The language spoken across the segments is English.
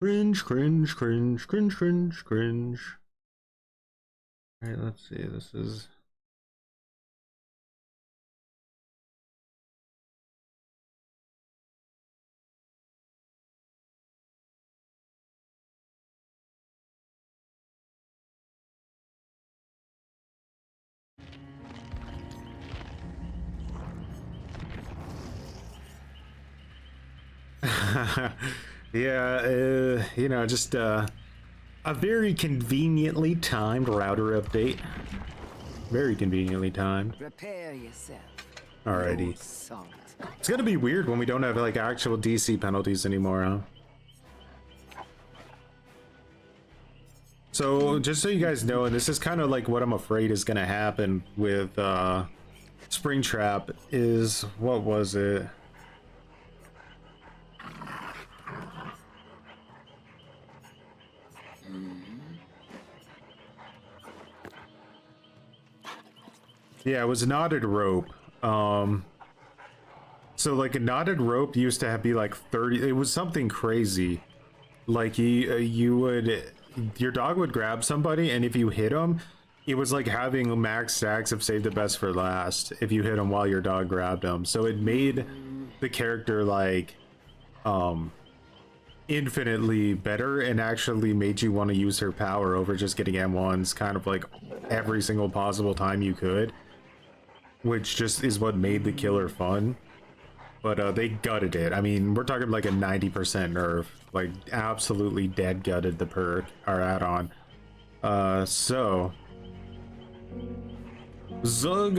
Cringe, cringe, cringe, cringe, cringe, cringe. All right, let's see. This is. Yeah, you know, just a very conveniently timed router update. Very conveniently timed. Prepare yourself. Alrighty. It's gonna be weird when we don't have like actual DC penalties anymore, huh? So just so you guys know, and this is kind of like what I'm afraid is gonna happen with Springtrap is, what was it? Yeah, it was knotted rope. So like a knotted rope used to be like 30. It was something crazy. Like your dog would grab somebody, and if you hit them, it was like having max stacks of save the best for last if you hit them while your dog grabbed them. So it made the character like infinitely better, and actually made you want to use her power over just getting M1s kind of like every single possible time you could, which just is what made the killer fun. But they gutted it. I mean, we're talking like a 90% nerf, like absolutely dead gutted the perk, our add-on. So Zug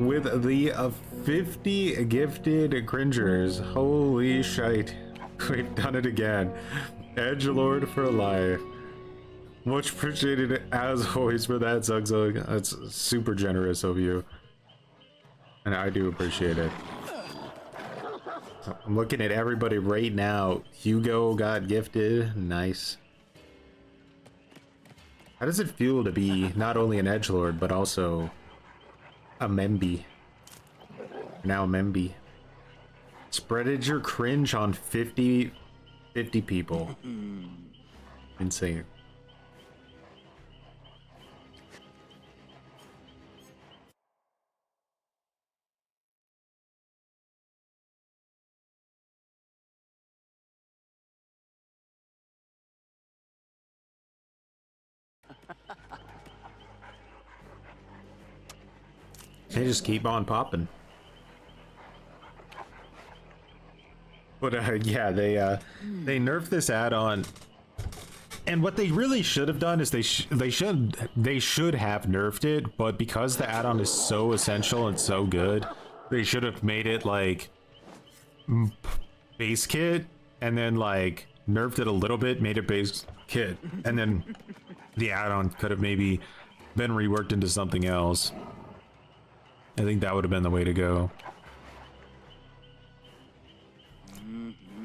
with the 50 gifted cringers. Holy shite, we've done it again. Edgelord for life. Much appreciated as always for that, Zug. That's super generous of you, and I do appreciate it. I'm looking at everybody right now. Hugo got gifted. Nice. How does it feel to be not only an edgelord but also a memby? Now a memby. Spreaded your cringe on 50 people. Insane. They just keep on popping. But yeah, they nerfed this add-on, and what they really should have done is they should have nerfed it. But because the add-on is so essential and so good, they should have made it like base kit, and then like nerfed it a little bit, made it base kit, and then the add-on could have maybe been reworked into something else. I think that would have been the way to go.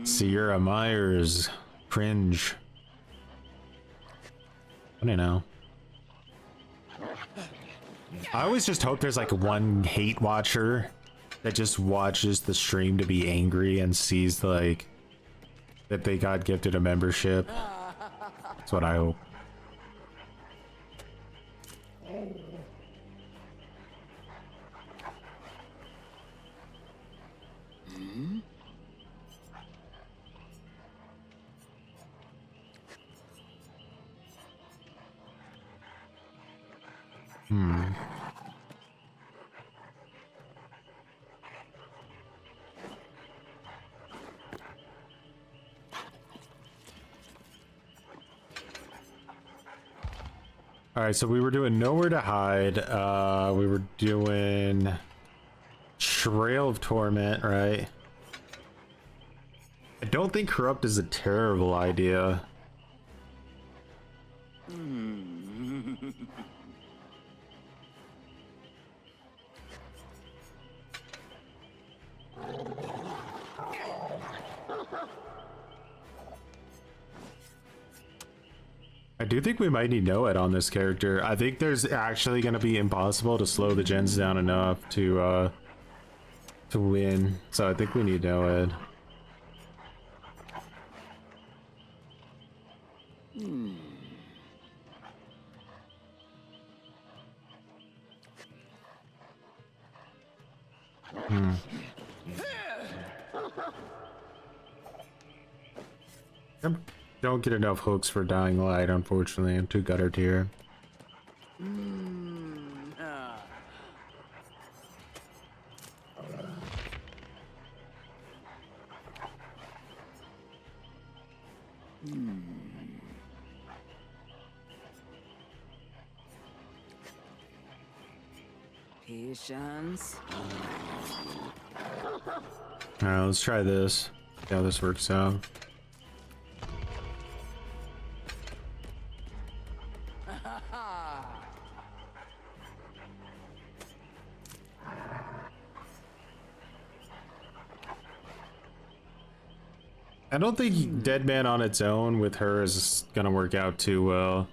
Sierra Myers, cringe. I don't know. I always just hope there's like one hate watcher that just watches the stream to be angry and sees like that they got gifted a membership. That's what I hope. All right, so we were doing Nowhere to Hide. We were doing Trail of Torment, right? I don't think Corrupt is a terrible idea. I do think we might need Noed on this character. I think there's actually going to be impossible to slow the gens down enough to win. So I think we need Noed. I don't get enough hooks for Dying Light, unfortunately. I'm too gutter tier. Patience. Alright, let's try this. See how this works out. I don't think Dead Man on its own with her is gonna work out too well.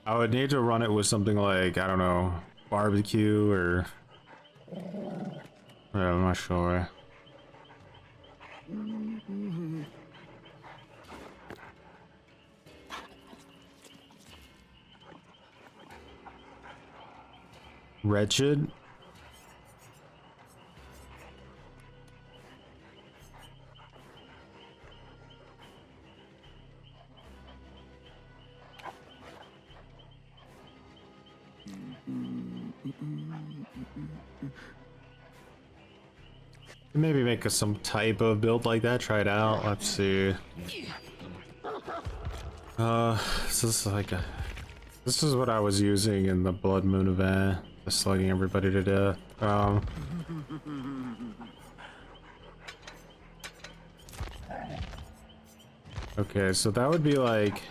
I would need to run it with something like, I don't know, barbecue or... Yeah, I'm not sure. Wretched? Maybe make some type of build like that, try it out, let's see. This is like a... This is what I was using in the Blood Moon event, just slugging everybody to death. Okay, so that would be like...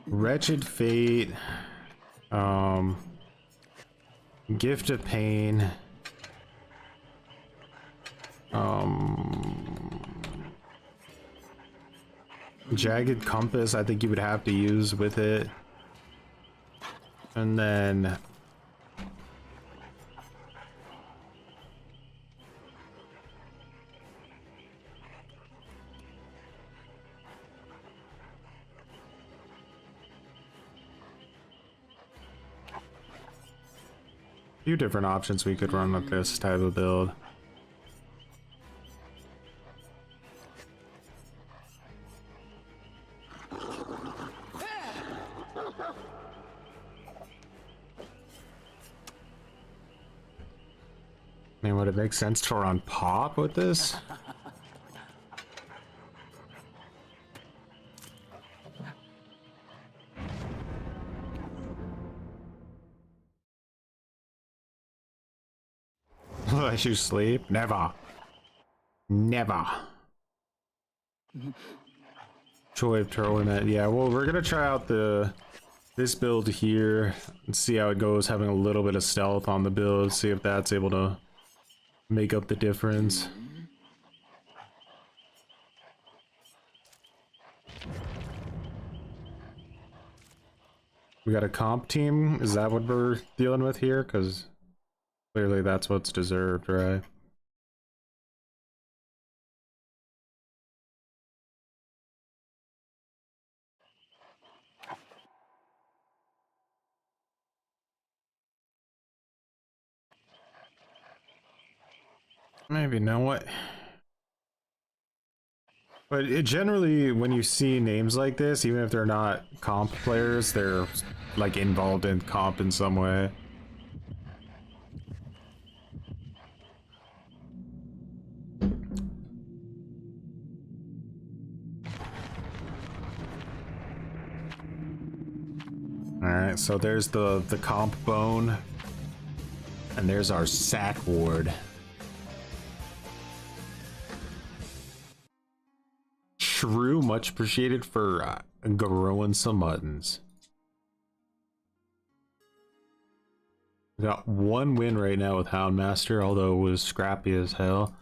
Wretched Fate, Gift of Pain, Jagged Compass, I think you would have to use with it, and then few different options we could run with this type of build. I mean, would it make sense to run Pop with this? Let you sleep? Never. Never. Joy of Tournament. Yeah, well, we're gonna try out this build here and see how it goes, having a little bit of stealth on the build, see if that's able to make up the difference. We got a comp team? Is that what we're dealing with here? Because clearly that's what's deserved, right? Maybe, know what? But generally, when you see names like this, even if they're not comp players, they're like involved in comp in some way. Alright, so there's the comp bone. And there's our sack ward. Shrew, much appreciated for growing some muttons. We got one win right now with Houndmaster, although it was scrappy as hell.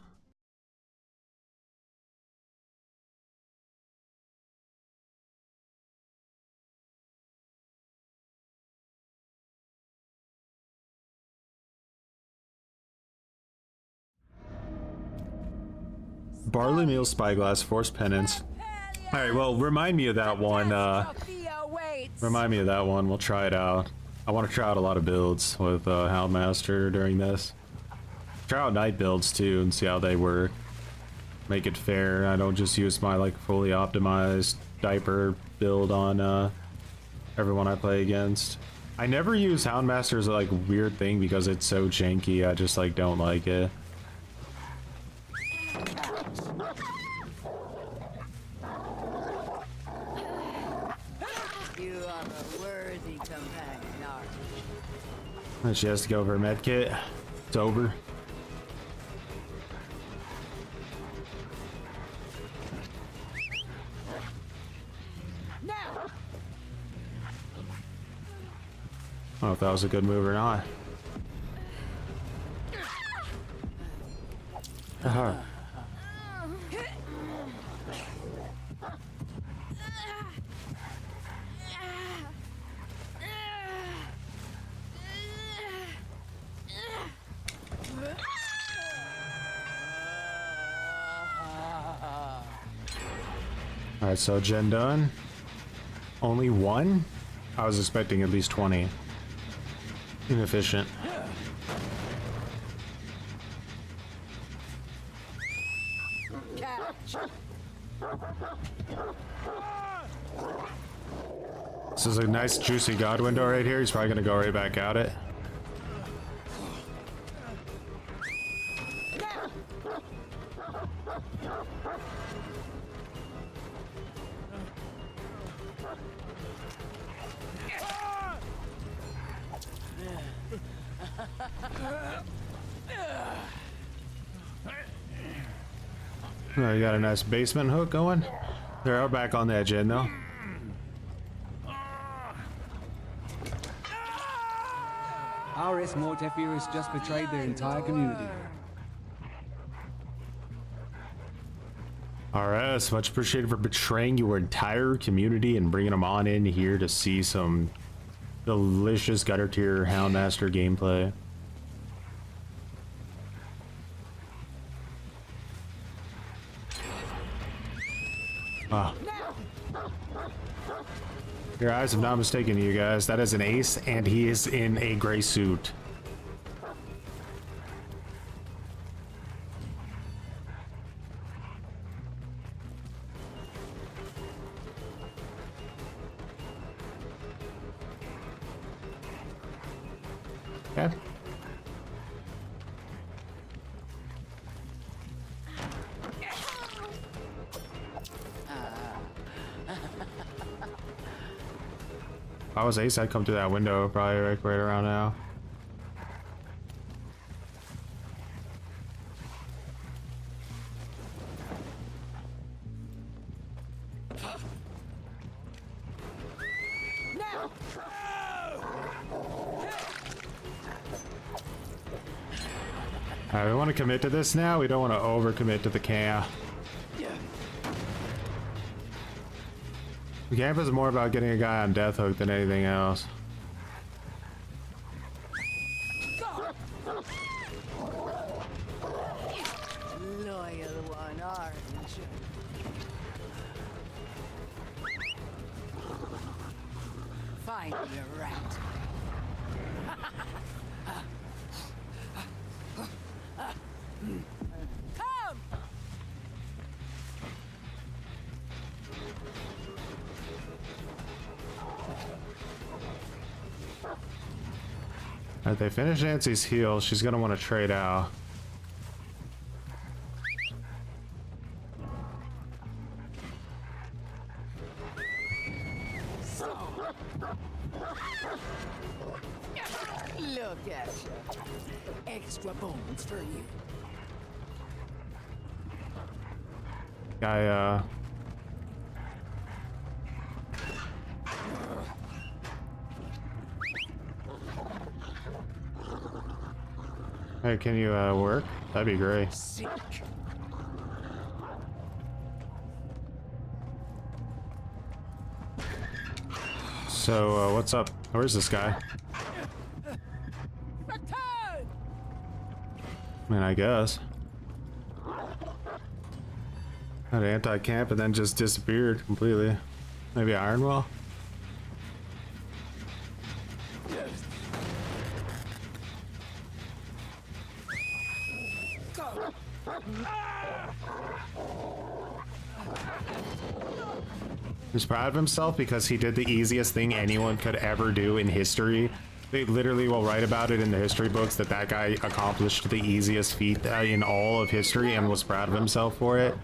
Barley meal, spyglass, force penance. All right, well, remind me of that one. Remind me of that one. We'll try it out. I want to try out a lot of builds with Houndmaster during this. Try out night builds too and see how they work. Make it fair. I don't just use my like fully optimized diaper build on everyone I play against. I never use Houndmaster as a like weird thing because it's so janky. I just like don't like it. You are a worthy companion, aren't you? And she has to go over her med kit. It's over. I don't know if that was a good move or not. Alright, so gen done. Only one? I was expecting at least 20. Inefficient. This is a nice juicy god window right here. He's probably gonna go right back at it. Oh, you got a nice basement hook going. They're back on that gen though. RS Mortefier has just betrayed their entire community. RS, much appreciated for betraying your entire community and bringing them on in here to see some delicious gutter tier Houndmaster gameplay. Ah. Your eyes have not mistaken you guys. That is an ace, and he is in a gray suit. Okay. If I was ace, I'd come through that window probably right around now. Alright, we want to commit to this now. We don't want to overcommit to the camp. The camp is more about getting a guy on death hook than anything else. Loyal one, aren't you? Find your rat. Come! Alright, they finish Nancy's heal. She's gonna want to trade out. Look at you. Extra bones for you. Guy, Hey, can you, work? That'd be great. Sick. So, what's up? Where's this guy? Return! I mean, I guess. Had anti-camp and then just disappeared completely. Maybe Ironwell? Yes. He's proud of himself because he did the easiest thing anyone could ever do in history. They literally will write about it in the history books that that guy accomplished the easiest feat in all of history and was proud of himself for it.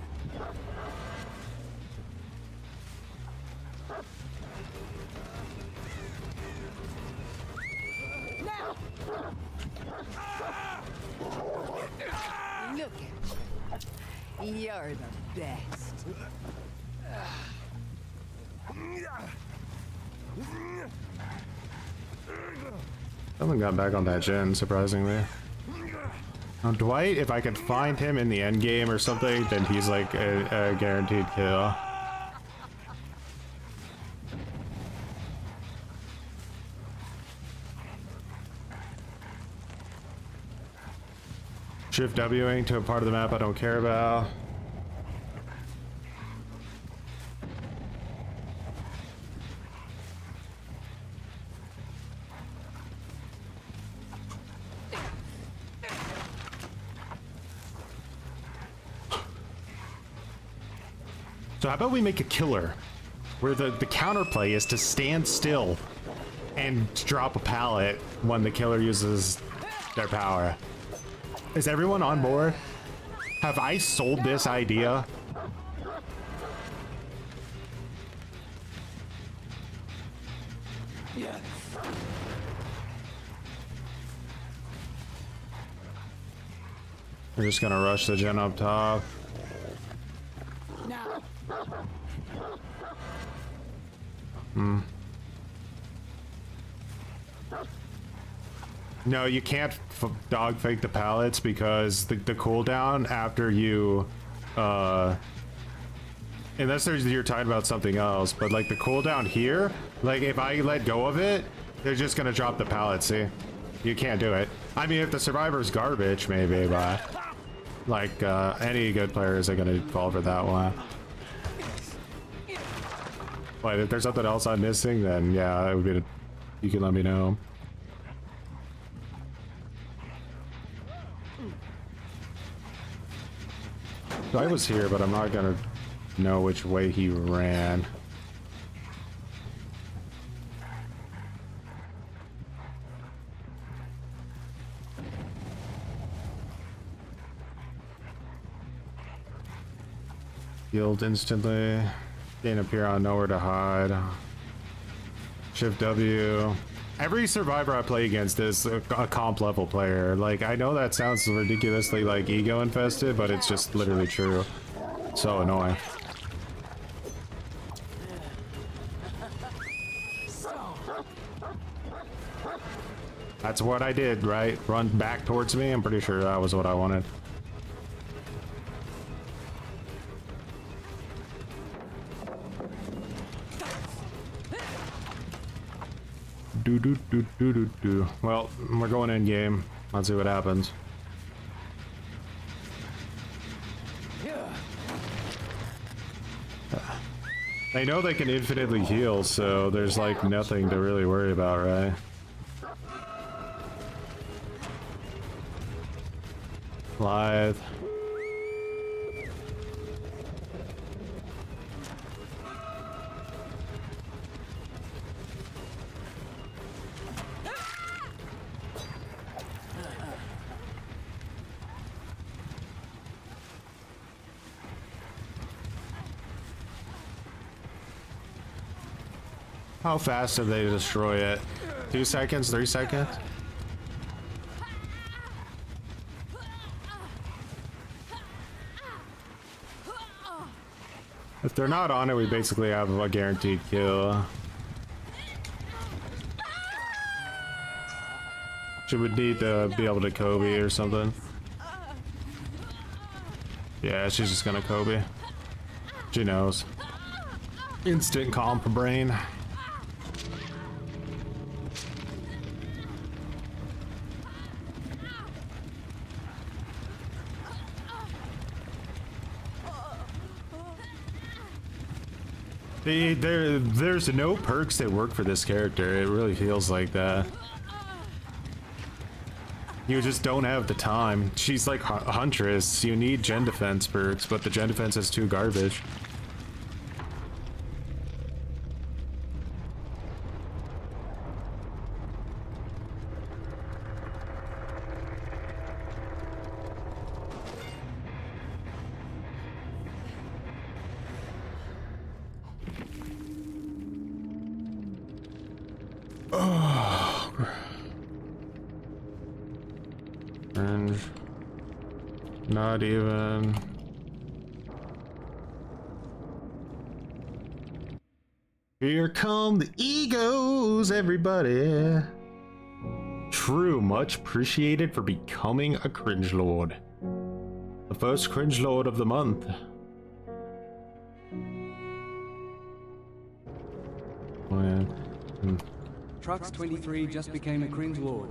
Look at you. You're the best. Someone got back on that gen, surprisingly. Now, Dwight, if I could find him in the end game or something, then he's like a guaranteed kill. Shift Wing to a part of the map I don't care about. So how about we make a killer where the counterplay is to stand still and drop a pallet when the killer uses their power. Is everyone on board? Have I sold this idea? Yes. We're just gonna rush the gen up top. Now. No, you can't dog fake the pallets because the cooldown after you, unless you're talking about something else, but like the cooldown here, like if I let go of it, they're just gonna drop the pallet, see? You can't do it. I mean, if the survivor's garbage, maybe, but like any good players are gonna fall for that one. But if there's something else I'm missing, then yeah, it would be. You can let me know. So I was here, but I'm not gonna know which way he ran. Healed instantly. Didn't appear on nowhere to hide. Shift W. Every survivor I play against is a comp level player. Like, I know that sounds ridiculously like ego infested, but it's just literally true. So annoying. That's what I did, right? Run back towards me. I'm pretty sure that was what I wanted. Do. Well, we're going in game. Let's see what happens. I know they can infinitely heal, so there's like nothing to really worry about, right? Lithe. How fast did they destroy it? 2 seconds? 3 seconds? If they're not on it, we basically have a guaranteed kill. She would need to be able to Kobe or something. Yeah, she's just gonna Kobe. She knows. Instant comp brain. There's no perks that work for this character. It really feels like that. You just don't have the time. She's like a huntress. You need gen defense perks, but the gen defense is too garbage. Cringe. Not even. Here come the egos, everybody. True, much appreciated for becoming a cringe lord. The first cringe lord of the month. Oh, yeah. Trucks 23 just became a cringe lord.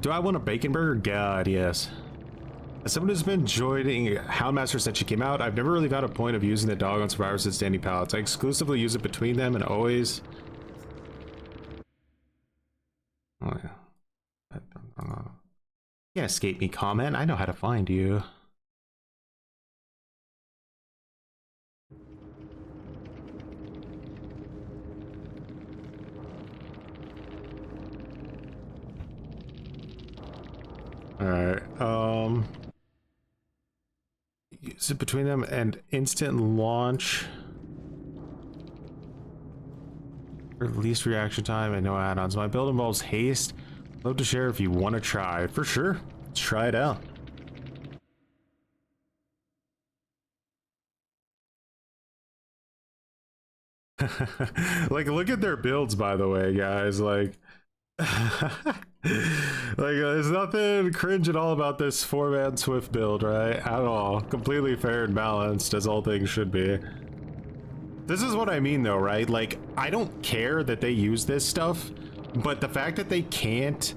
Do I want a bacon burger? God, yes. As someone who's been joining Houndmaster since she came out, I've never really found a point of using the dog on survivors and standing pallets. I exclusively use it between them and always... Oh yeah. You can't escape me, comment. I know how to find you. Alright, use it between them and instant launch. Or least reaction time and no add-ons. My build involves haste. Love to share if you want to try. For sure. Let's try it out. Like, look at their builds, by the way, guys. Like... Like, there's nothing cringe at all about this 4-man Swift build, right? At all. Completely fair and balanced, as all things should be. This is what I mean, though, right? Like, I don't care that they use this stuff, but the fact that they can't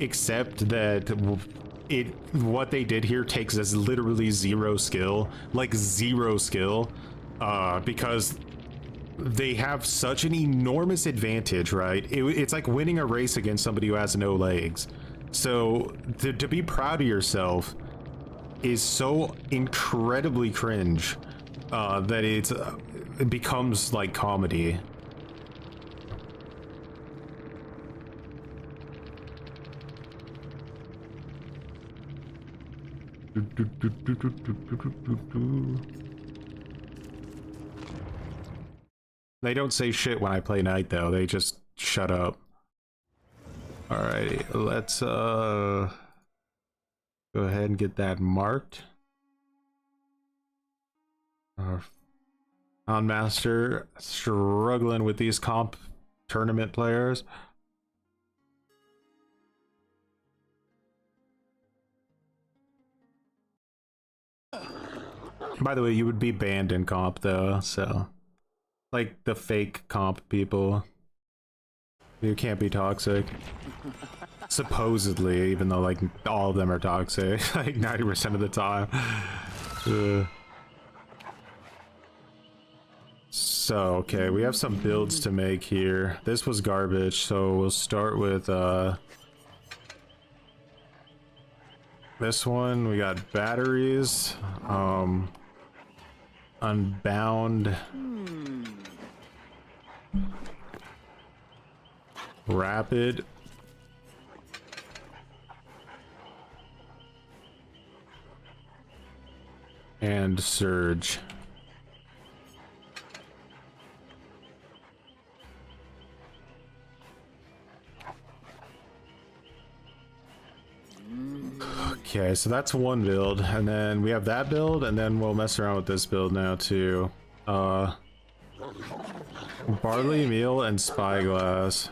accept that what they did here takes as literally zero skill, like zero skill, because they have such an enormous advantage, right? It's like winning a race against somebody who has no legs. So to be proud of yourself is so incredibly cringe that it becomes like comedy. They don't say shit when I play night, though. They just shut up. Alrighty, let's go ahead and get that marked. Houndmaster struggling with these comp tournament players. By the way, you would be banned in comp, though, so... Like the fake comp people. You can't be toxic. Supposedly, even though like all of them are toxic, like 90% of the time. So, okay, we have some builds to make here. This was garbage, so we'll start with this one. We got batteries, unbound, rapid, and surge. Okay, so that's one build, and then we have that build, and then we'll mess around with this build now too. Barley meal and spyglass.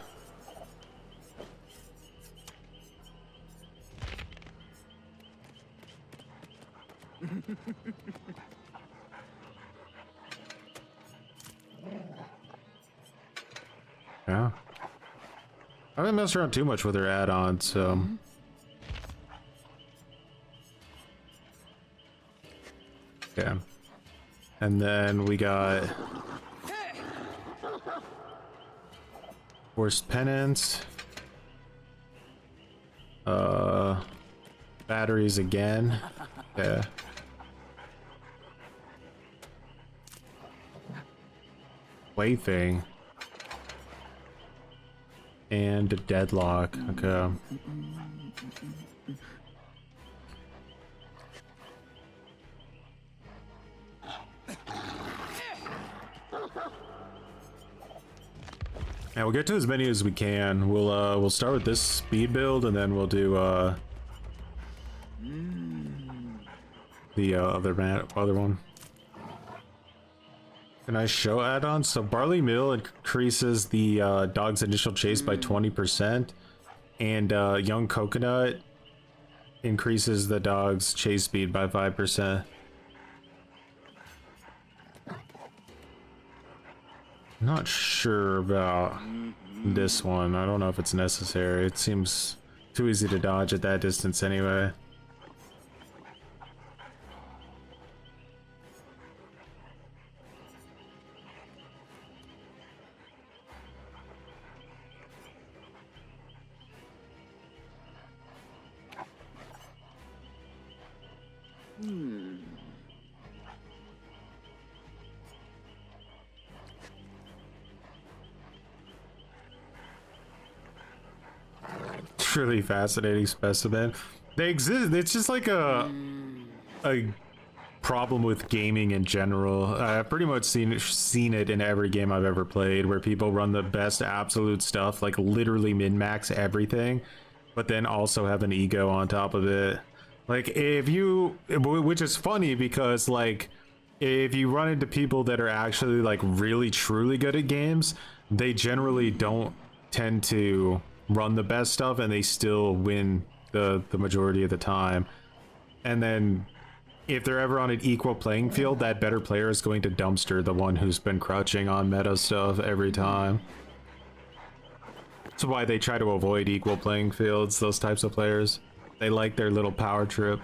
Yeah. I haven't messed around too much with her add-ons, so. Yeah. And then we got Forced Penance. Batteries again. Yeah. Plaything. And a deadlock. Okay. Yeah, we'll get to as many as we can. We'll start with this speed build, and then we'll do the other one. Can I show add-ons? So Barley Meal increases the dog's initial chase by 20%, and Young Coconut increases the dog's chase speed by 5%. Not sure about this one. I don't know if it's necessary. It seems too easy to dodge at that distance anyway. Really fascinating specimen. They exist. It's just like a problem with gaming in general. I've pretty much seen it in every game I've ever played, where people run the best absolute stuff, like literally min-max everything, but then also have an ego on top of it. Like if you, which is funny because like if you run into people that are actually like really truly good at games, they generally don't tend to run the best stuff, and they still win the majority of the time. And then if they're ever on an equal playing field, that better player is going to dumpster the one who's been crouching on meta stuff every time. That's why they try to avoid equal playing fields, those types of players. They like their little power trip.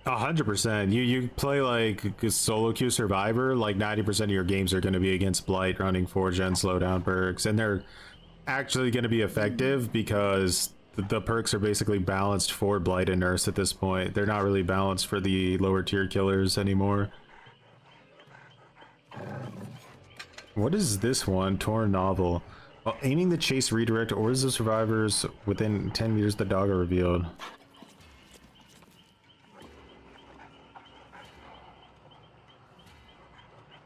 100%. You play like a solo queue survivor, like 90% of your games are going to be against Blight running 4-gen slowdown perks, and they're actually going to be effective because the perks are basically balanced for Blight and Nerfs at this point. They're not really balanced for the lower tier killers anymore. What is this one? Torn Novel. While aiming the chase redirect orders of survivors within 10 meters of the dog are revealed.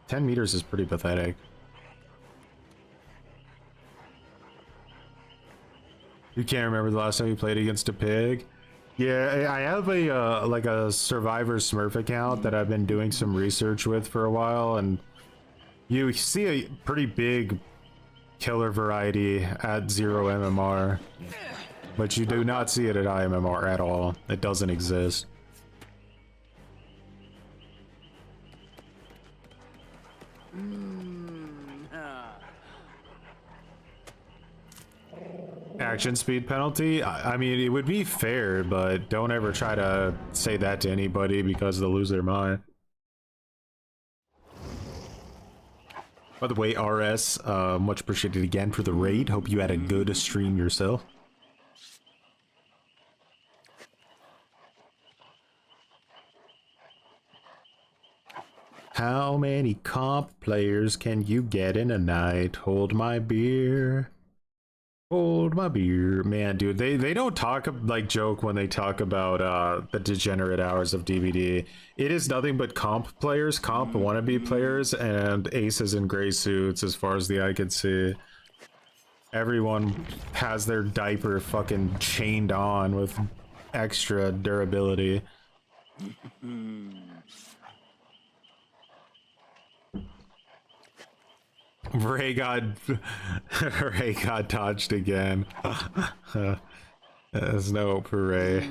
10 meters is pretty pathetic. You can't remember the last time you played against a pig? Yeah, I have a like a Survivor Smurf account that I've been doing some research with for a while, and you see a pretty big killer variety at 0 MMR, but you do not see it at high MMR at all. It doesn't exist. Action speed penalty? I mean, it would be fair, but don't ever try to say that to anybody because they'll lose their mind. By the way, RS, much appreciated again for the raid. Hope you had a good stream yourself. How many comp players can you get in a night? Hold my beer. Hold my beer. Man, dude, they don't talk like joke when they talk about the degenerate hours of DBD. It is nothing but comp players, comp wannabe players, and aces in gray suits as far as the eye can see. Everyone has their diaper fucking chained on with extra durability. Ray got dodged again. There's no hope for Ray.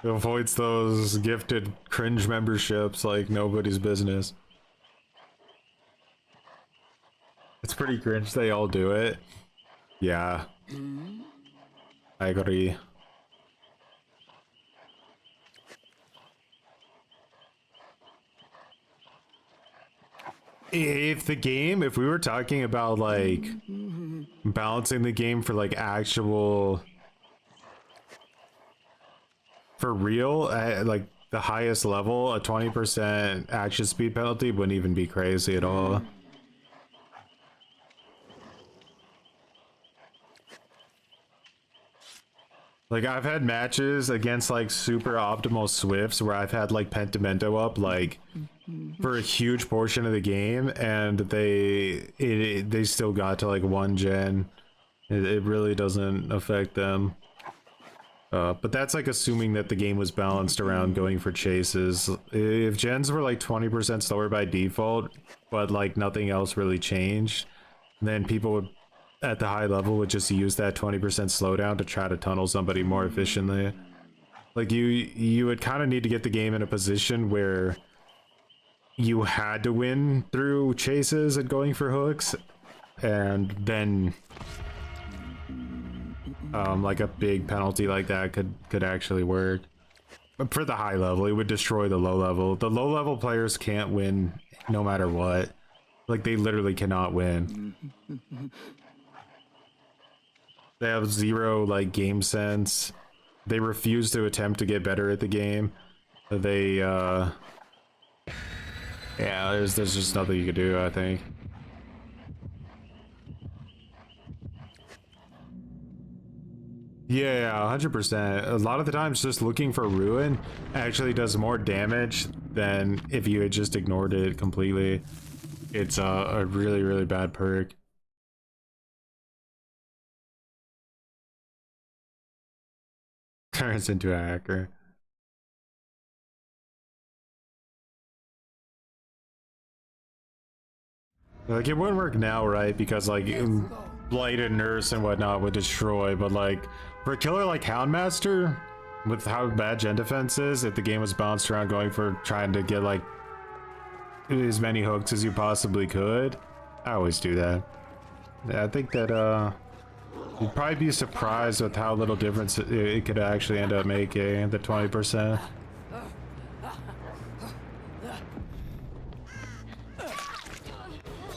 He avoids those gifted cringe memberships like nobody's business. It's pretty cringe they all do it. Yeah. I agree. If we were talking about like balancing the game for like actual, for real, like the highest level, a 20% action speed penalty wouldn't even be crazy at all. Like I've had matches against like super optimal Swifts where I've had like Pentimento up like for a huge portion of the game, and they still got to like 1 gen. It really doesn't affect them. But that's like assuming that the game was balanced around going for chases. If gens were like 20% slower by default, but like nothing else really changed, then people would at the high level would just use that 20% slowdown to try to tunnel somebody more efficiently. Like you would kind of need to get the game in a position where you had to win through chases and going for hooks, and then like a big penalty like that could actually work. But for the high level, it would destroy the low level. The low level players can't win no matter what. Like they literally cannot win. They have zero like game sense. They refuse to attempt to get better at the game. They yeah, there's just nothing you can do, I think. Yeah, 100%. A lot of the times just looking for ruin actually does more damage than if you had just ignored it completely. It's a really, really bad perk. Turns into a hacker. Like it wouldn't work now, right? Because like blighted nerfs and whatnot would destroy, but like for a killer like Houndmaster, with how bad gen defense is, if the game was bounced around going for trying to get like as many hooks as you possibly could, I always do that. Yeah, I think that you'd probably be surprised with how little difference it could actually end up making, the 20%.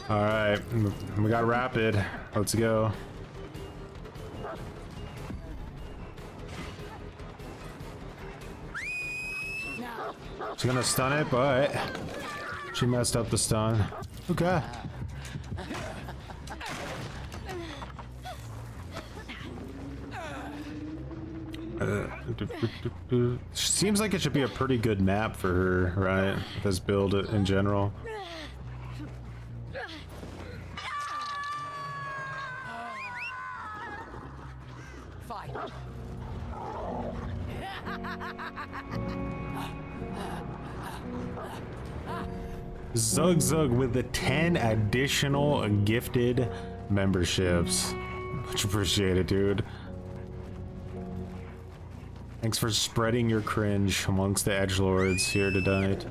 Alright, we got rapid. Let's go. She's gonna stun it, but she messed up the stun. Okay. Seems like it should be a pretty good map for her, right? This build in general. Zug with the 10 additional gifted memberships. Much appreciated, dude. Thanks for spreading your cringe amongst the edgelords here tonight.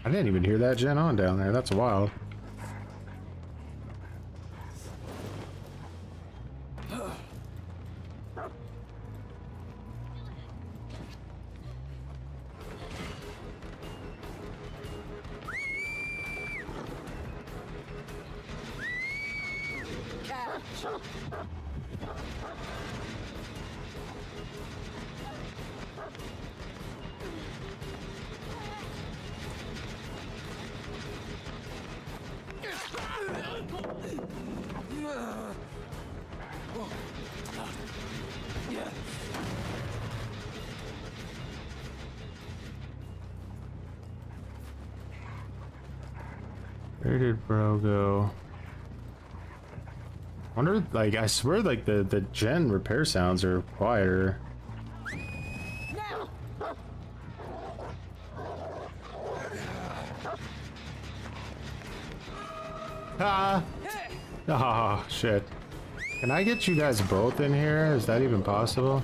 I didn't even hear that gen on down there. That's wild. Where did bro go? Wonder, like, I swear, like, the gen repair sounds are quieter. Ah! Oh, shit. Can I get you guys both in here? Is that even possible?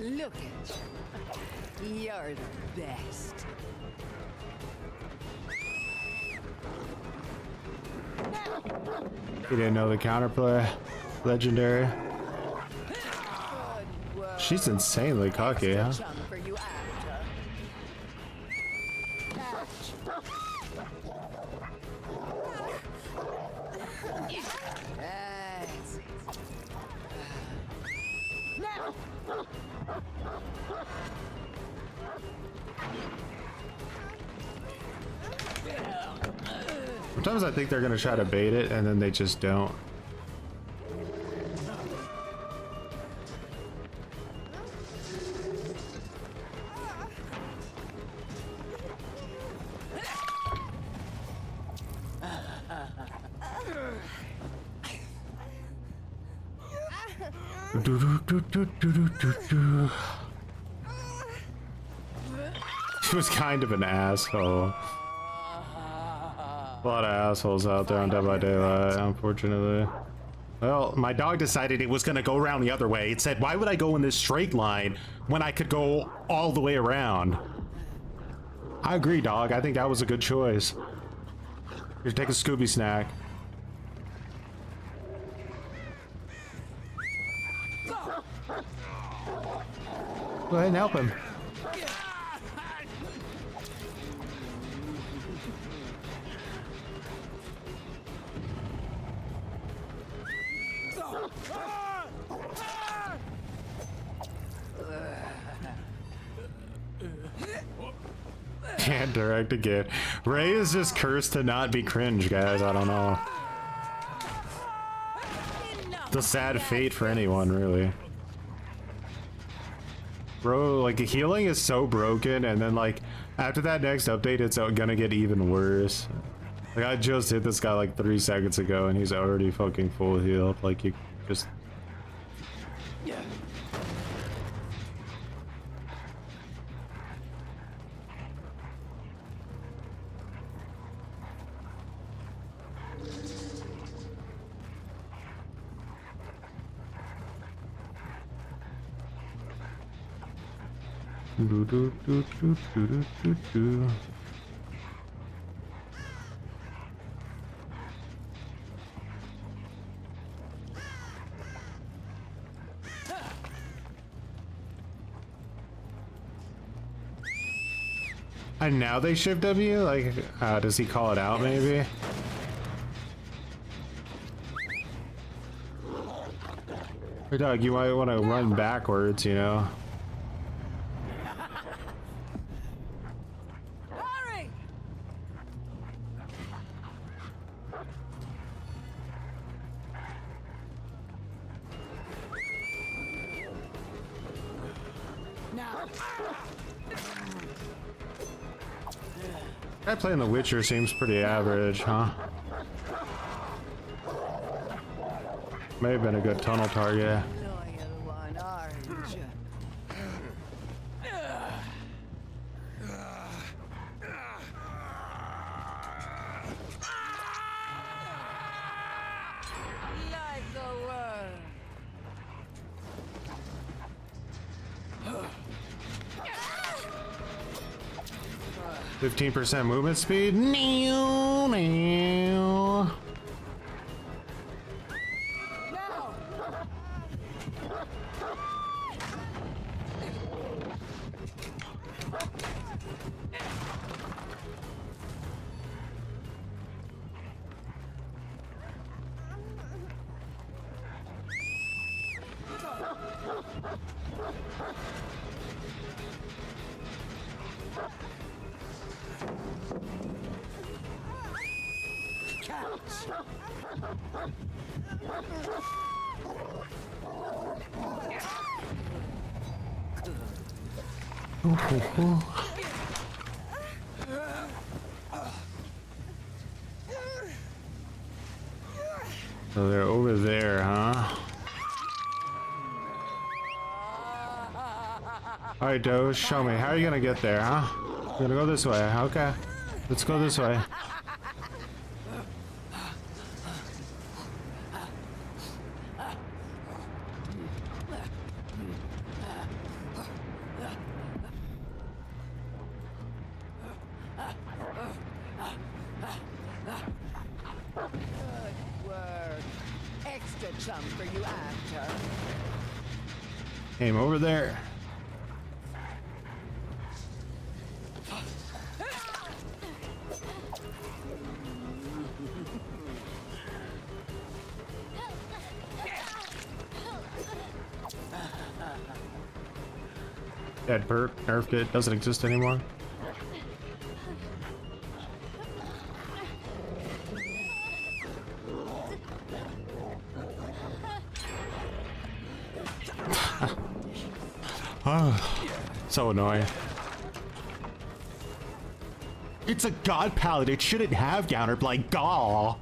Look at you. You're the best. You didn't know the counterplay. Legendary. She's insanely cocky, huh? Chum for you after. That's it. Sometimes I think they're gonna try to bait it and then they just don't. He was kind of an asshole. A lot of assholes out there on Dead by Daylight, unfortunately. Well, my dog decided it was gonna go around the other way. It said, why would I go in this straight line when I could go all the way around? I agree, dog. I think that was a good choice. Here, take a Scooby snack. Go ahead and help him. Can't direct again. Ray is just cursed to not be cringe, guys. I don't know. It's a sad fate for anyone, really. Bro, like, healing is so broken, and then, like, after that next update, it's gonna get even worse. Like, I just hit this guy, like, 3 seconds ago, and he's already fucking full healed. Like, you just... Do, do, do, do, do, do, do, do. And now they shift W? Like, does he call it out maybe? Hey dog, you might want to run backwards, you know? Hurry! 'Guy playing The Witcher seems pretty average, huh? May have been a good tunnel target. Loyal one, aren't you? Like a worm. 15% movement speed? Meow, meow. No! So they're over there, huh? Alright, Doge, show me. How are you gonna get there, huh? You're gonna go this way. Okay. Let's go this way. For you after. Aim over there. Dead perk, nerfed it, doesn't exist anymore. So annoying. It's a god palette, it shouldn't have counter like gaw.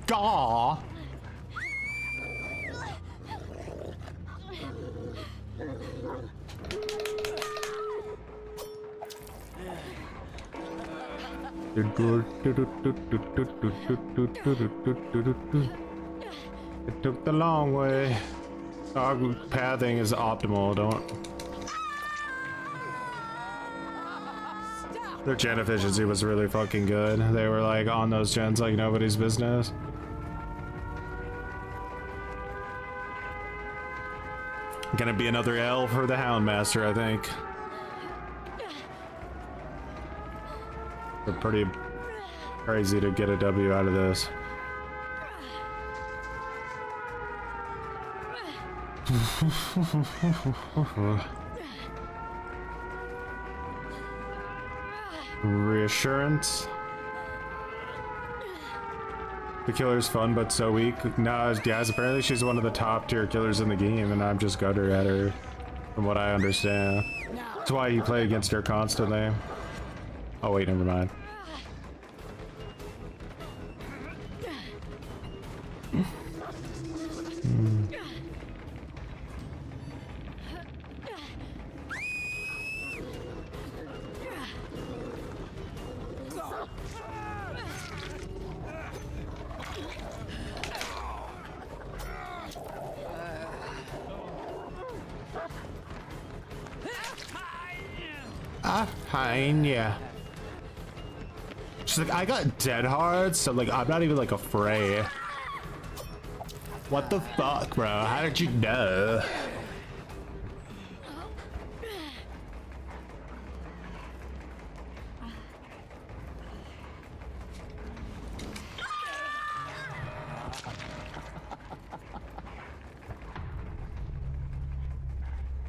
Gaw. It took the long way. Dog pathing is optimal, don't. Their gen efficiency was really fucking good. They were like on those gens like nobody's business. Gonna be another L for the Houndmaster, I think. They're pretty crazy to get a W out of this. Reassurance. The killer's fun but so weak. Nah, guys, apparently she's one of the top tier killers in the game and I'm just gutter at her from what I understand. That's why you play against her constantly. Oh wait, never mind. Fine, yeah. She's like, I got dead hard, so like I'm not even like afraid. What the fuck, bro? How did you know?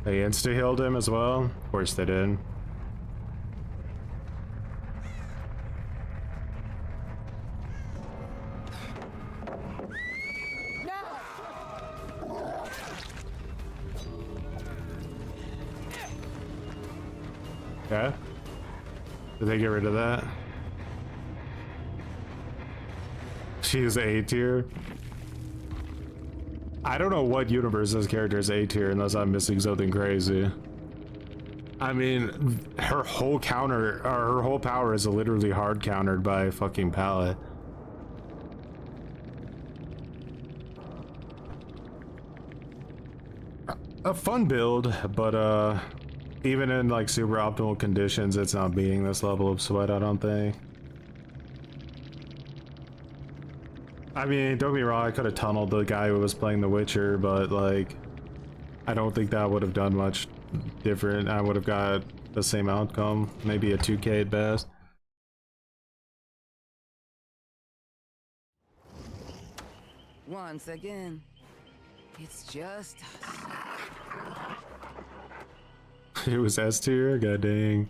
They insta-healed him as well? Of course they did. Yeah? Did they get rid of that? She's A tier. I don't know what universe this character is A tier unless I'm missing something crazy. I mean, her whole counter, or her whole power is literally hard countered by a fucking pallet. A fun build, but even in like super optimal conditions, it's not beating this level of sweat, I don't think. I mean, don't get me wrong, I could have tunneled the guy who was playing The Witcher, but like, I don't think that would have done much different. I would have got the same outcome, maybe a 2K at best. Once again, it's just us. It was S tier? God dang.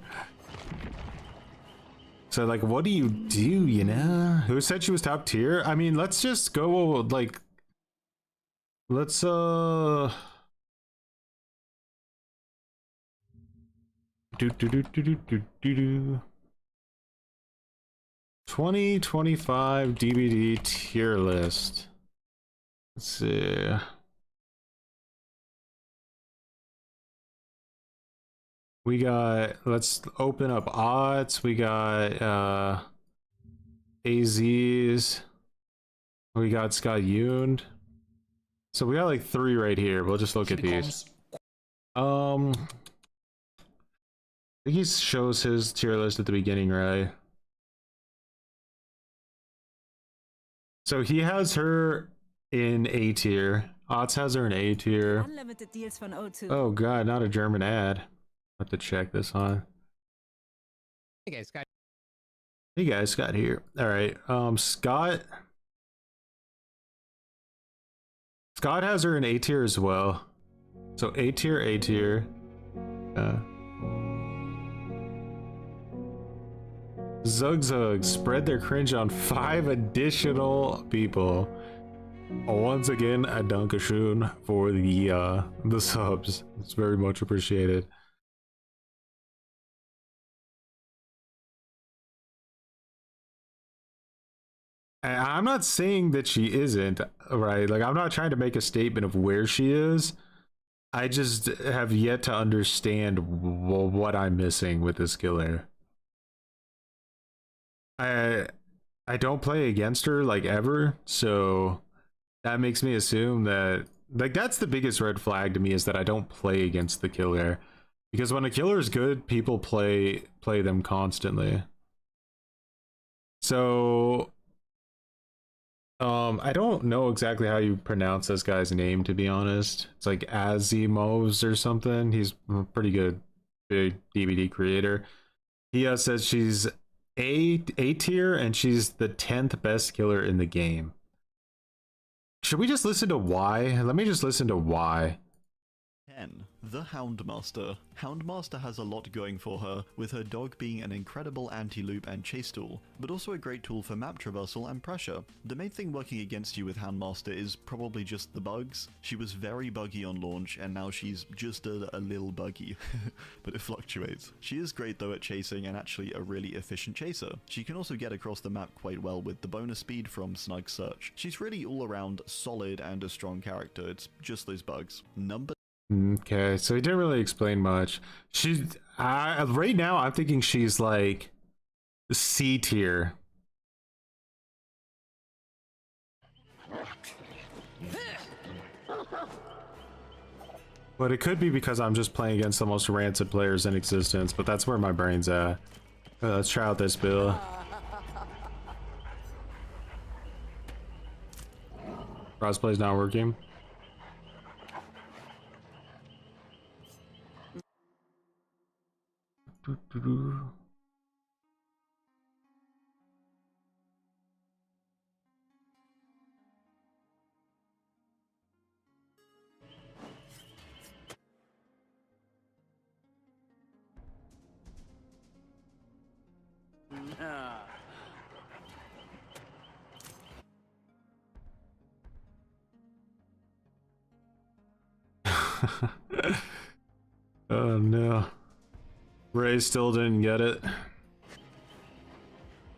So like, what do you do, you know? Who said she was top tier? I mean, let's just go, like, let's, 2025 DVD tier list. Let's see. We got, let's open up odds. We got AZs. We got Scott Yoon. So we got like 3 right here. We'll just look at these. I think he shows his tier list at the beginning, right? So he has her in A tier. Otz has her in A tier. Unlimited deals von O2. Oh god, not a German ad. I have to check this on. Hey guys, Scott. Hey guys, Scott here. Alright, Scott has her in A tier as well. So A tier, A tier. Zug Zug spread their cringe on 5 additional people. Once again, a Dankeschön for the subs. It's very much appreciated. And I'm not saying that she isn't, right? Like, I'm not trying to make a statement of where she is. I just have yet to understand what I'm missing with this killer. I don't play against her like ever, so that makes me assume that, like, that's the biggest red flag to me, is that I don't play against the killer, because when a killer is good, people play them constantly. So I don't know exactly how you pronounce this guy's name, to be honest. It's like Azimovs or something. He's a pretty good big DVD creator. He says she's A tier and she's the 10th best killer in the game. Should we just listen to why? Let me just listen to why. 10. The Houndmaster. Houndmaster has a lot going for her, with her dog being an incredible anti-loop and chase tool, but also a great tool for map traversal and pressure. The main thing working against you with Houndmaster is probably just the bugs. She was very buggy on launch, and now she's just a little buggy, but it fluctuates. She is great though at chasing, and actually a really efficient chaser. She can also get across the map quite well with the bonus speed from Snug Search. She's really all around solid and a strong character, it's just those bugs. Number Okay, so he didn't really explain much. She's right now I'm thinking she's like C tier. But it could be because I'm just playing against the most rancid players in existence, but that's where my brain's at. Let's try out this bill. Crossplay's not working. Oh no. Ray still didn't get it.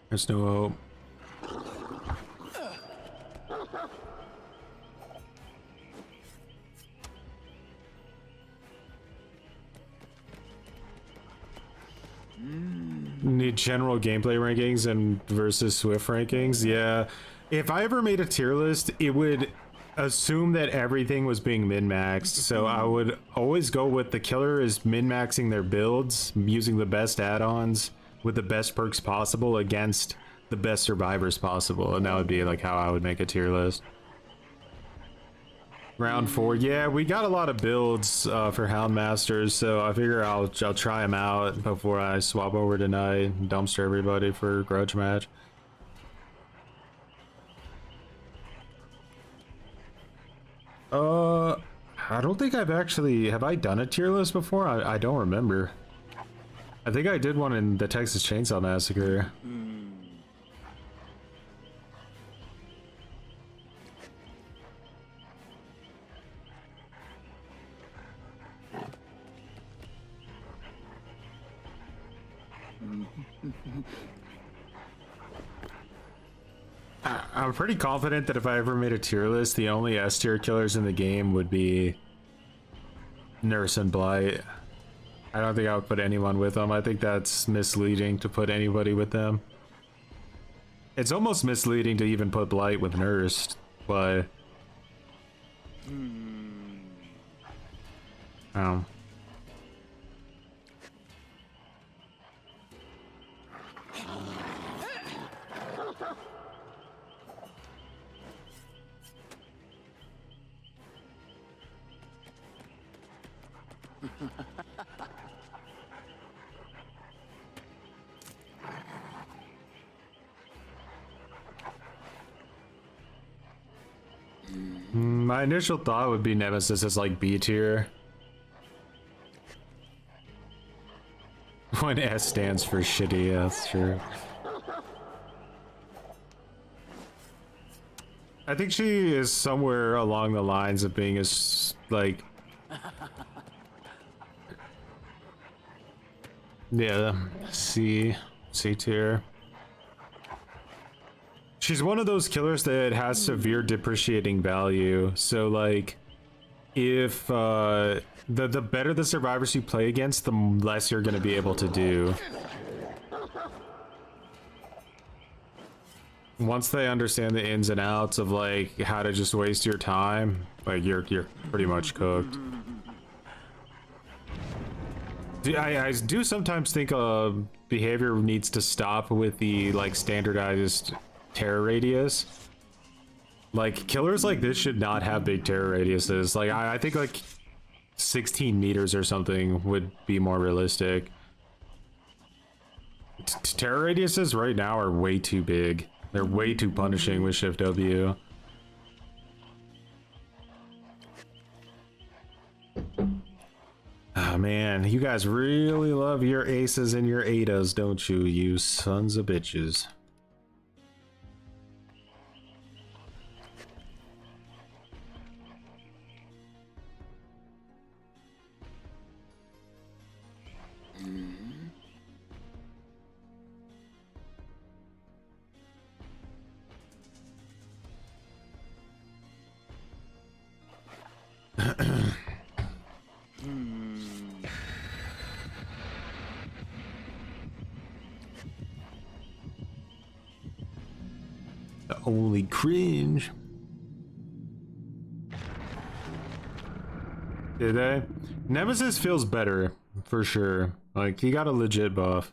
There's no hope. Need general gameplay rankings and versus Swift rankings. Yeah, if I ever made a tier list, it would assume that everything was being min-maxed, so I would always go with the killer is min-maxing their builds, using the best add-ons with the best perks possible against the best survivors possible, and that would be like how I would make a tier list. Round 4, yeah, we got a lot of builds for Houndmasters, so I figure I'll try them out before I swap over tonight and dumpster everybody for grudge match. I don't think I've actually, have I done a tier list before? I don't remember. I think I did one in the Texas Chainsaw Massacre. I'm pretty confident that if I ever made a tier list, the only S tier killers in the game would be Nurse and Blight. I don't think I would put anyone with them. I think that's misleading to put anybody with them. It's almost misleading to even put Blight with Nurse, but... My initial thought would be Nemesis is like B tier. When S stands for shitty, yeah, that's true. I think she is somewhere along the lines of being as like... Yeah, C tier. She's one of those killers that has severe depreciating value. So like, if the better the survivors you play against, the less you're gonna be able to do. Once they understand the ins and outs of like how to just waste your time, like you're pretty much cooked. I do sometimes think behavior needs to stop with the like standardized terror radius. Like killers like this should not have big terror radiuses. Like I think like 16 meters or something would be more realistic. Terror radiuses right now are way too big. They're way too punishing with Shift W. Oh man, you guys really love your aces and your Adas, don't you, you sons of bitches? Holy cringe. Did they? Nemesis feels better, for sure. Like, he got a legit buff.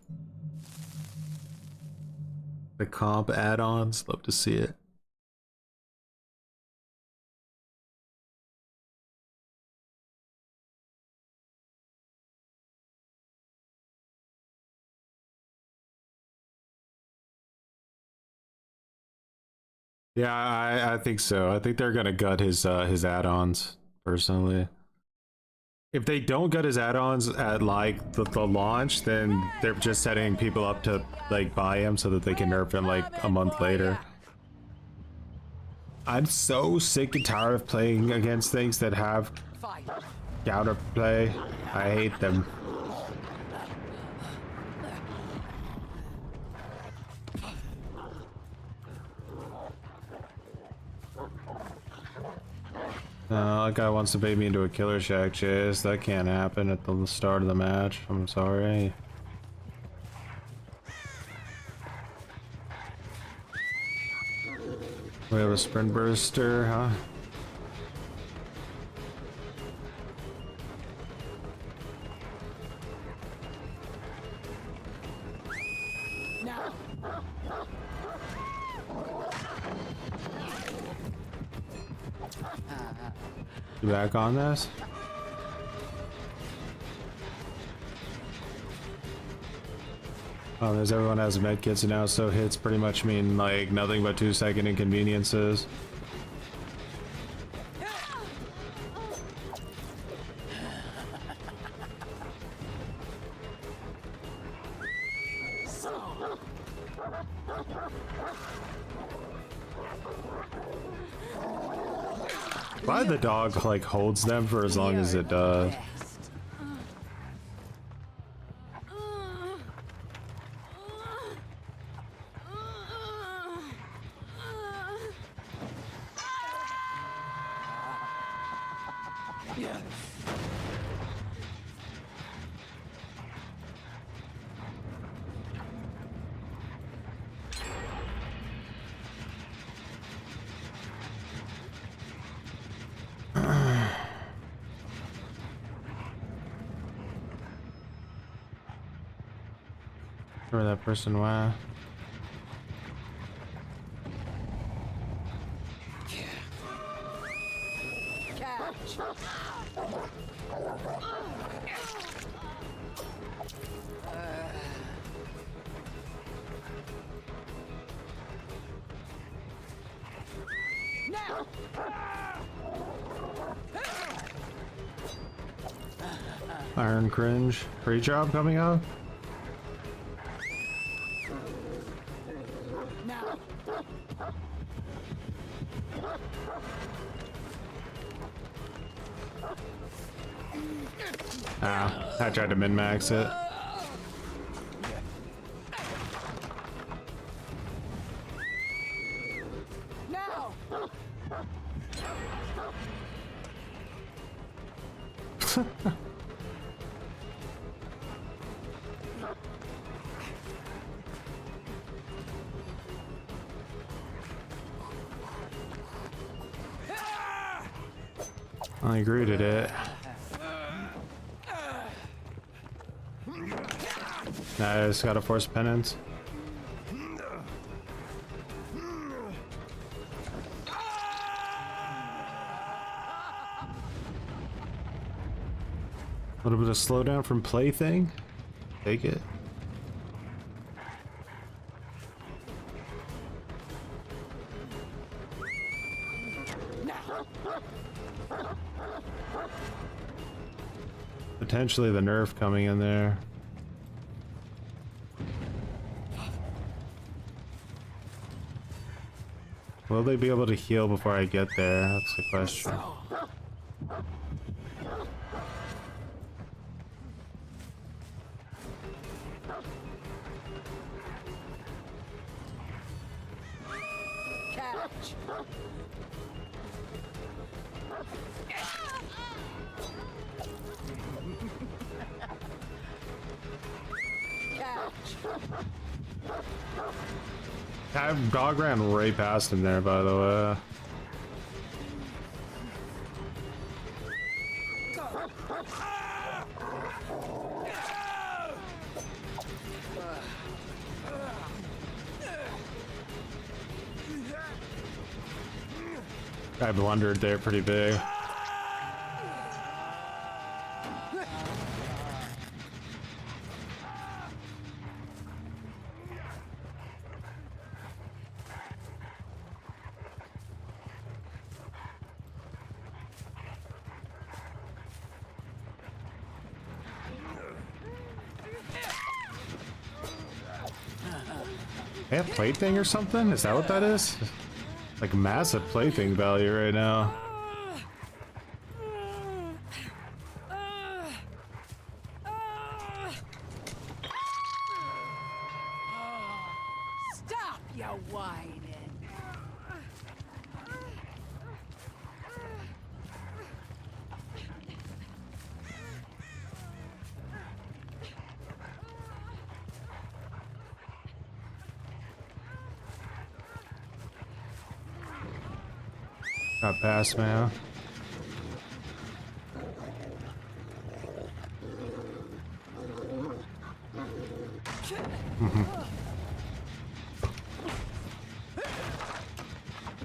The comp add-ons, love to see it. Yeah, I think so. I think they're gonna gut his add-ons, personally. If they don't gut his add-ons at like the launch, then they're just setting people up to like buy him so that they can nerf him like a month later. I'm so sick and tired of playing against things that have counterplay. I hate them. That guy wants to bait me into a killer shack chase. That can't happen at the start of the match. I'm sorry. We have a sprint burster, huh? You back on this? Oh, there's everyone has medkits now, so hits pretty much mean like nothing but 2-second inconveniences. Why the dog like holds them for as long as it does? Where that person went. Catch. Now. Iron Cringe. Free job coming up? Now. Ah, I tried to min-max it. Now. I greeted it. Nice, got a force penance. A little bit of slowdown from plaything. Take it. Potentially the nerf coming in there. Will they be able to heal before I get there? That's the question. Catch. Catch. That dog ran right past him there, by the way. I blundered there pretty big. They have plaything or something? Is that what that is? Like massive plaything value right now. Stop your whining. Got past, man.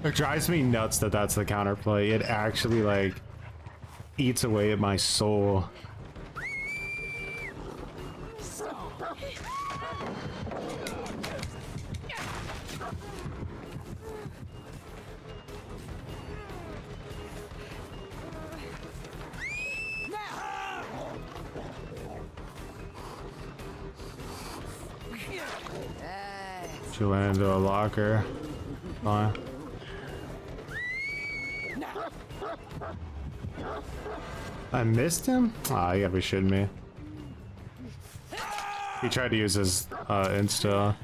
It drives me nuts that that's the counterplay. It actually like eats away at my soul. She went into a locker. Fine. I missed him? Ah, you gotta be shitting me. He tried to use his insta.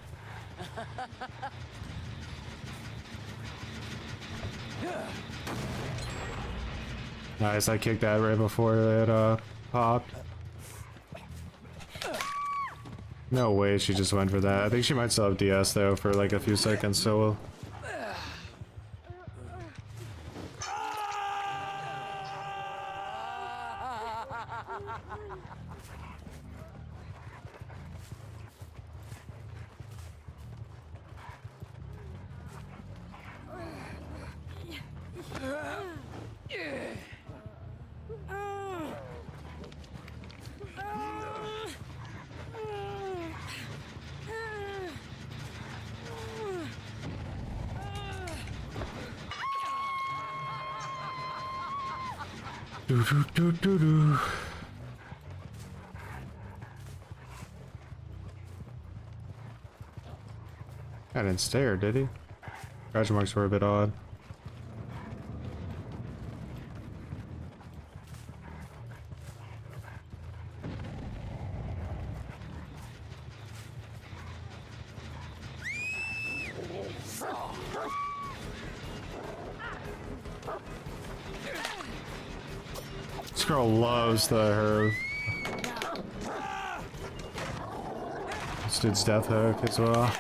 Nice, I kicked that right before it popped. No way she just went for that. I think she might still have DS though for like a few seconds, so do do do do do. I didn't stare, did he? Scratch marks were a bit odd. This girl loves her. This dude's death hook as well.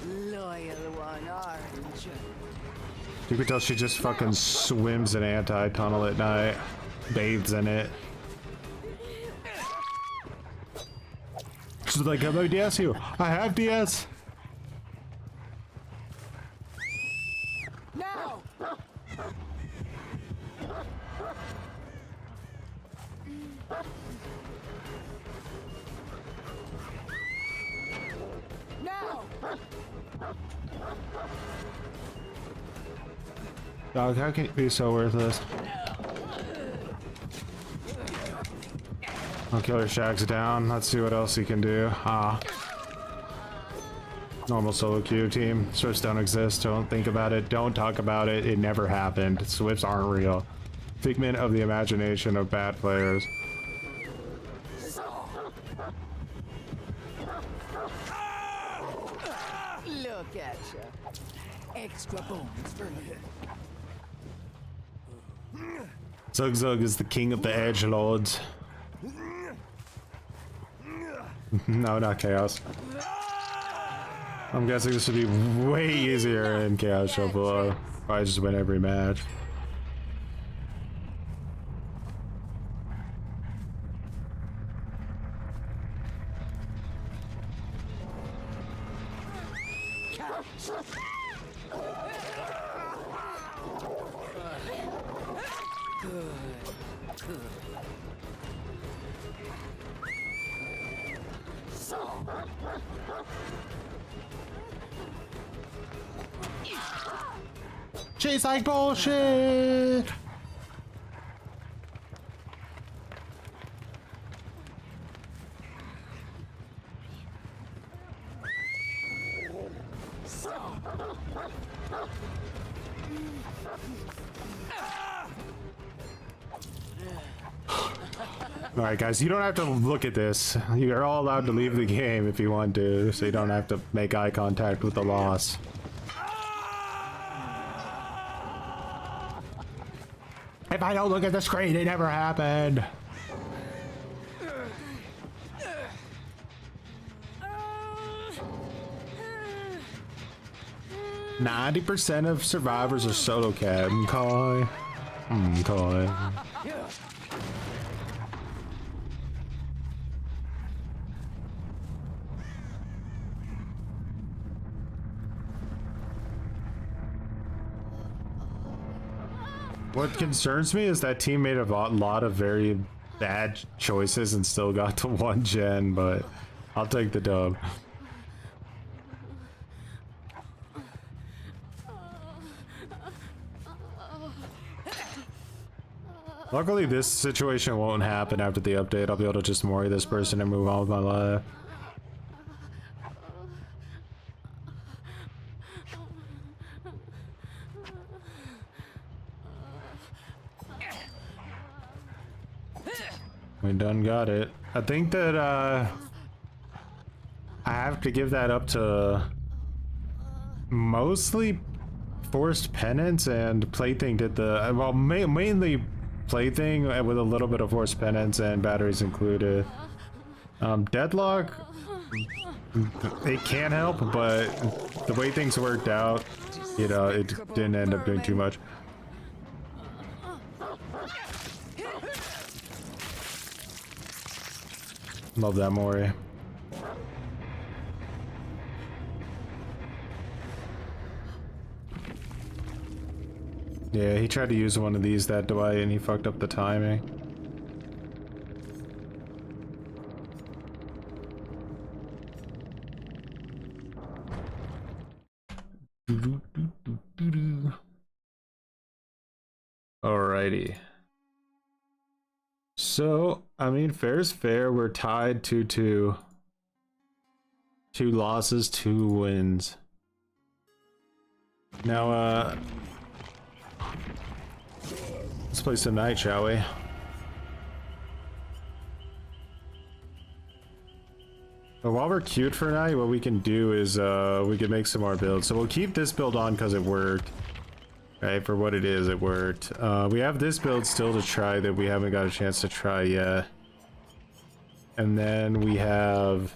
Loyal one, aren't you? You can tell she just fucking swims in anti-tunnel at night. Bathes in it. She's like, I'm gonna DS you. I have DS. Now! Now! Dog, how can you be so worthless? I'll Killer Shag's down. Let's see what else he can do. Ah. Normal solo queue team. Swifts don't exist. Don't think about it. Don't talk about it. It never happened. Swifts aren't real. Figment of the imagination of bad players. Look at you. Extra bones for you. Zug Zug is the king of the edge lords. No, not Chaos. I'm guessing this would be way easier in Chaos Shuffle. Probably just win every match. She's like bullshit. Alright guys, you don't have to look at this. You're all allowed to leave the game if you want to, so you don't have to make eye contact with the loss. If I don't look at the screen, it never happened. 90% of survivors are solo cab. Okay. Okay. What concerns me is that team made a lot of very bad choices and still got to 1 gen, but I'll take the dub. Luckily, this situation won't happen after the update. I'll be able to just mori this person and move on with my life. We done got it. I think that I have to give that up to mostly Forced Penance, and Plaything did the well, mainly plaything with a little bit of force penance and batteries included. Deadlock, it can help, but the way things worked out, you know, it didn't end up doing too much. Love that Mori. Yeah, he tried to use one of these that Dwight and he fucked up the timing. Alrighty. So, I mean, fair's fair. We're tied 2-2. 2 losses, 2 wins. Now, let's play some Knight, shall we? But while we're queued for Knight, what we can do is we can make some more builds. So we'll keep this build on because it worked. Right, for what it is, it worked. We have this build still to try that we haven't got a chance to try yet. And then we have...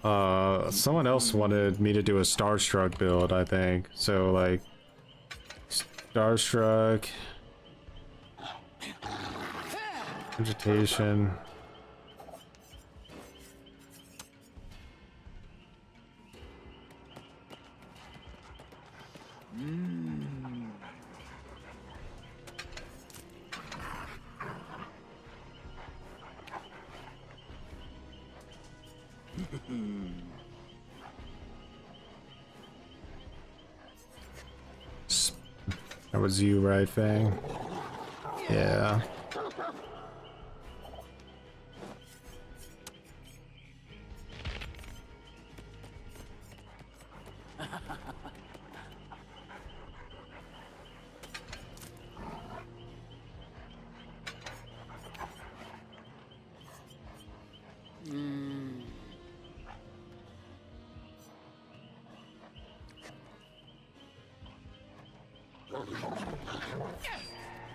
someone else wanted me to do a Starstruck build, I think. So, like... Starstruck... Vegetation... That was you, right, Fang? Yeah.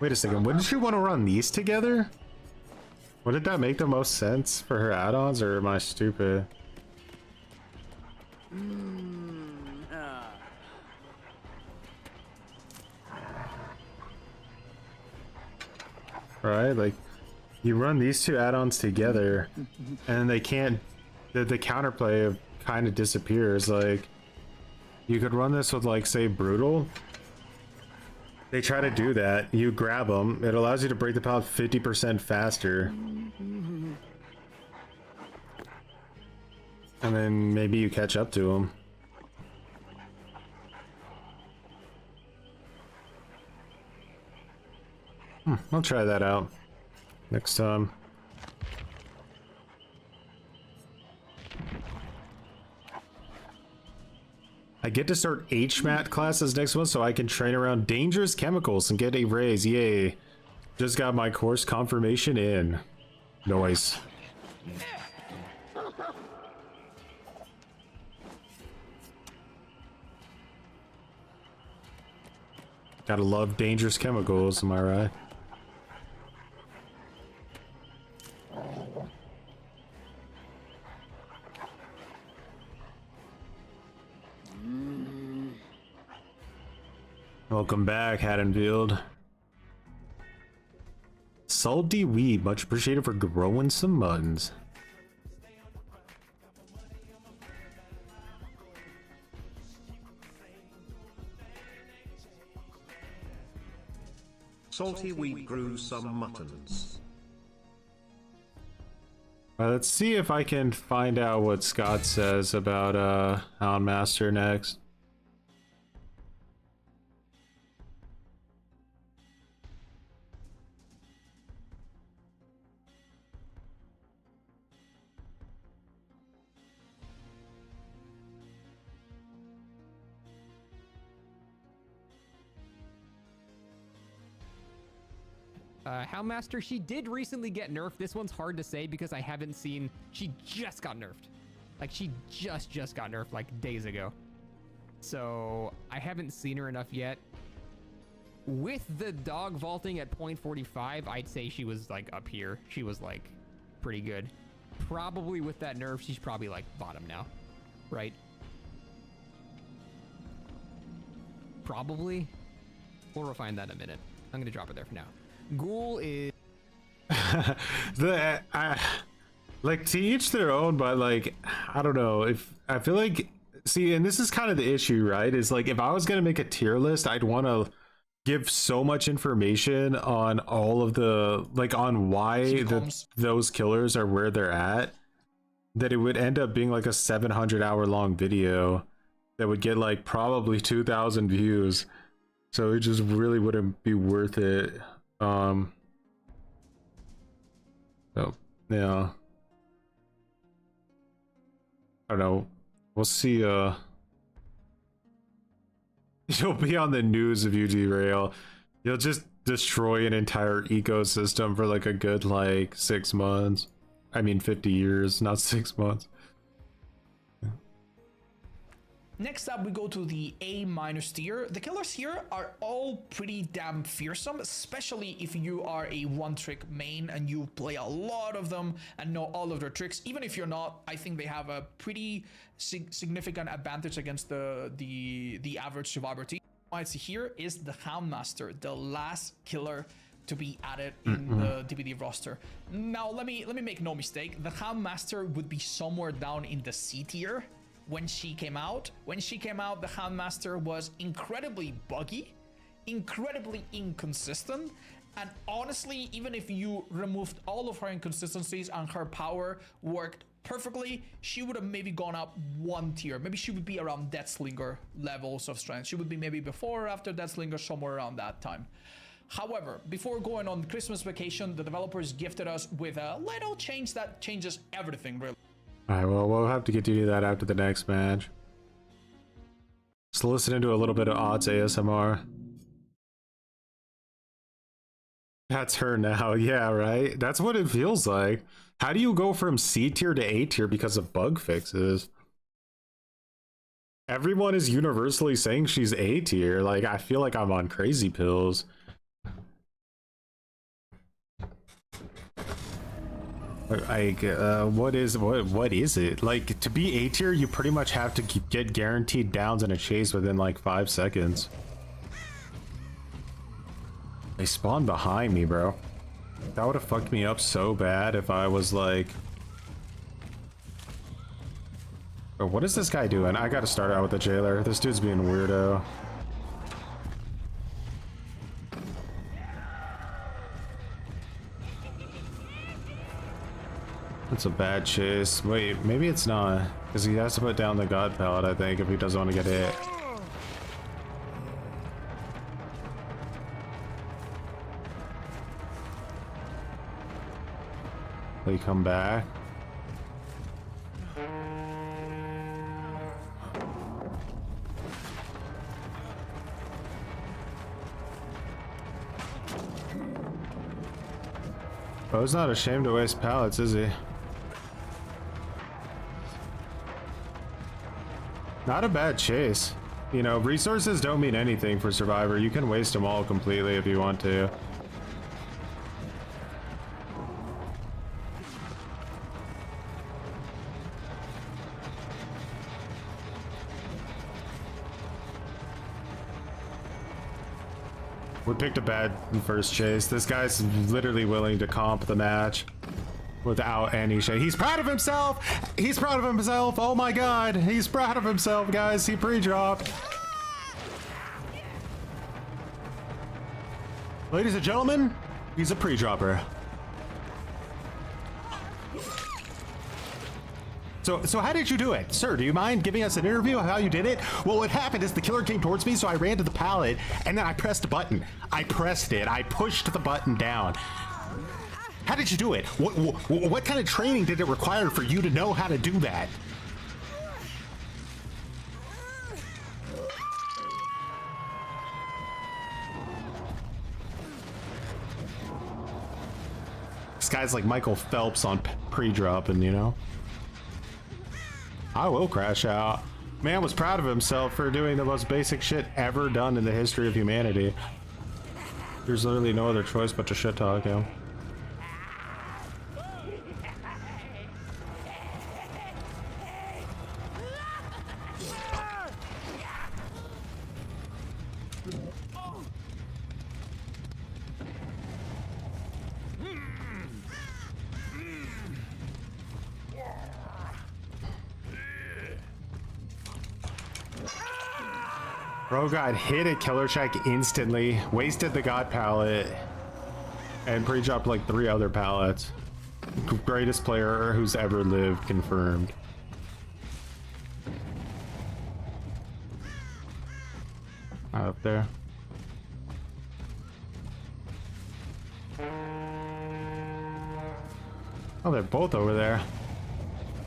Wait a second, wouldn't she want to run these together? Wouldn't that make the most sense for her add-ons, or am I stupid? Right, like, you run these 2 add-ons together, and they can't... The counterplay kind of disappears. Like, you could run this with, like, say, Brutal. They try to do that. You grab them. It allows you to break the pallet 50% faster. And then maybe you catch up to them. I'll try that out next time. I get to start HMAT classes next month so I can train around dangerous chemicals and get a raise. Yay. Just got my course confirmation in. Noise. Gotta love dangerous chemicals, am I right? Welcome back, Haddonfield. Salty weed, much appreciated for growing some muttons. Salty weed grew some muttons. Let's see if I can find out what Scott says about Houndmaster next. Houndmaster, she did recently get nerfed. This one's hard to say because I haven't seen... She just got nerfed. Like, she just got nerfed, like, days ago. So, I haven't seen her enough yet. with the dog vaulting at 0.45, I'd say she was like up here. She was like pretty good. Probably with that nerf, she's probably like bottom now, right? Probably. We'll refine that in a minute. I'm gonna drop it there for now. Ghoul is like, to each their own, but like, I don't know, if I feel like, see, and this is kind of the issue, right? Is like, if I was gonna make a tier list, I'd want to give so much information on all of the, like, on why those killers are where they're at, that it would end up being like a 700-hour long video that would get like probably 2,000 views. So it just really wouldn't be worth it. So yeah, I don't know, we'll see. You'll be on the news if you derail. You'll just destroy an entire ecosystem for like a good like 6 months. I mean 50 years, not 6 months. Next up, we go to the A- tier. The killers here are all pretty damn fearsome, especially if you are a one-trick main and you play a lot of them and know all of their tricks. Even if you're not, I think they have a pretty significant advantage against the average survivor team. What I see here is the Houndmaster, the last killer to be added in the DBD roster. Now, let me make no mistake. The Houndmaster would be somewhere down in the C tier. When she came out, the Houndmaster was incredibly buggy, incredibly inconsistent, and honestly, even if you removed all of her inconsistencies and her power worked perfectly, she would have maybe gone up 1 tier. Maybe she would be around Deathslinger levels of strength. She would be maybe before or after Deathslinger, somewhere around that time. However, before going on Christmas vacation, the developers gifted us with a little change that changes everything, really. Alright, well, we'll have to get to that after the next match. Just listen to a little bit of Odds ASMR. That's her now, yeah, right? That's what it feels like. How do you go from C tier to A tier because of bug fixes? Everyone is universally saying she's A tier. Like, I feel like I'm on crazy pills. Like, what is it? Like, to be A tier, you pretty much have to get guaranteed downs in a chase within like 5 seconds. They spawned behind me, bro. That would have fucked me up so bad if I was like... Bro, what is this guy doing? I gotta start out with the jailer. This dude's being a weirdo. That's a bad chase. Wait, maybe it's not. Because he has to put down the god pallet, I think, if he doesn't want to get hit. Will he come back? Oh, he's not ashamed to waste pallets, is he? Not a bad chase. You know, resources don't mean anything for Survivor. You can waste them all completely if you want to. We picked a bad first chase. This guy's literally willing to comp the match without any shame. He's proud of himself! He's proud of himself! Oh my god! He's proud of himself, guys! He pre-dropped. Ladies and gentlemen, he's a pre-dropper. So how did you do it? Sir, do you mind giving us an interview of how you did it? Well, what happened is the killer came towards me, so I ran to the pallet, and then I pressed a button. I pressed it. I pushed the button down. How did you do it? What kind of training did it require for you to know how to do that? This guy's like Michael Phelps on pre-dropping, you know? I will crash out. Man was proud of himself for doing the most basic shit ever done in the history of humanity. There's literally no other choice but to shit talk him. Bro got hit at Killer Shack instantly, wasted the God pallet, and pre-dropped like 3 other pallets. Greatest player who's ever lived, confirmed. Not up there. Oh, they're both over there.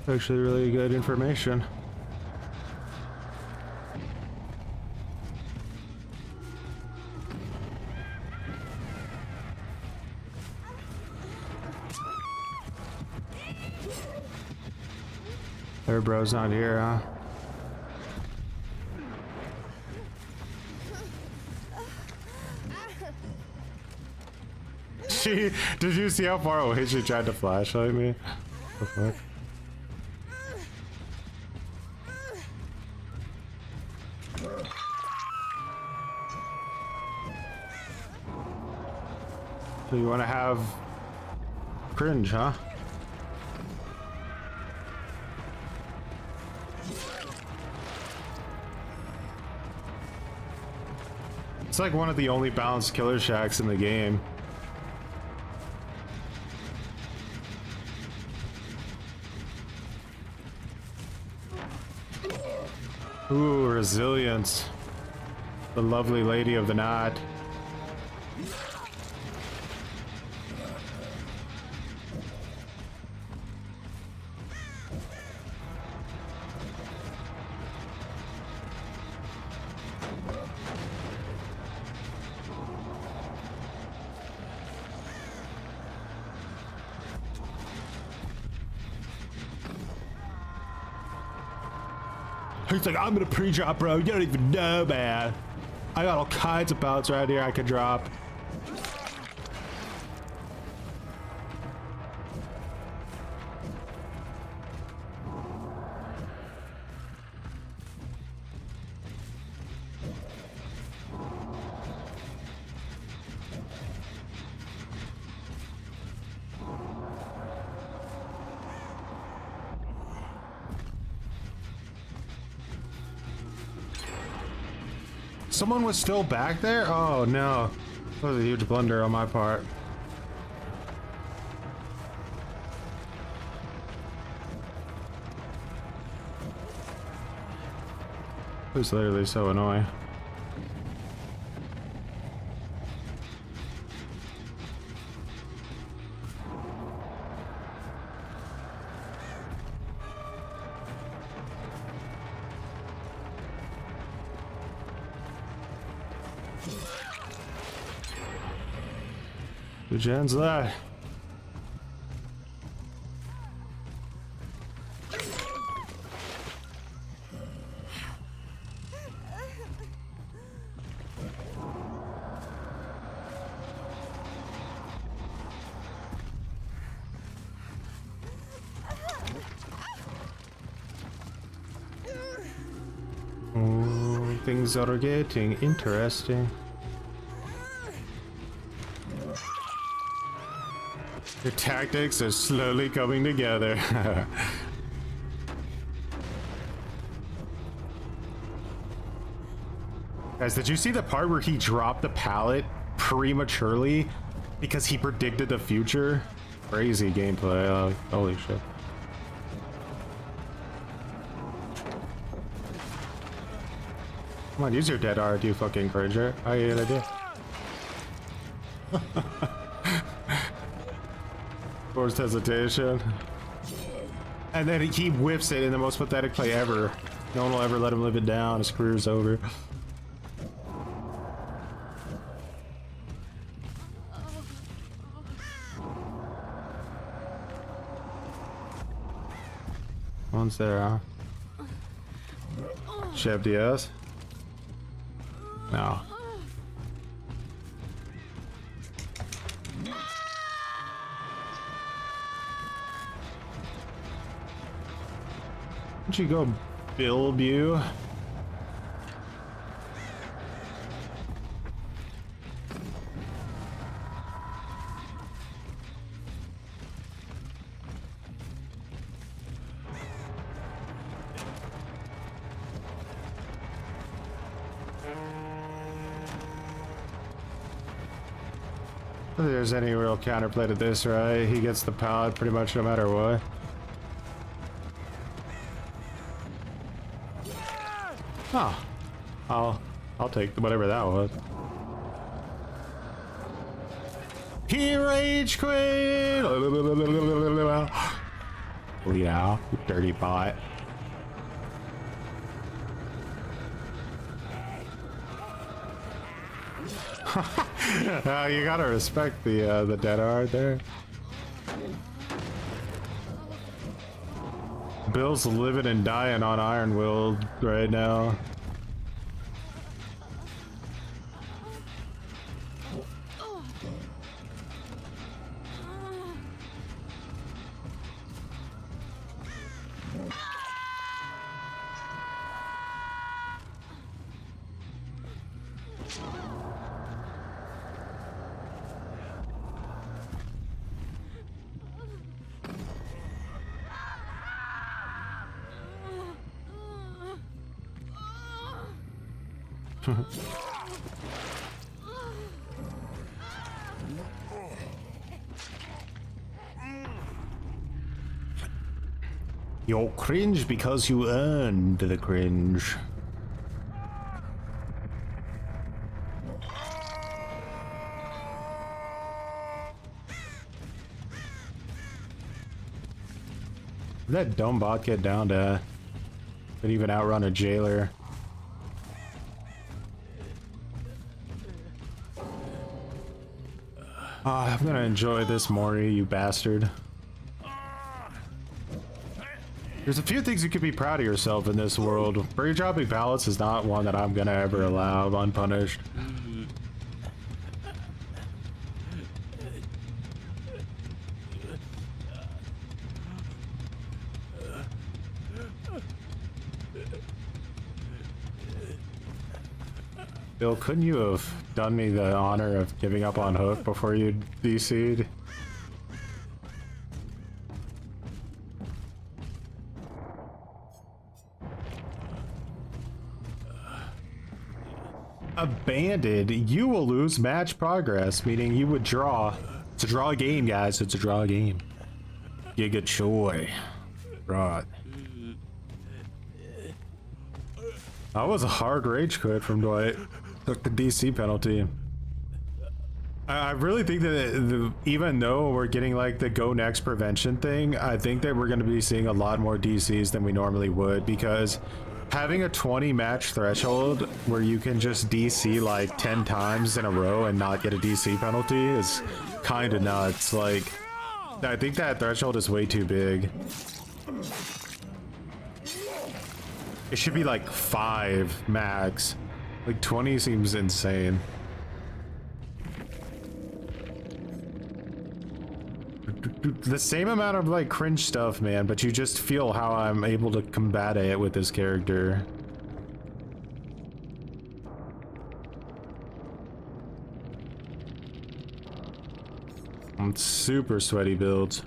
Actually really good information. Their bro's not here, huh? Did you see how far away she tried to flashlight me? The fuck? So you want to have cringe, huh? It's like one of the only balanced killer shacks in the game. Ooh, resilience. The lovely lady of the night. He's like, I'm gonna pre-drop, bro. You don't even know, man. I got all kinds of pellets right here I could drop. Someone was still back there? Oh no. That was a huge blunder on my part. It was literally so annoying. Who gens that? Oh, things are getting interesting. Your tactics are slowly coming together. Guys, did you see the part where he dropped the pallet prematurely because he predicted the future? Crazy gameplay. Holy shit. Come on, use your dead art, you fucking cringer. I get an idea. Forced hesitation. And then he whiffs it in the most pathetic play ever. No one will ever let him live it down. His career's over. One's there, huh? Chef Diaz? No. don't you go build you? If there's any real counterplay to this, right? He gets the pallet pretty much no matter what. Oh, I'll take whatever that was. He rage quit. Bleed out, you dirty bot. You gotta respect the dead art there. Bill's living and dying on Iron Will right now. You'll cringe because you earned the cringe. That dumb bot get down to could even outrun a jailer. I'm gonna enjoy this, Maury, you bastard. There's a few things you could be proud of yourself in this world. Free dropping pallets is not one that I'm gonna ever allow unpunished. Bill, couldn't you have done me the honor of giving up on Hook before you DC'd? Abandoned, you will lose match progress, meaning you would draw. It's a draw game, guys. It's a draw game. Giga Choi. Right. That was a hard rage quit from Dwight. Took the DC penalty. I really think that even though we're getting like the go next prevention thing, I think that we're going to be seeing a lot more DCs than we normally would, because having a 20 match threshold where you can just DC like 10 times in a row and not get a DC penalty is kind of nuts. Like, I think that threshold is way too big. It should be like 5 max. Like 20 seems insane. The same amount of like cringe stuff, man, but you just feel how I'm able to combat it with this character. I'm super sweaty builds.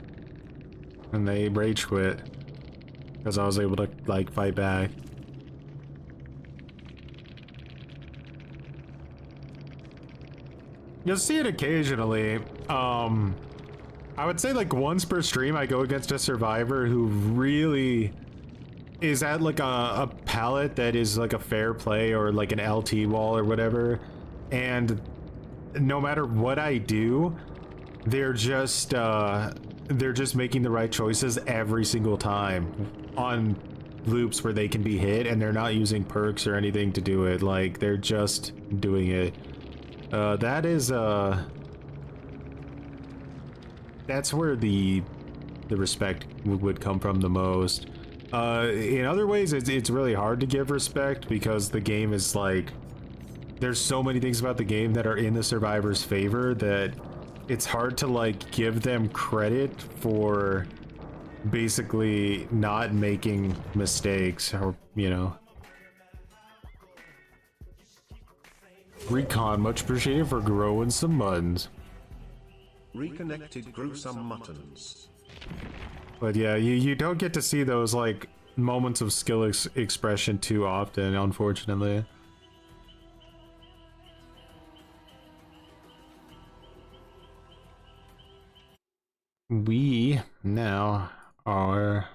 And they rage quit. Because I was able to like fight back. You'll see it occasionally. I would say like once per stream I go against a survivor who really is at like a palette that is like a fair play or like an LT wall or whatever, and no matter what I do, they're just making the right choices every single time on loops where they can be hit, and they're not using perks or anything to do it. Like, they're just doing it. That's where the respect would come from the most. In other ways, it's really hard to give respect because the game is like, there's so many things about the game that are in the survivor's favor that it's hard to like give them credit for basically not making mistakes, or, you know. Recon, much appreciated for growing some muttons. Reconnected grew some muttons. But yeah, you don't get to see those like moments of skill expression too often, unfortunately. We now are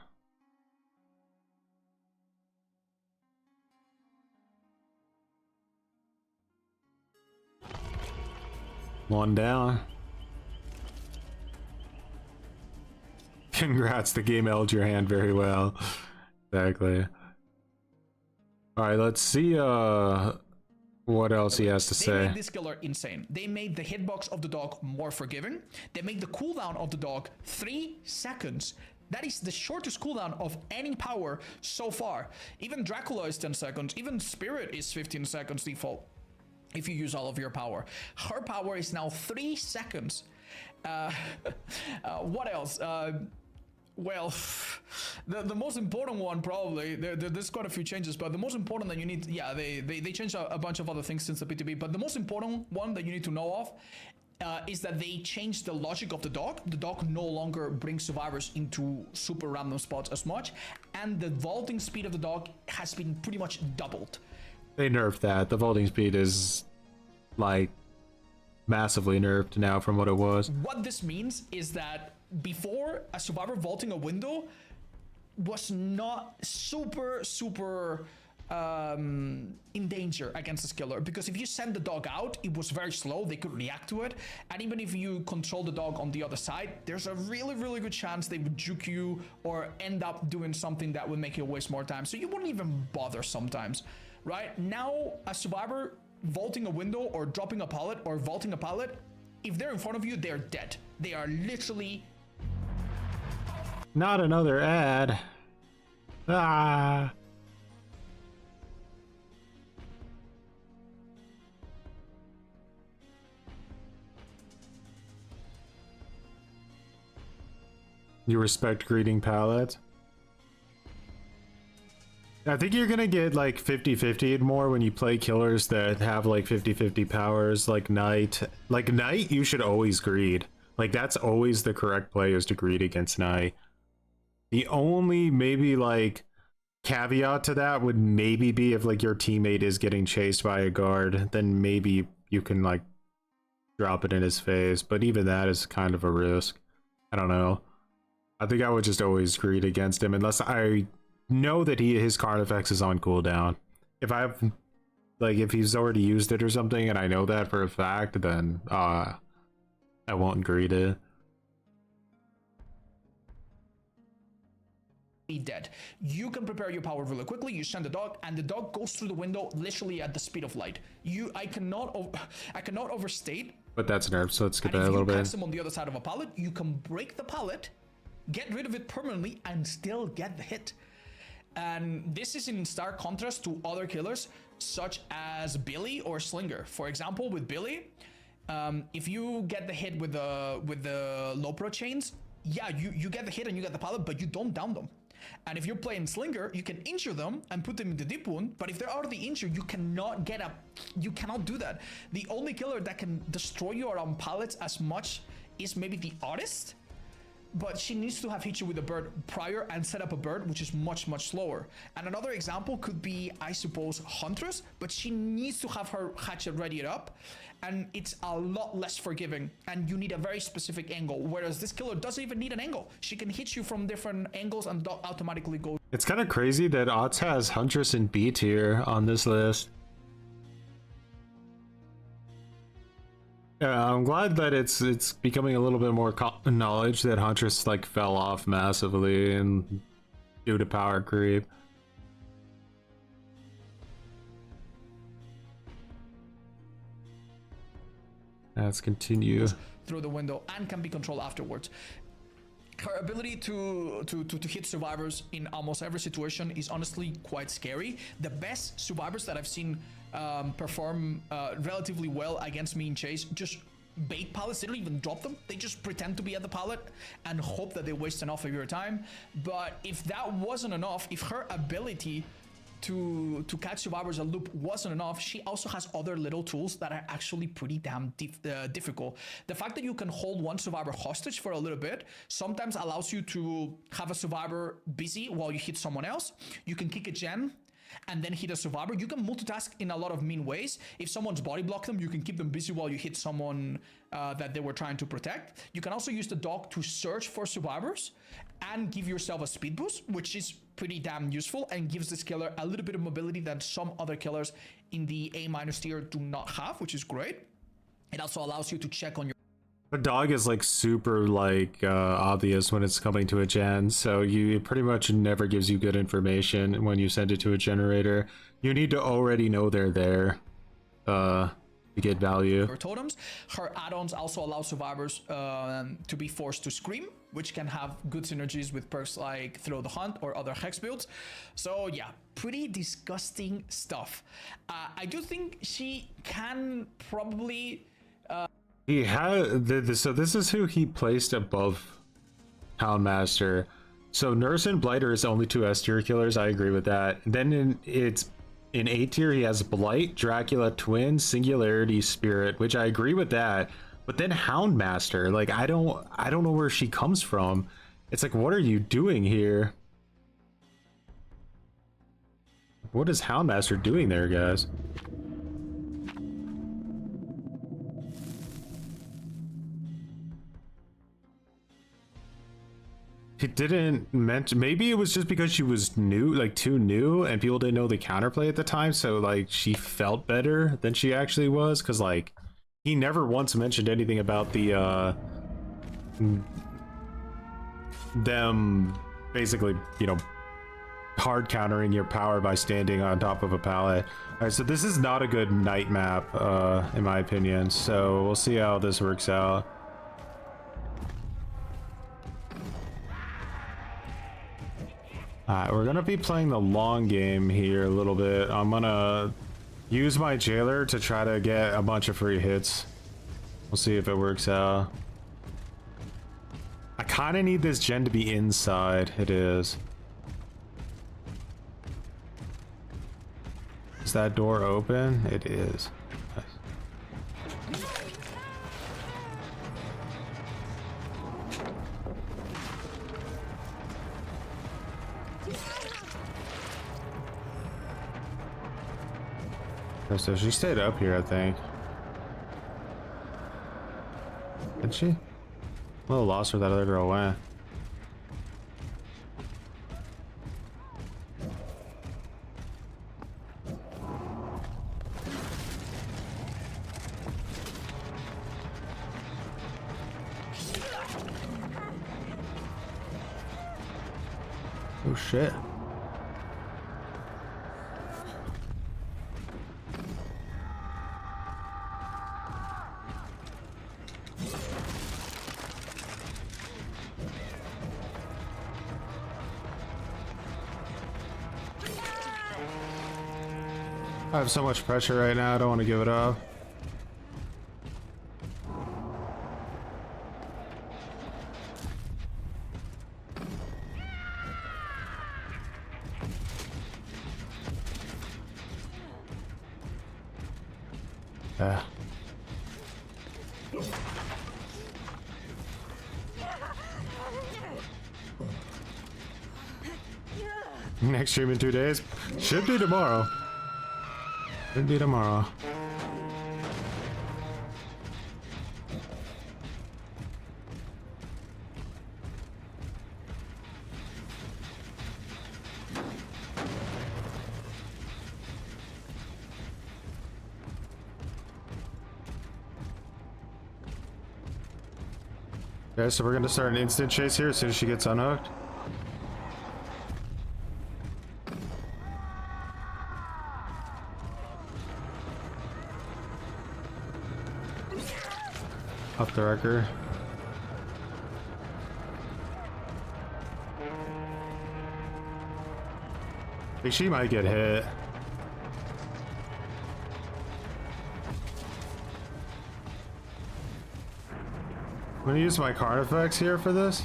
one down. Congrats, the game held your hand very well. Exactly. Alright, let's see what else he has to They say. made this killer insane. They made the hitbox of the dog more forgiving. They made the cooldown of the dog 3 seconds. That is the shortest cooldown of any power so far. Even Dracula is 10 seconds. Even Spirit is 15 seconds default if you use all of your power. Her power is now 3 seconds. What else? Well, the most important one probably, there's quite a few changes, but the most important that you need, yeah, they changed a bunch of other things since the PTB, but the most important one that you need to know of is that they changed the logic of the dog. The dog no longer brings survivors into super random spots as much, and the vaulting speed of the dog has been pretty much doubled. They nerfed that. The vaulting speed is like massively nerfed now from what it was. What this means is that before, a survivor vaulting a window was not super in danger against this killer, because if you send the dog out, it was very slow, they could react to it, and even if you control the dog on the other side, there's a really good chance they would juke you or end up doing something that would make you waste more time, so you wouldn't even bother sometimes. Right now, a survivor vaulting a window or dropping a pallet or vaulting a pallet, if they're in front of you, they're dead. They are literally... Not another ad. Ah. You respect greeting pallets? I think you're gonna get like 50-50 more when you play killers that have like 50-50 powers, like Knight. Like Knight, you should always greed. Like that's always the correct play, is to greed against Knight. The only maybe like caveat to that would maybe be if like your teammate is getting chased by a guard, then maybe you can like drop it in his face, but even that is kind of a risk. I don't know. I think I would just always greed against him unless I know that his Carnifex is on cooldown. If I have like if he's already used it or something and I know that for a fact, then I won't greed it. Dead. You can prepare your power really quickly. You send the dog, and the dog goes through the window literally at the speed of light. I cannot overstate. But that's nerfed, so let's skip that a If little you bit. catch them on the other side of a pallet, you can break the pallet, get rid of it permanently, and still get the hit. And this is in stark contrast to other killers such as Billy or Slinger. For example, with Billy, if you get the hit with the low pro chains, yeah, you get the hit and you get the pallet, but you don't down them. And if you're playing Slinger, you can injure them and put them in the deep wound, but if they're already injured, you cannot do that. The only killer that can destroy you around pallets as much is maybe the Artist, but she needs to have hit you with a bird prior and set up a bird, which is much slower. And another example could be, I suppose, Huntress, but she needs to have her hatchet readied up, and it's a lot less forgiving, and you need a very specific angle, whereas this killer doesn't even need an angle. She can hit you from different angles and automatically go. It's kind of crazy that Otz has Huntress in B tier on this list. Yeah, I'm glad that it's becoming a little bit more knowledge that Huntress like fell off massively and due to power creep. Let's continue. Through the window and can be controlled afterwards. Her ability to hit survivors in almost every situation is honestly quite scary. The best survivors that I've seen perform relatively well against me in chase just bait pallets. They don't even drop them. They just pretend to be at the pallet and hope that they waste enough of your time. But if that wasn't enough, if her ability to catch survivors and loop wasn't enough, she also has other little tools that are actually pretty damn difficult. The fact that you can hold one survivor hostage for a little bit sometimes allows you to have a survivor busy while you hit someone else. You can kick a gen and then hit a survivor. You can multitask in a lot of mean ways. If someone's body block them, you can keep them busy while you hit someone that they were trying to protect. You can also use the dog to search for survivors and give yourself a speed boost, which is pretty damn useful and gives this killer a little bit of mobility that some other killers in the A- tier do not have, which is great. It also allows you to check on your The dog is like super like obvious when it's coming to a gen, so it pretty much never gives you good information when you send it to a generator. You need to already know they're there to get value. totems. Her add-ons also allow survivors to be forced to scream, which can have good synergies with perks like Throw the Hunt or other hex builds. So yeah, pretty disgusting stuff. I do think she can probably He had so this is who he placed above Houndmaster. So Nurse and Blighter is only 2 S tier killers. I agree with that. Then in A tier he has Blight, Dracula, Twin, Singularity, Spirit, which I agree with that. But then Houndmaster, like I don't know where she comes from. It's like, what are you doing here? What is Houndmaster doing there, guys? It didn't mention, maybe it was just because she was new, like too new, and people didn't know the counterplay at the time, so like she felt better than she actually was, because like he never once mentioned anything about the them basically, you know, hard countering your power by standing on top of a pallet. All right, so this is not a good night map in my opinion, so we'll see how this works out. Alright, we're gonna be playing the long game here a little bit. I'm gonna use my jailer to try to get a bunch of free hits. We'll see if it works out. I kind of need this gen to be inside. It is. Is that door open? It is. Nice. So she stayed up here, I think. Did she? I'm a little lost where that other girl went. Oh shit. I have so much pressure right now, I don't want to give it up. Yeah. Next stream in 2 days? Should be tomorrow. Should be tomorrow. Okay, so we're gonna start an instant chase here as soon as she gets unhooked. Off the record. I think she might get hit. gonna use my card effects here for this.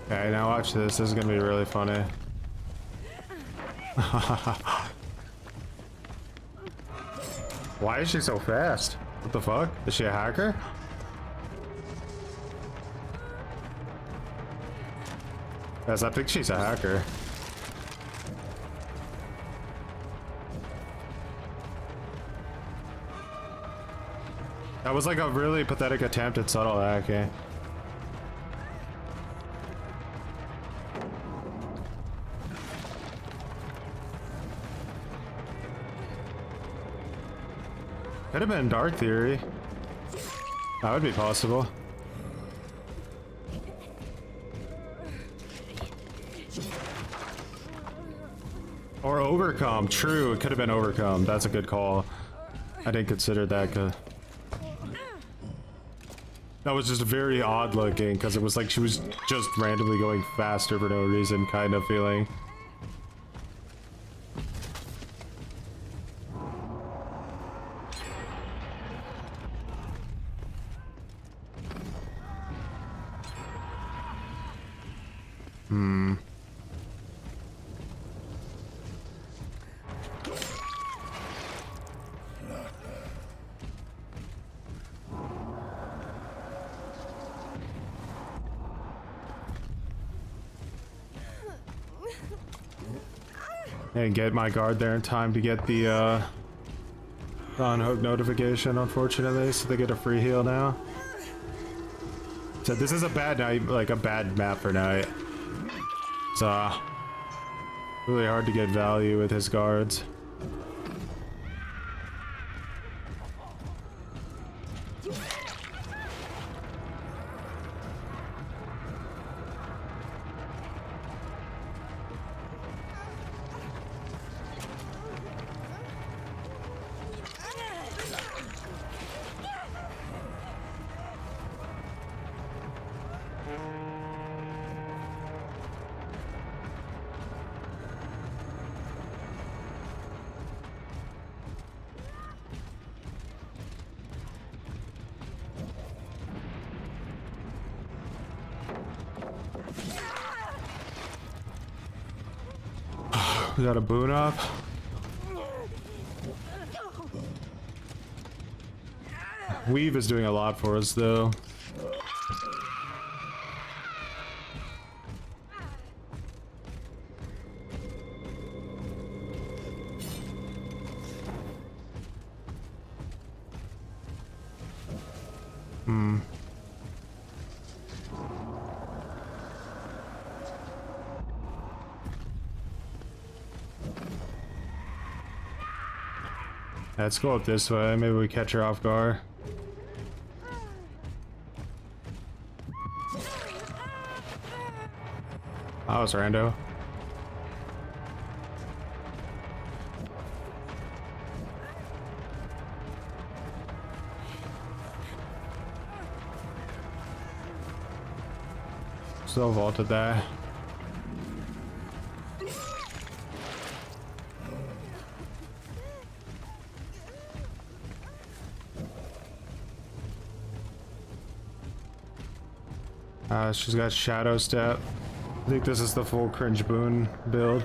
Okay, now watch this. This is gonna be really funny. Why is she so fast? What the fuck? Is she a hacker? Guys, I think she's a hacker. That was like a really pathetic attempt at subtle hacking. Could have been Dark Theory. That would be possible. Or Overcome. True, it could have been Overcome. That's a good call. I didn't consider that. That was just very odd looking because it was like she was just randomly going faster for no reason, kind of feeling. And get my guard there in time to get the unhook notification, unfortunately, so they get a free heal now. So this is a bad night, like a bad map for night. It's really hard to get value with his guards. We got a boon up. Weave is doing a lot for us though. Let's go up this way. Maybe we catch her off guard. That was rando. Still vaulted that. She's got Shadow Step. I think this is the full cringe boon build.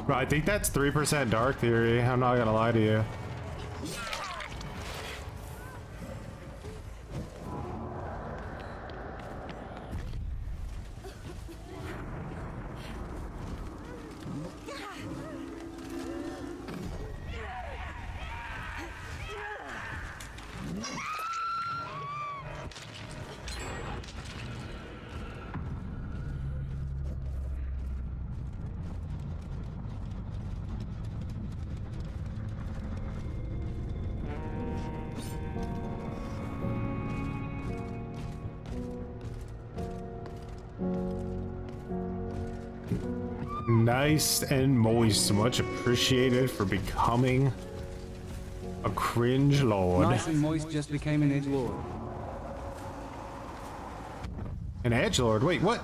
Bro, I think that's 3% Dark Theory. I'm not gonna lie to you. Nice and moist. Much appreciated for becoming a cringe lord. Nice and moist just became an edgelord. An edgelord? Wait, what?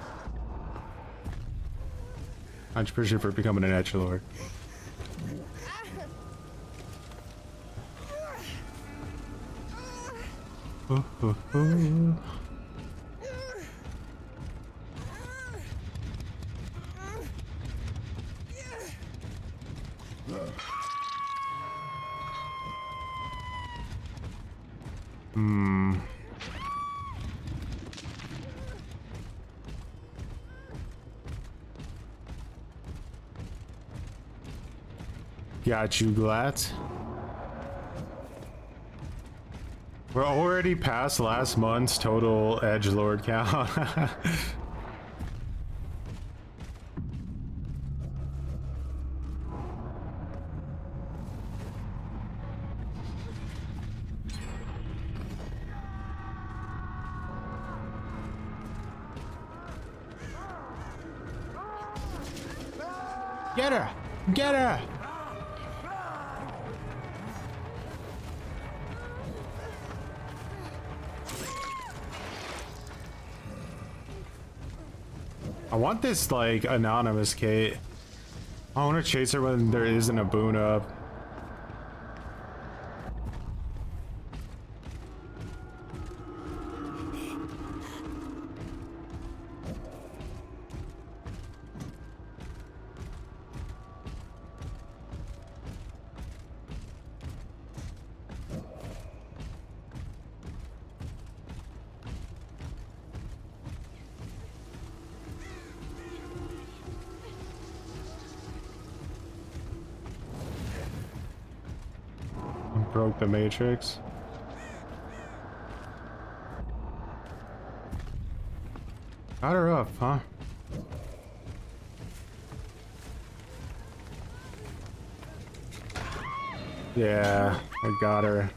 Much appreciated for becoming an edgelord. Got you, Glat. We're already past last month's total edgelord count. Get her! Get her! I want this, like, anonymous Kate. I want to chase her when there isn't a boon up. Broke the matrix. Got her up, huh? Yeah, I got her.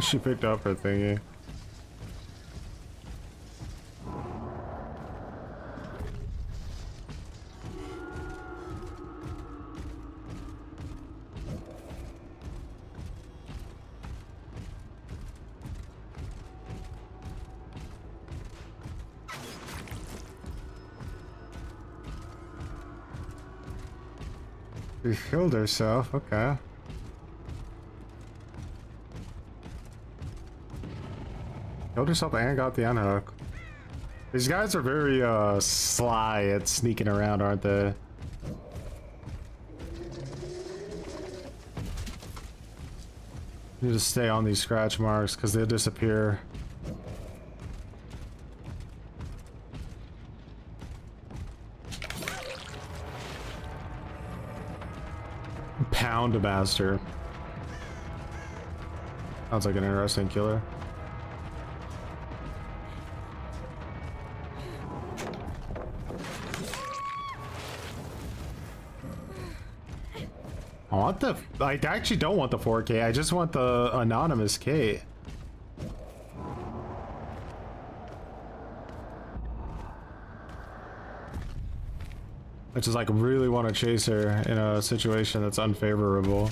She picked up her thingy. She killed herself, okay. Killed herself and got the unhook. These guys are very sly at sneaking around, aren't they? Need to stay on these scratch marks because they'll disappear. Houndmaster. Sounds like an interesting killer. I want the... I actually don't want the 4K. I just want the anonymous K. I just like really want to chase her in a situation that's unfavorable.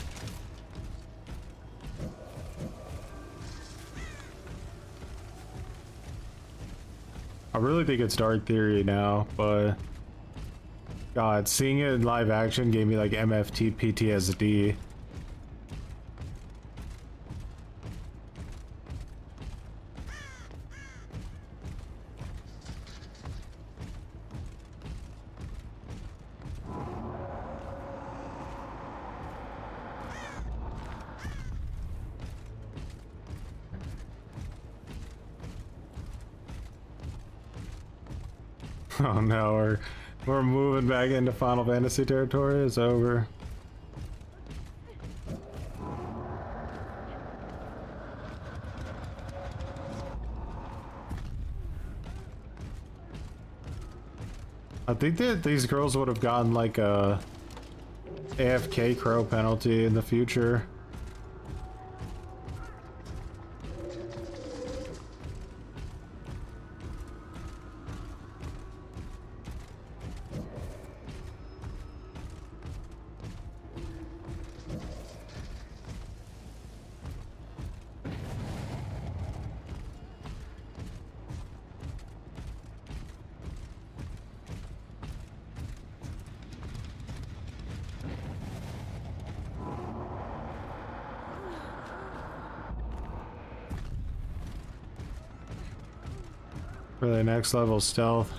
I really think it's Dark Theory now, but God, seeing it in live action gave me like MFT PTSD. Oh no, we're moving back into Final Fantasy territory. It's over. I think that these girls would have gotten like a AFK crow penalty in the future. For the next level stealth.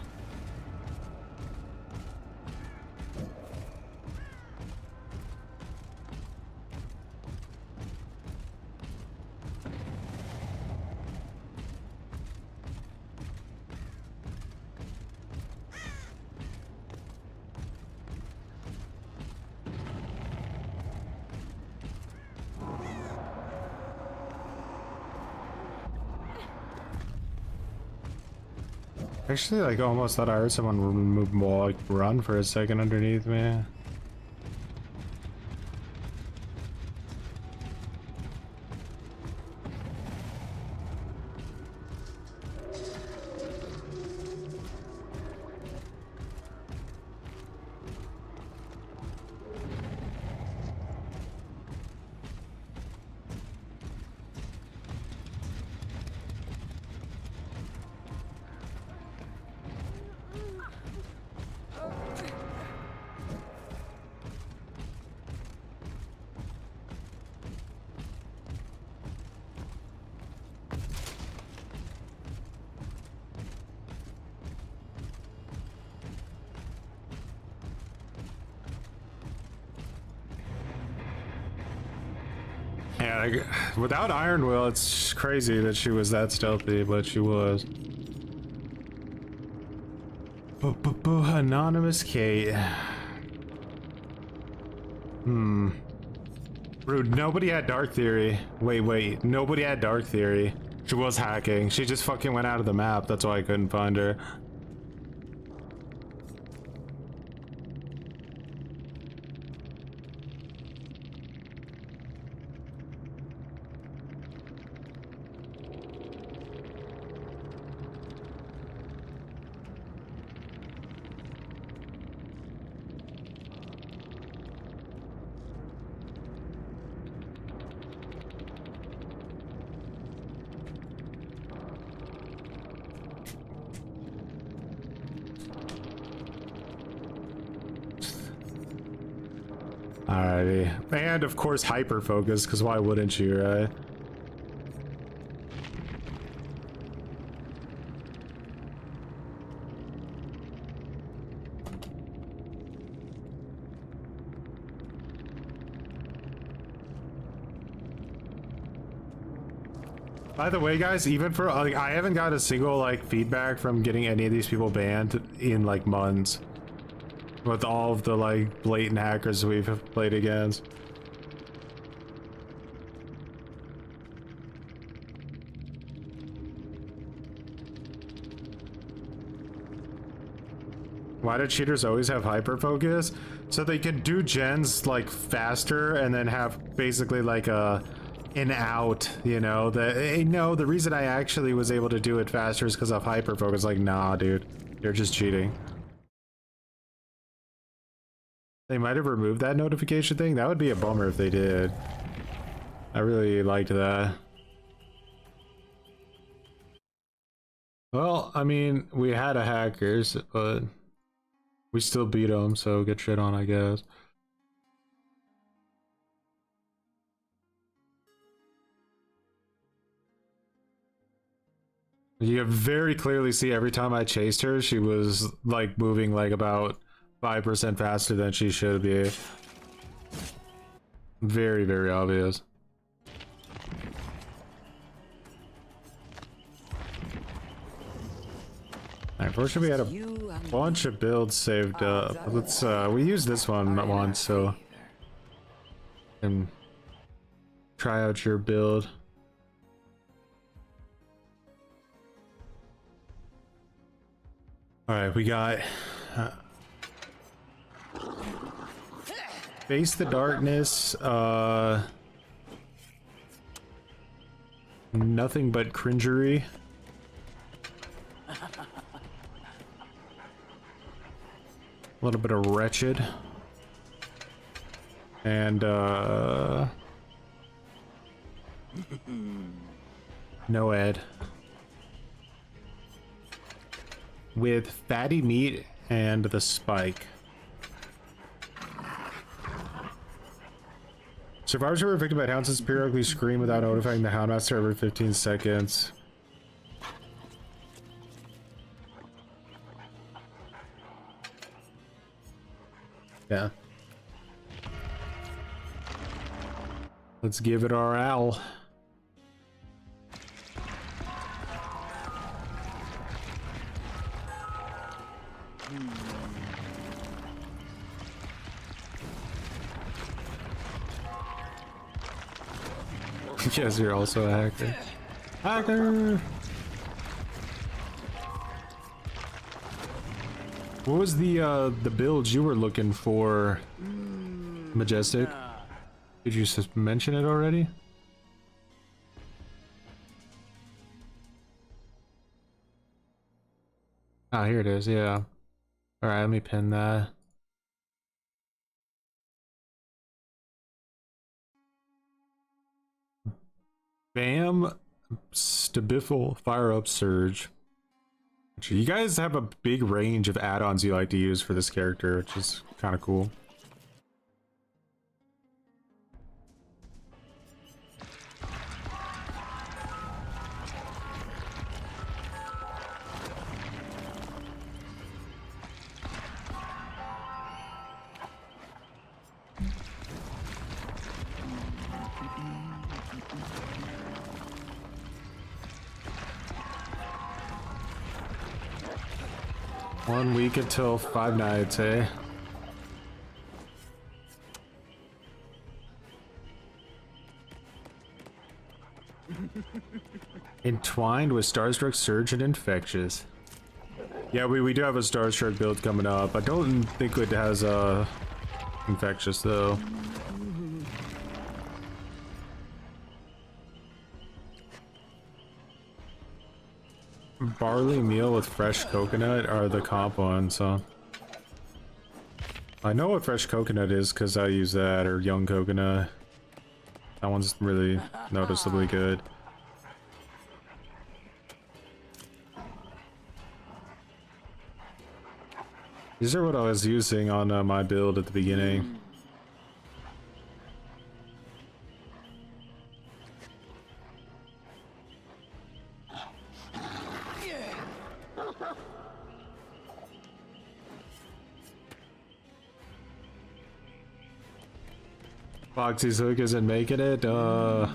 Actually, like, almost thought I heard someone move more, like, run for a second underneath me. Yeah, like, without Iron Will, it's crazy that she was that stealthy, but she was. Anonymous Kate. Rude. Nobody had Dark Theory. Wait. Nobody had Dark Theory. She was hacking. She just fucking went out of the map. That's why I couldn't find her. Alrighty. And of course hyper focus, because why wouldn't you, right? By the way, guys, even for like, I haven't got a single like feedback from getting any of these people banned in like months. With all of the like blatant hackers we've played against. Why do cheaters always have hyper focus? So they can do gens like faster and then have basically like a an out, you know, no, the reason I actually was able to do it faster is because of hyper focus. Like, nah, dude, you're just cheating. They might have removed that notification thing. That would be a bummer if they did. I really liked that. Well, I mean, we had a hackers, but we still beat them, so get shit on, I guess. You can very clearly see every time I chased her, she was like moving like about 5% faster than she should be. Very, very obvious. Unfortunately, we had a bunch of builds saved up. Let's we used this one once, so and try out your build. All right, we got Face the darkness, nothing but cringery. A little bit of wretched. And, no Ed. With fatty meat and the spike. Survivors who are victim by hounds periodically scream without notifying the Houndmaster every 15 seconds. Yeah. Let's give it our owl. Yes, you're also a hacker. Hacker! What was the build you were looking for, Majestic? Did you just mention it already? Ah, here it is, yeah. Alright, let me pin that. Bam, Stabiffle, Fire Up, Surge. You guys have a big range of add-ons you like to use for this character, which is kind of cool. One week until 5 nights, eh? Entwined with Starstruck, Surge, and Infectious. Yeah, we do have a Starstruck build coming up. I don't think it has Infectious though. Barley meal with fresh coconut are the comp ones, so I know what fresh coconut is because I use that, or young coconut. That one's really noticeably good. These are what I was using on my build at the beginning. Foxy's hook isn't making it, yeah,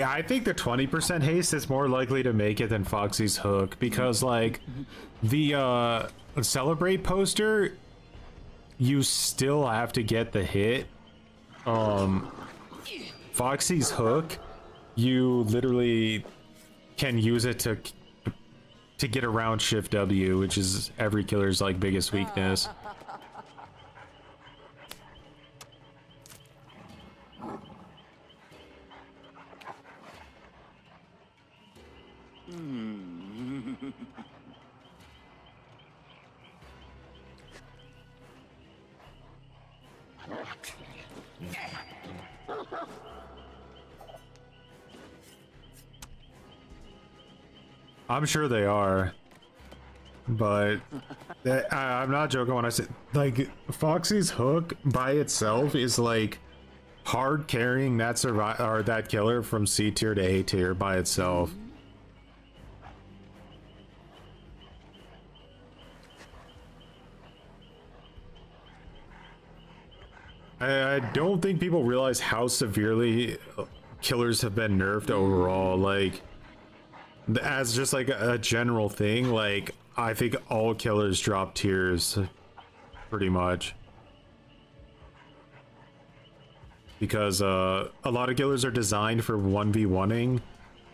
I think the 20% haste is more likely to make it than Foxy's hook, because like the celebrate poster, you still have to get the hit. Foxy's hook, you literally can use it to get around Shift W, which is every killer's like biggest weakness. I'm sure they are, but I'm not joking when I say, like, Foxy's hook by itself is like hard carrying that or that killer from C tier to A tier by itself. I don't think people realize how severely killers have been nerfed overall. Like, as just like a general thing, like I think all killers drop tiers pretty much, because a lot of killers are designed for 1v1ing,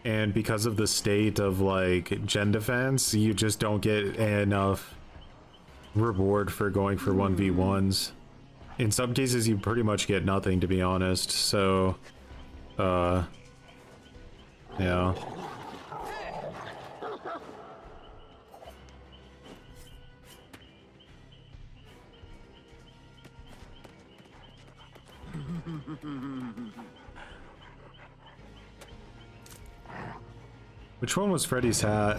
and because of the state of like gen defense, you just don't get enough reward for going for 1v1s. In some cases, you pretty much get nothing, to be honest. So, yeah. Which one was Freddy's hat?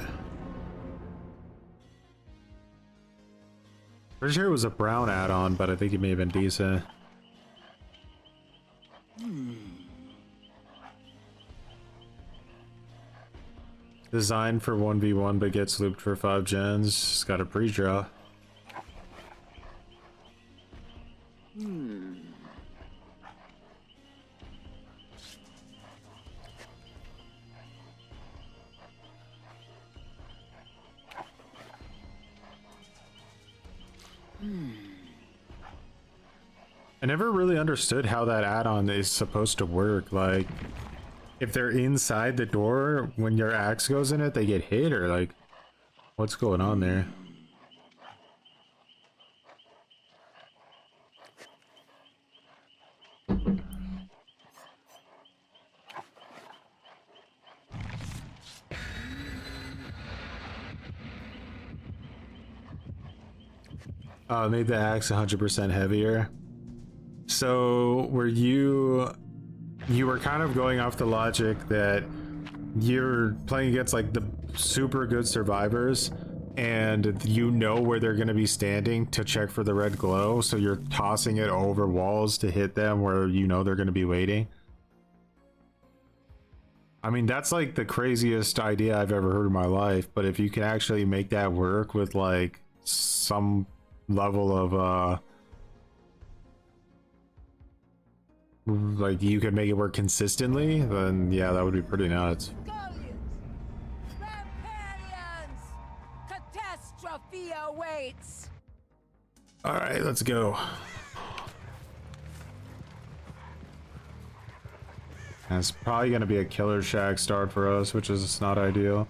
Pretty sure it was a brown add-on, but I think it may have been decent. Designed for 1v1 but gets looped for 5 gens. It's got a pre-draw. I never really understood how that add-on is supposed to work. Like, if they're inside the door, when your axe goes in it, they get hit, or like, what's going on there? Oh, it made the axe 100% heavier. So were you were kind of going off the logic that you're playing against like the super good survivors and you know where they're going to be standing to check for the red glow, so you're tossing it over walls to hit them where you know they're going to be waiting? I mean, that's like the craziest idea I've ever heard in my life, but if you can actually make that work with like some level of like you could make it work consistently, then yeah, that would be pretty nuts. Catastrophe awaits. All right, let's go. And it's probably gonna be a killer shack start for us, which is not ideal.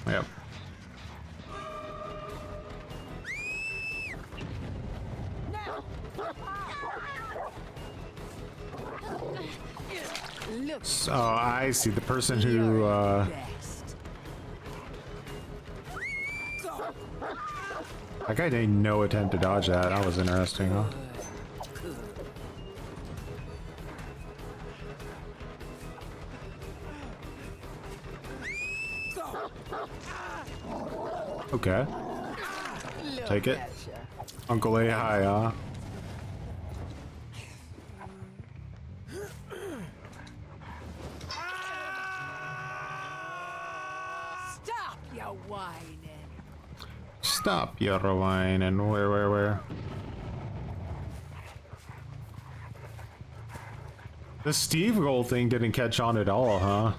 Yep. So I see the person who that guy made no attempt to dodge that. That was interesting, huh? Okay. Take it. Uncle A high, huh? Stop your whining. Stop your whining. Where? The Steve Ghoul thing didn't catch on at all, huh?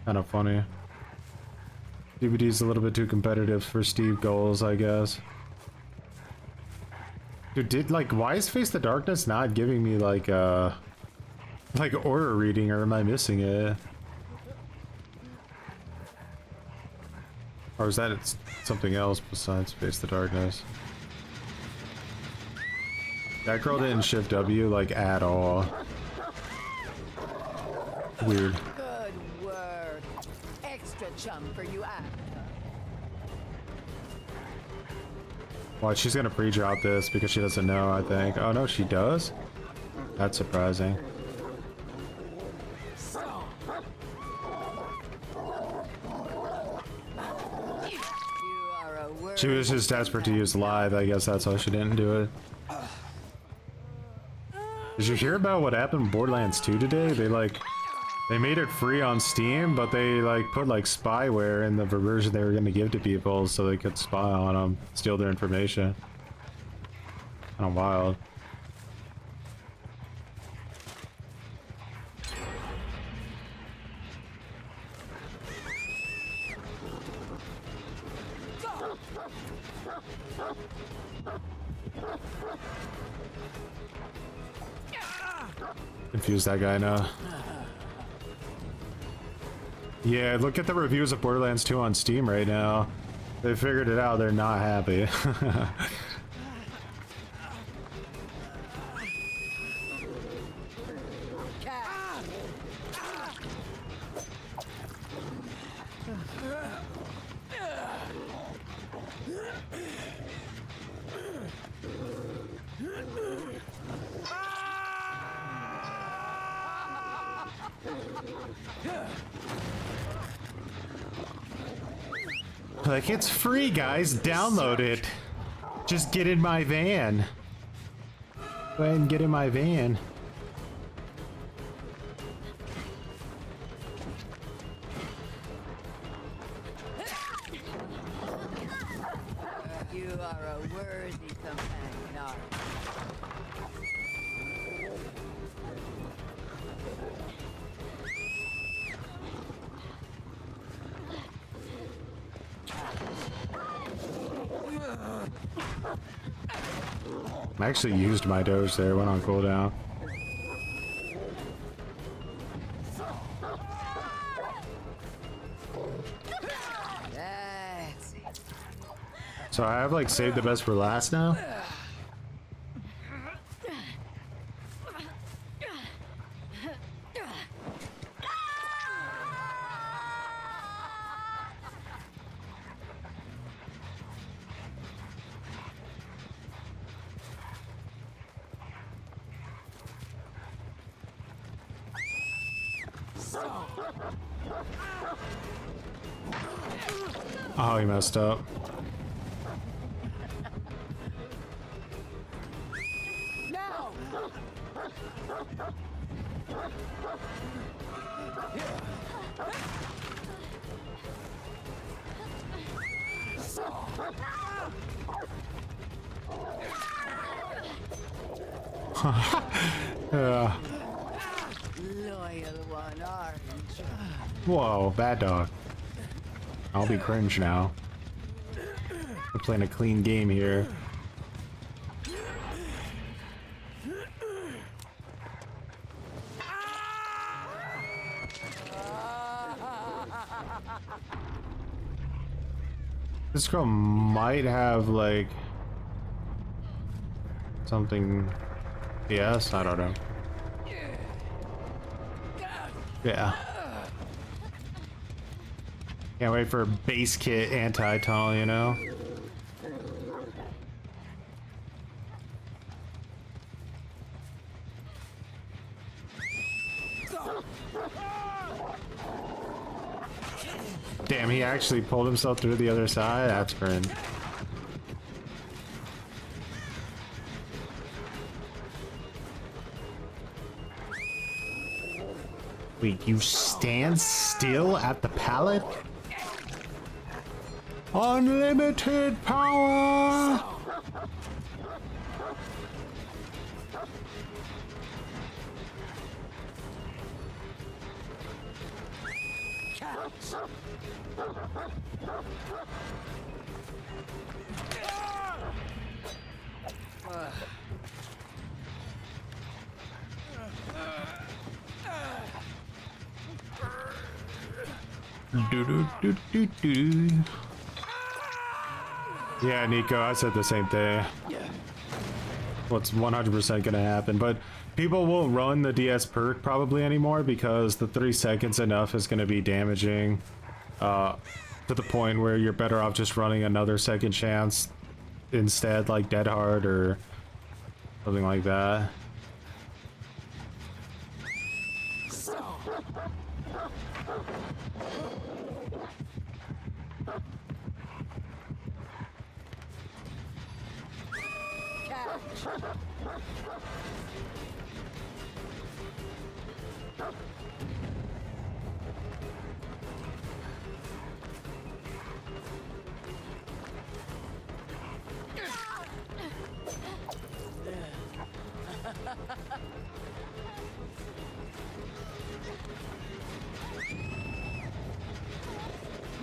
Kind of funny. DVD's a little bit too competitive for Steve Ghouls, I guess. Dude, why is Face the Darkness not giving me like aura reading, or am I missing it? Or is that something else besides Face the Darkness? That girl didn't shift W like at all. Weird. Good work. Extra chum for you, Anna. Watch, she's gonna pre-drop this because she doesn't know, I think. Oh no, she does? That's surprising. She was just desperate to use live. I guess that's why she didn't do it. Did you hear about what happened in Borderlands 2 today? They made it free on Steam, but they put spyware in the version they were going to give to people so they could spy on them, steal their information. Kind of wild. Confuse that guy now. Yeah, look at the reviews of Borderlands 2 on Steam right now. They figured it out, they're not happy. Like, it's free, guys. Download it. Just get in my van. Go ahead and get in my van. You are a worthy companion, Arch. I actually used my doge there, went on cooldown. That's it. So I have like saved the best for last now. Oh, he messed up. Now! Yeah. Loyal one, Orange. Whoa, bad dog. I'll be cringe now. We're playing a clean game here. This girl might have like something. Yes, I don't know. Yeah. Can't wait for a base kit anti-tunnel, you know? Damn, he actually pulled himself through the other side? That's cringe. Wait, you stand still at the pallet? Unlimited power! Do do do do do. Yeah, Nico, I said the same thing. What's 100% gonna happen, but people won't run the DS perk probably anymore because the 3 seconds enough is gonna be damaging to the point where you're better off just running another second chance instead, like Dead Hard or something like that.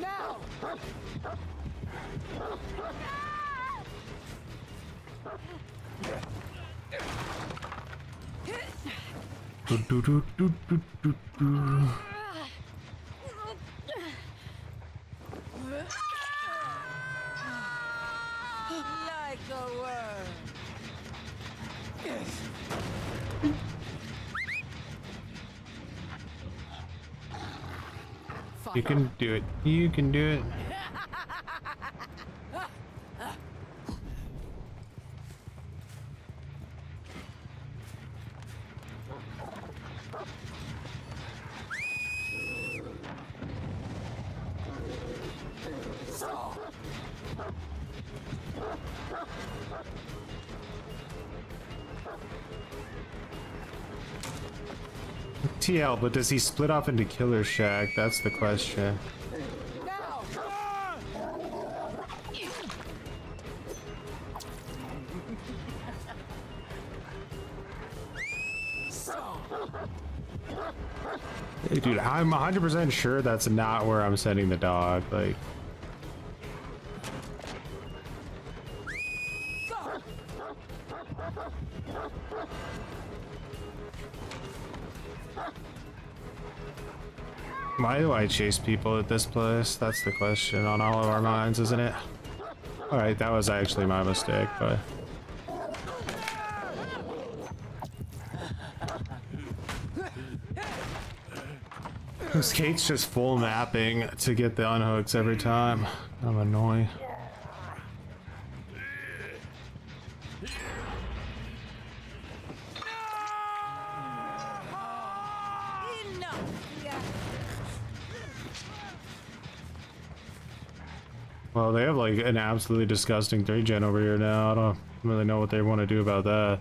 Now! Do, do, do, do, do, do, do. Like a worm. You can do it. You can do it. TL, but does he split off into Killer Shack? That's the question. Hey, dude, I'm 100% sure that's not where I'm sending the dog. Like, why do I chase people at this place? That's the question on all of our minds, isn't it? Alright, that was actually my mistake, but... This Kate's just full mapping to get the unhooks every time. I'm annoying. Well, they have like an absolutely disgusting 3-gen over here now. I don't really know what they want to do about that.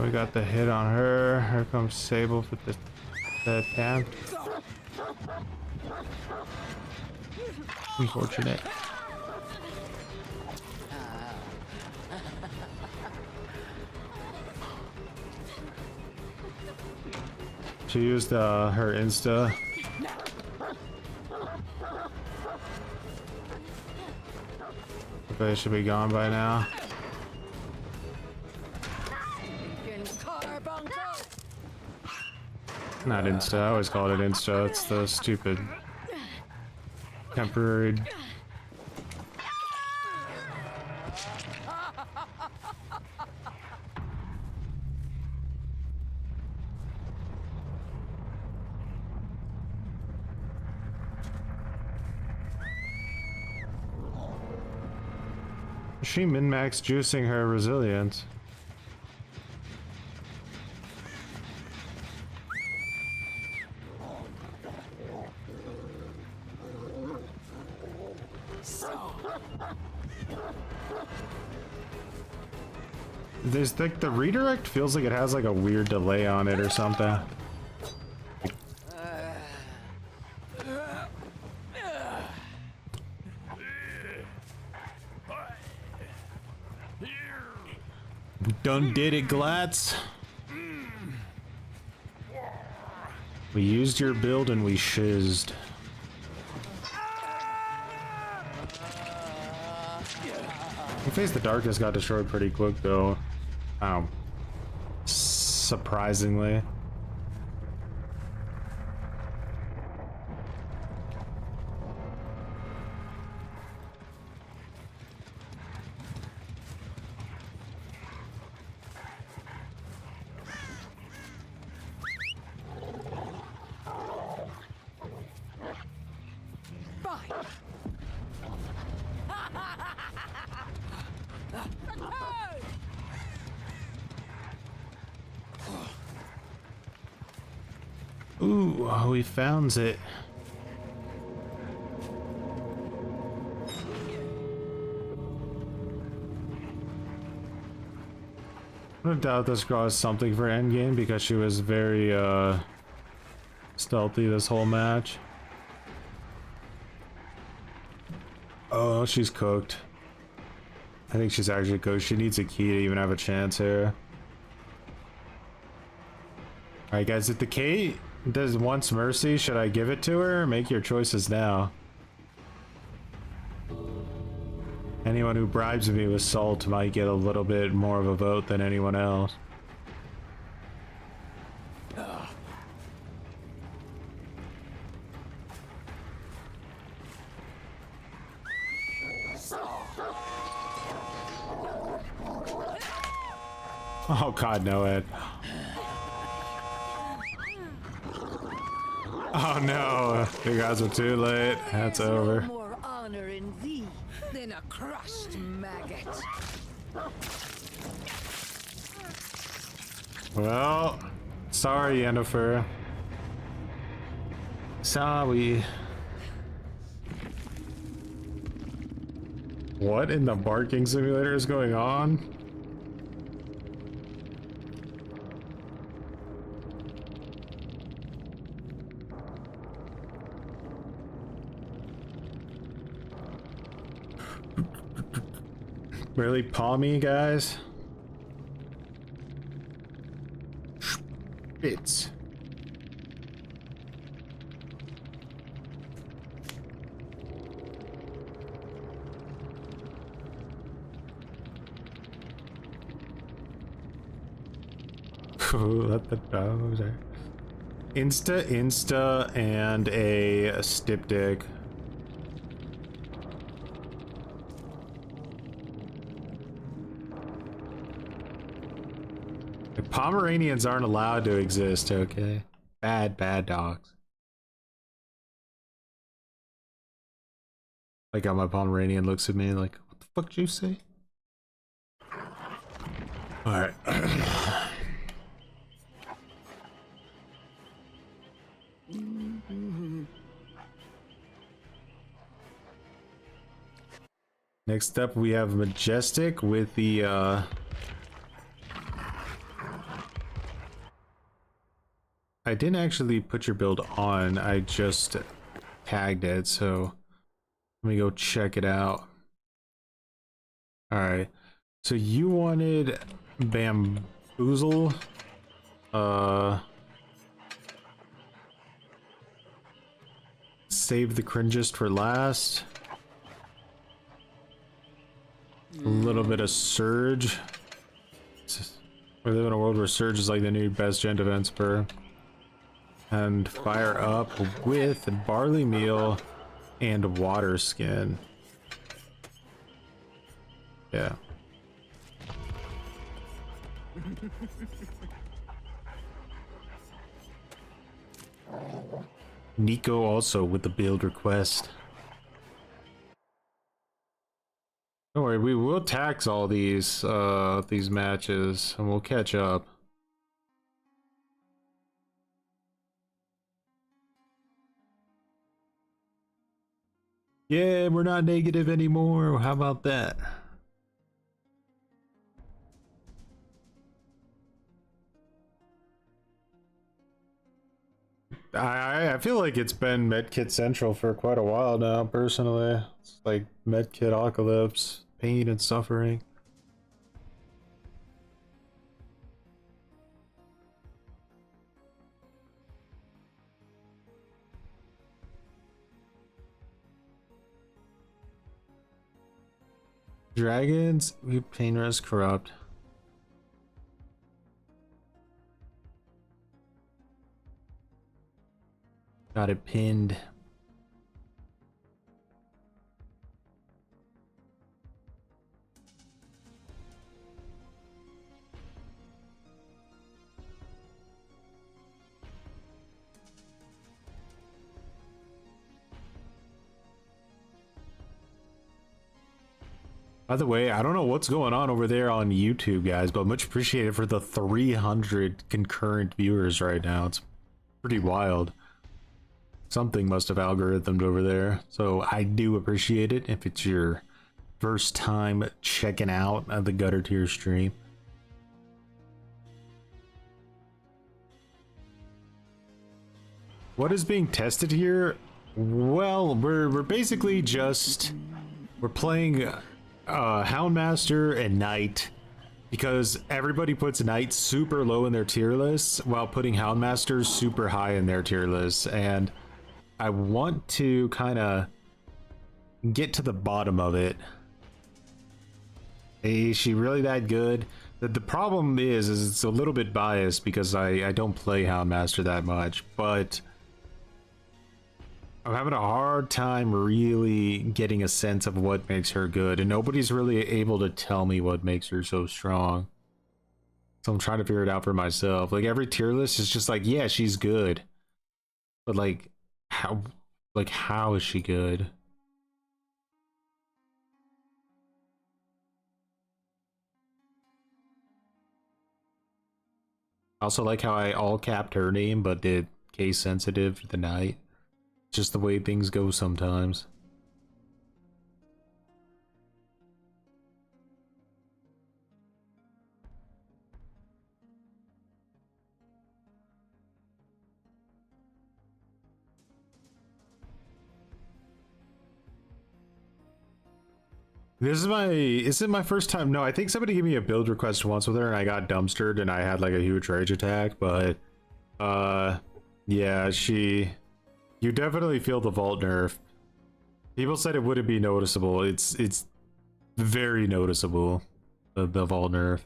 We got the hit on her. Here comes Sable with the attempt. Unfortunate. She used her insta. They should be gone by now. Not insta, I always call it insta. It's the stupid temporary. She min-max juicing her resilience. There's like the redirect feels like it has like a weird delay on it or something. Done did it, Glatz. We used your build and we shizzed. Face the Darkness got destroyed pretty quick though. Surprisingly. Ooh, we found it. I doubt this girl has something for endgame because she was very stealthy this whole match. Oh, she's cooked. I think she's actually cooked. She needs a key to even have a chance here. Alright guys, if the K Does wants mercy? Should I give it to her? Make your choices now. Anyone who bribes me with salt might get a little bit more of a vote than anyone else. Oh god, no, Ed. Oh no, you guys are too late. That's over. More honor in thee than a crushed maggot. Well, sorry, Yennefer. Sorry. What in the barking simulator is going on? Really palmy, guys? Spitz. Let the dogs out. Insta, and a stipdick. Pomeranians aren't allowed to exist, okay? Bad dogs. Like how my Pomeranian looks at me like, what the fuck did you say? Alright. Next up we have Majestic with the I didn't actually put your build on, I just tagged it, so let me go check it out. Alright, so you wanted Bamboozle, save the cringest for last, a little bit of Surge. We live in a world where Surge is like the new best gen defense spur. And fire up with barley meal and water skin. Yeah. Nico also with the build request. Don't worry, we will tax all these matches and we'll catch up. Yeah, we're not negative anymore. How about that? I feel like it's been Medkit Central for quite a while now, personally. It's like Medkit Apocalypse, pain and suffering. Dragons, we Painrest Corrupt. Got it pinned. By the way, I don't know what's going on over there on YouTube, guys, but much appreciated for the 300 concurrent viewers right now. It's pretty wild. Something must have algorithmed over there, so I do appreciate it if it's your first time checking out the Gutter Tier stream. What is being tested here? Well, we're basically just we're playing Houndmaster and Knight because everybody puts Knight super low in their tier lists while putting Houndmasters super high in their tier lists, and I want to kind of get to the bottom of it. Is she really that good? The problem is it's a little bit biased because I don't play Houndmaster that much, but I'm having a hard time really getting a sense of what makes her good, and nobody's really able to tell me what makes her so strong. So I'm trying to figure it out for myself. Like, every tier list is just like, yeah, she's good. But like, how is she good? I also like how I all capped her name but did case sensitive to the Knight. Just the way things go sometimes. This is my first time. No, I think somebody gave me a build request once with her and I got dumpstered and I had like a huge rage attack, but yeah, you definitely feel the vault nerf. People said it wouldn't be noticeable. It's very noticeable, the vault nerf.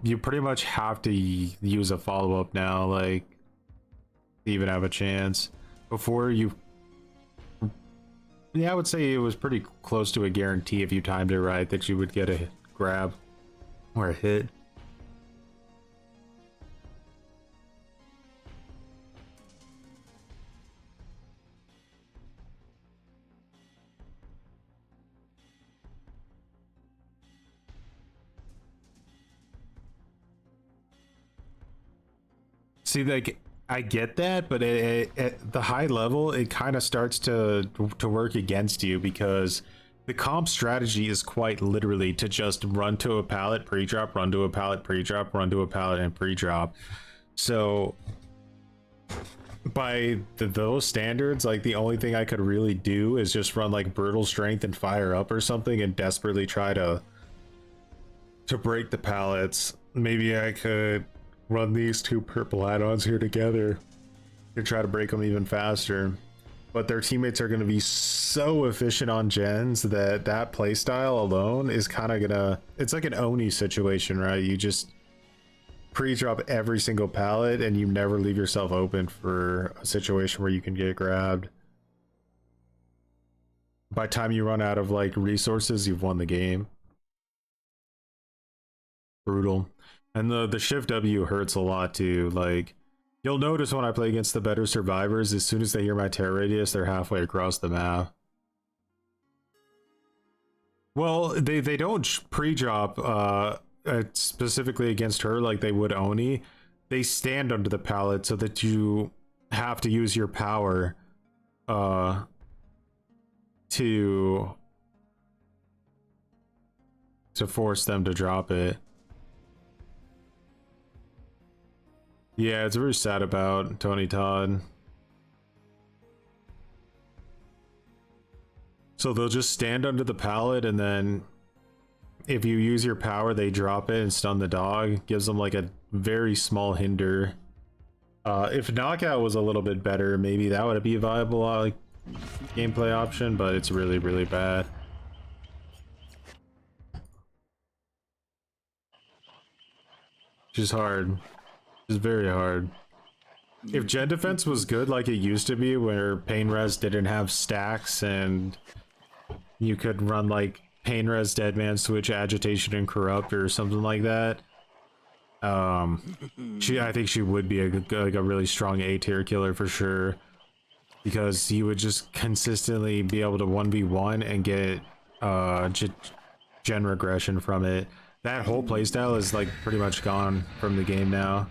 You pretty much have to use a follow-up now, like, to even have a chance. Before you... Yeah, I would say it was pretty close to a guarantee if you timed it right that you would get a grab or a hit. See, like, I get that, but at the high level, it kind of starts to work against you because the comp strategy is quite literally to just run to a pallet, pre-drop, run to a pallet, pre-drop, run to a pallet, and pre-drop. So, by those standards, like, the only thing I could really do is just run, like, Brutal Strength and Fire Up or something and desperately try to break the pallets. Maybe I could run these two purple add-ons here together and try to break them even faster, but their teammates are going to be so efficient on gens that playstyle alone is kind of gonna, it's like an Oni situation, right? You just pre-drop every single pallet and you never leave yourself open for a situation where you can get grabbed. By the time you run out of like resources, you've won the game. Brutal. And the shift W hurts a lot too. Like, you'll notice when I play against the better survivors, as soon as they hear my terror radius, they're halfway across the map. Well, they don't pre-drop specifically against her like they would Oni. They stand under the pallet so that you have to use your power to force them to drop it. Yeah, it's very sad about Tony Todd. So they'll just stand under the pallet, and then if you use your power, they drop it and stun the dog. Gives them like a very small hinder. If knockout was a little bit better, maybe that would be a viable gameplay option, but it's really, really bad. Just hard. It's very hard. If gen defense was good like it used to be, where pain res didn't have stacks and you could run like pain res, deadman switch, agitation, and corrupt or something like that, I think she would be a really strong A tier killer for sure, because you would just consistently be able to 1v1 and get gen regression from it. That whole playstyle is like pretty much gone from the game now.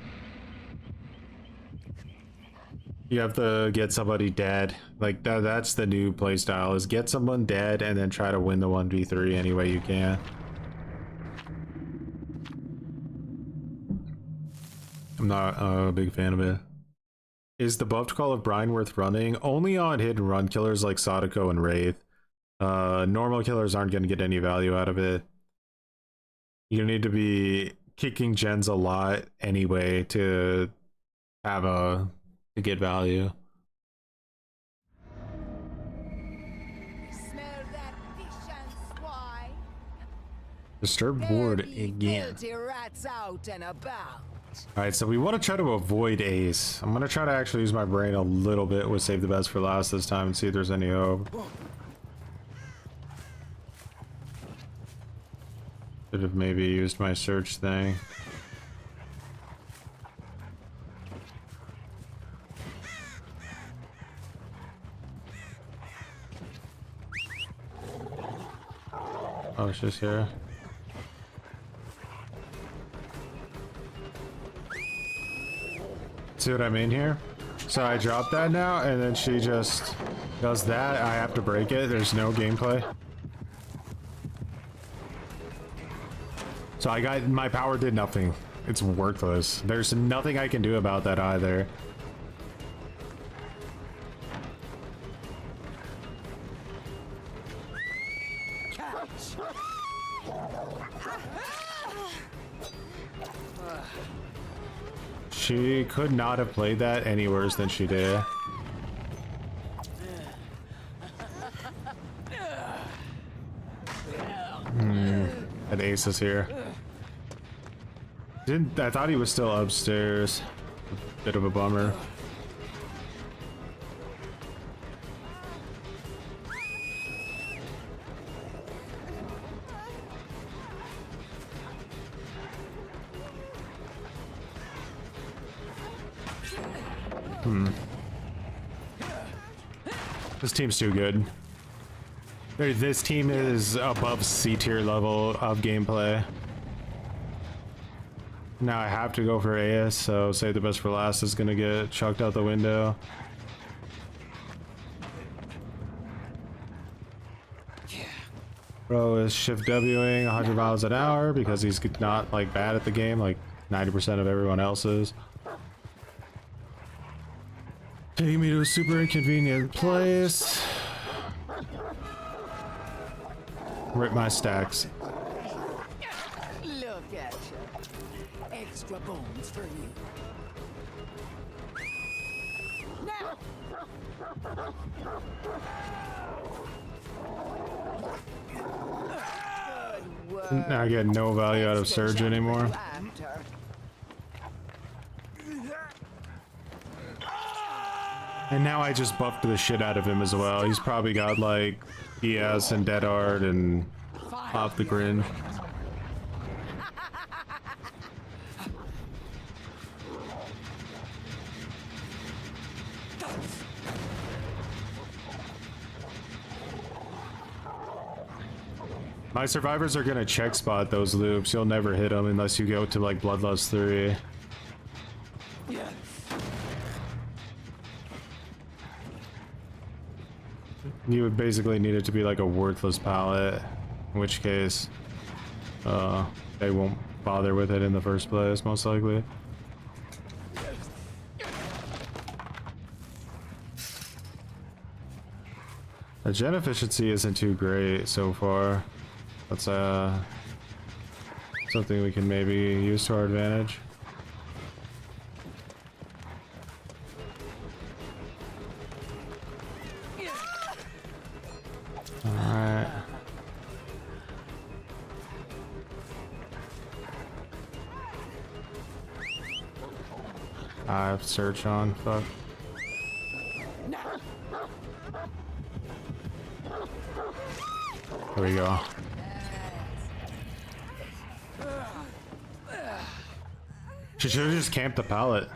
You have to get somebody dead. Like that's the new playstyle, is get someone dead and then try to win the 1v3 any way you can. I'm not a big fan of it. Is the buffed Call of Brine worth running? Only on hidden run killers like Sadako and Wraith. Normal killers aren't going to get any value out of it. You need to be kicking gens a lot anyway to have to get value. Smell that fish and swine? Disturb There board be again. filthy rats out and about. Alright, so we want to try to avoid Ace. I'm gonna try to actually use my brain a little bit with Save the Best for Last this time and see if there's any hope. Should have maybe used my search thing. Oh, it's just here. See what I mean here? So I drop that now, and then she just does that. I have to break it. There's no gameplay. So I got, my power did nothing. It's worthless. There's nothing I can do about that either. She could not have played that any worse than she did. That Ace is here. I thought he was still upstairs. Bit of a bummer. This team's too good. This team is above C tier level of gameplay. Now I have to go for AS, so Save the Best for Last is gonna get chucked out the window. Bro is shift Wing 100 miles an hour because he's not like bad at the game like 90% of everyone else is. Taking me to a super inconvenient place. Rip my stacks. Look at you. Extra bones for you. Now. Good work. Now I get no value out of Surge anymore. After. And now I just buffed the shit out of him as well. He's probably got like ES and Dead Art and Off the Grin. My survivors are gonna check spot those loops. You'll never hit them unless you go to like Bloodlust 3. You would basically need it to be like a worthless palette, in which case they won't bother with it in the first place, most likely. The gen efficiency isn't too great so far. That's something we can maybe use to our advantage. Alright. I have search on, fuck. There we go. She should have just camped the pallet.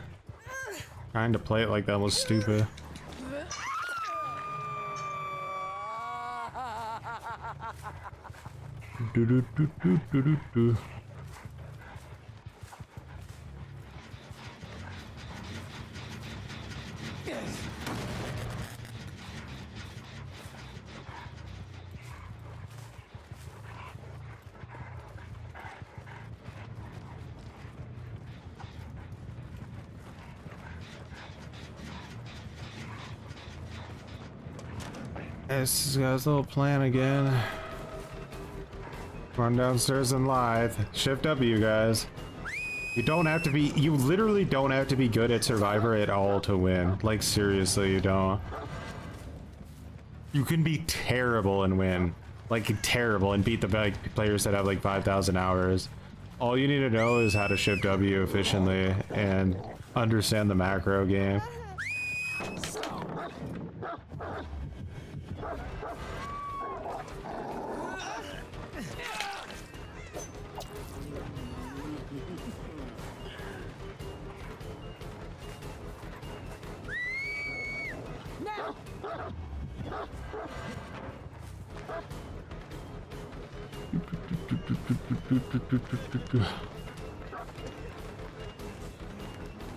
Trying to play it like that was stupid. Do do do do do do do. This guy's little plan again. Run downstairs and live. Shift W, guys. You don't have to be, you literally don't have to be good at Survivor at all to win. Like, seriously, you don't. You can be terrible and win. Like, terrible, and beat the players that have like 5,000 hours. All you need to know is how to shift W efficiently and understand the macro game.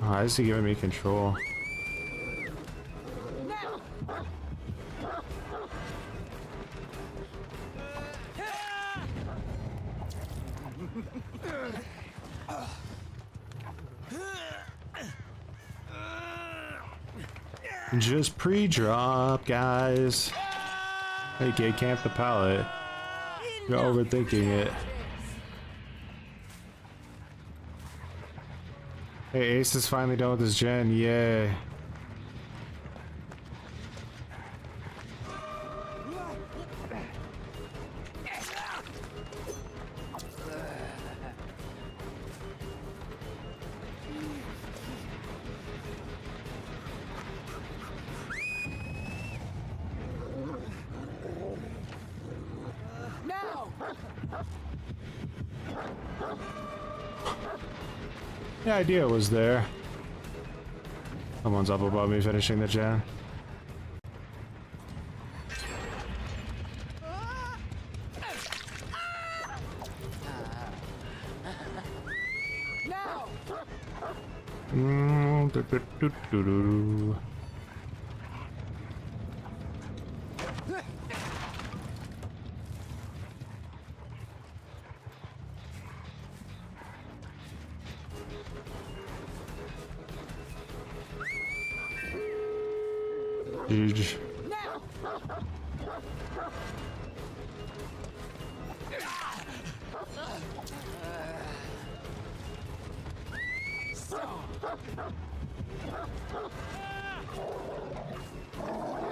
Oh, why is he giving me control? Just pre-drop, guys. Hey, gay camp the pallet. You're overthinking it. Hey, Ace is finally done with his gen. Yay. The idea was there. Someone's up above me finishing the gen. Huge.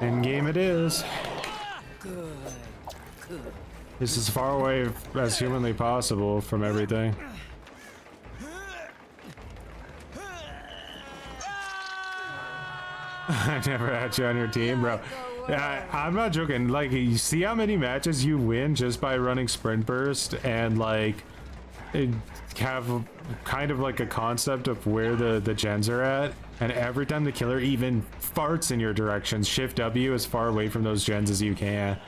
End game it is. This is as far away as humanly possible from everything. I never had you on your team, bro. I'm not joking. Like, you see how many matches you win just by running sprint burst and like have kind of like a concept of where the gens are at, and every time the killer even farts in your direction, shift W as far away from those gens as you can.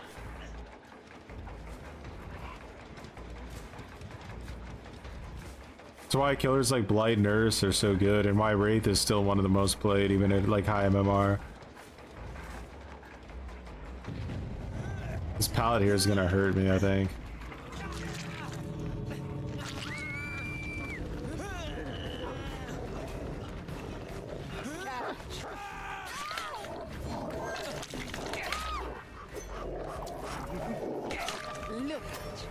That's why killers like Blight Nerfs are so good, and why Wraith is still one of the most played, even at like high MMR. This pallet here is gonna hurt me, I think. Look at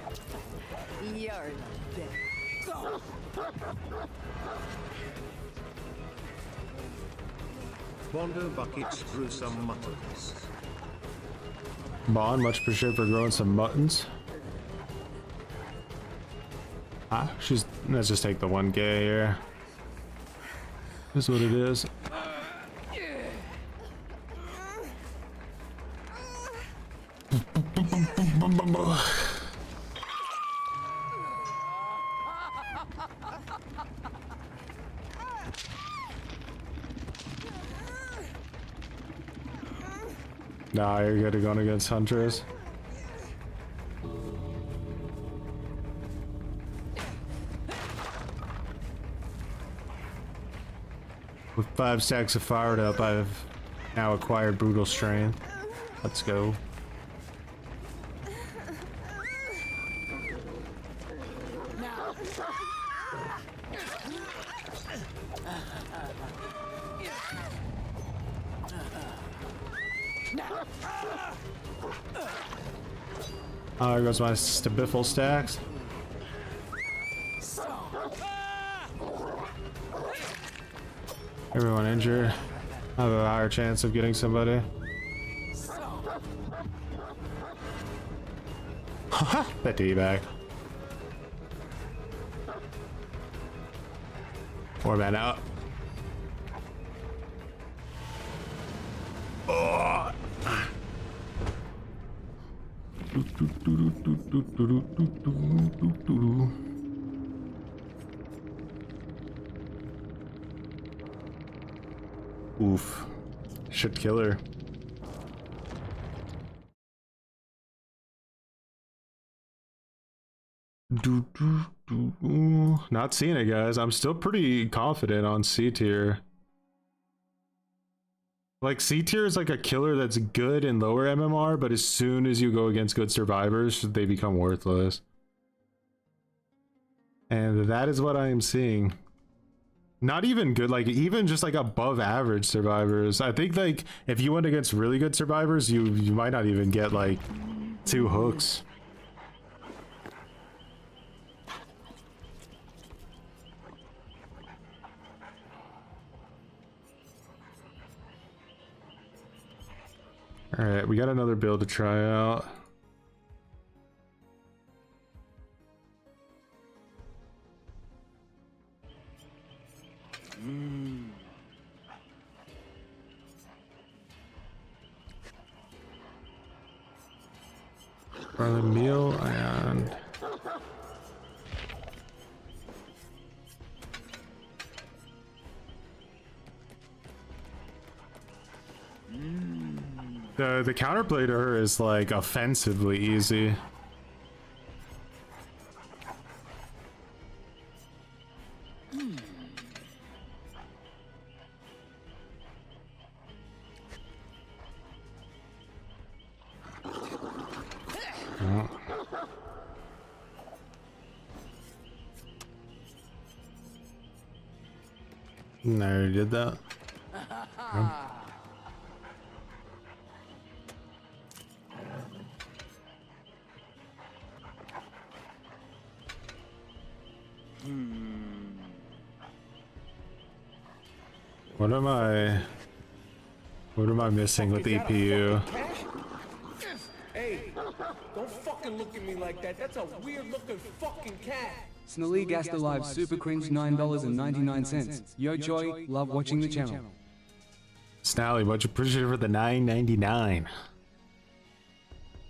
you. You're the best. Bondo buckets grew some muttons. Bond, much appreciated for growing some muttons. Ah, let's just take the 1K here. This is what it is. Nah, you're good at going against Huntress. With 5 stacks of fired up, I've now acquired brutal strength. Let's go. Oh, there goes my Stabiffle stacks. Everyone injured. I have a higher chance of getting somebody. Haha, that D-bag. 4 man out. Oh. Oof. Should kill her. Not seeing it, guys. I'm still pretty confident on C tier. Like, C tier is like a killer that's good in lower MMR, but as soon as you go against good survivors, they become worthless. And that is what I am seeing. Not even good, like even just like above average survivors. I think like if you went against really good survivors, you might not even get like 2 hooks. All right, we got another build to try out. Barley meal and the counterplay to her is like offensively easy. No, I already did that. What am I missing with EPU? Hey, don't fucking look at me like that. That's a weird looking fucking cat. Snally Gassed Alive Super Cringe $9.99. Yo Choi, love watching the channel. Snally, much appreciated for the $9.99.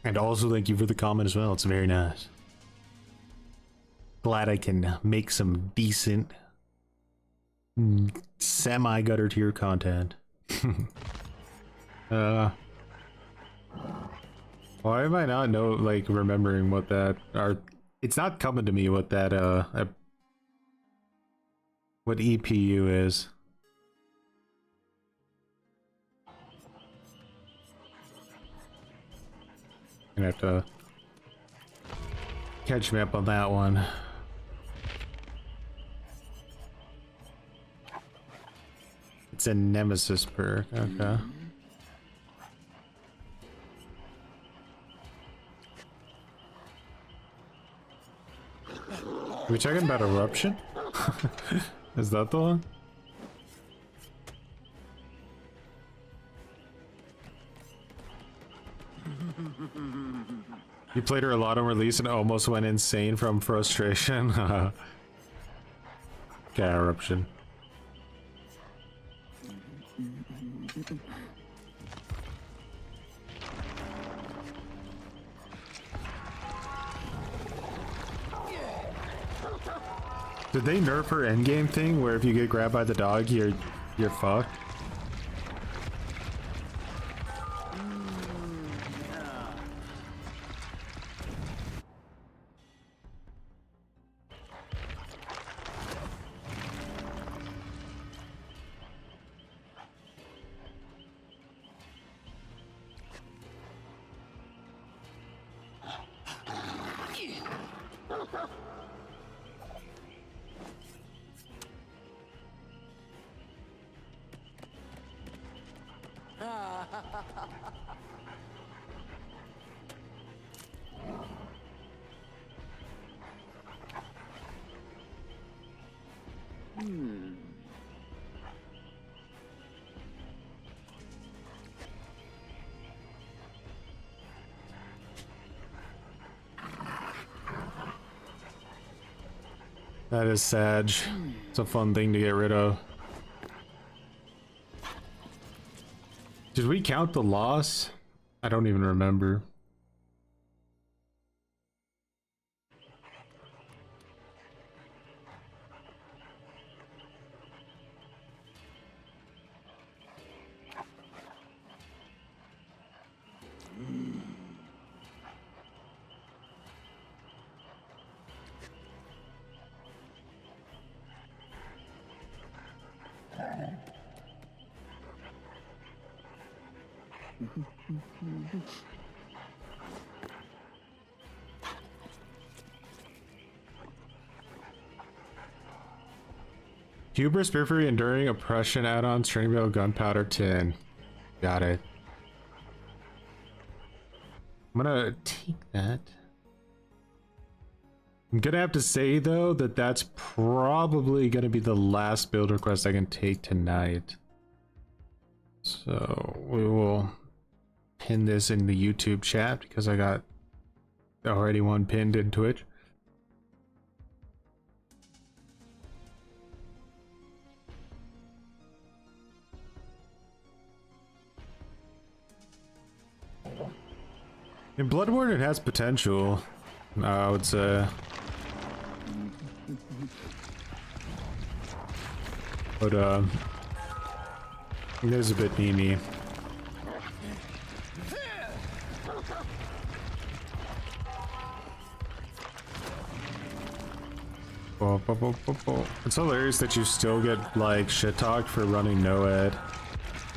And also thank you for the comment as well. It's very nice. Glad I can make some decent semi-gutter tier content. Why am I not remembering what that are? It's not coming to me what that what EPU is. Gonna have to catch me up on that one. It's a nemesis perk, okay. Are we talking about eruption? Is that the one? You played her a lot on release and almost went insane from frustration. Okay, eruption. Did they nerf her endgame thing where if you get grabbed by the dog, you're fucked? That is sad. It's a fun thing to get rid of. Did we count the loss? I don't even remember. Hubris, Periphery, Enduring, Oppression, Add-ons, Training Wheel, Gunpowder, Tin. Got it. I'm gonna take that. I'm gonna have to say, though, that that's probably gonna be the last build request I can take tonight. So, we will pin this in the YouTube chat because I got already one pinned in Twitch. In Bloodborne, it has potential, I would say. But, it is a bit memey. It's hilarious that you still get, like, shit-talked for running no-ed.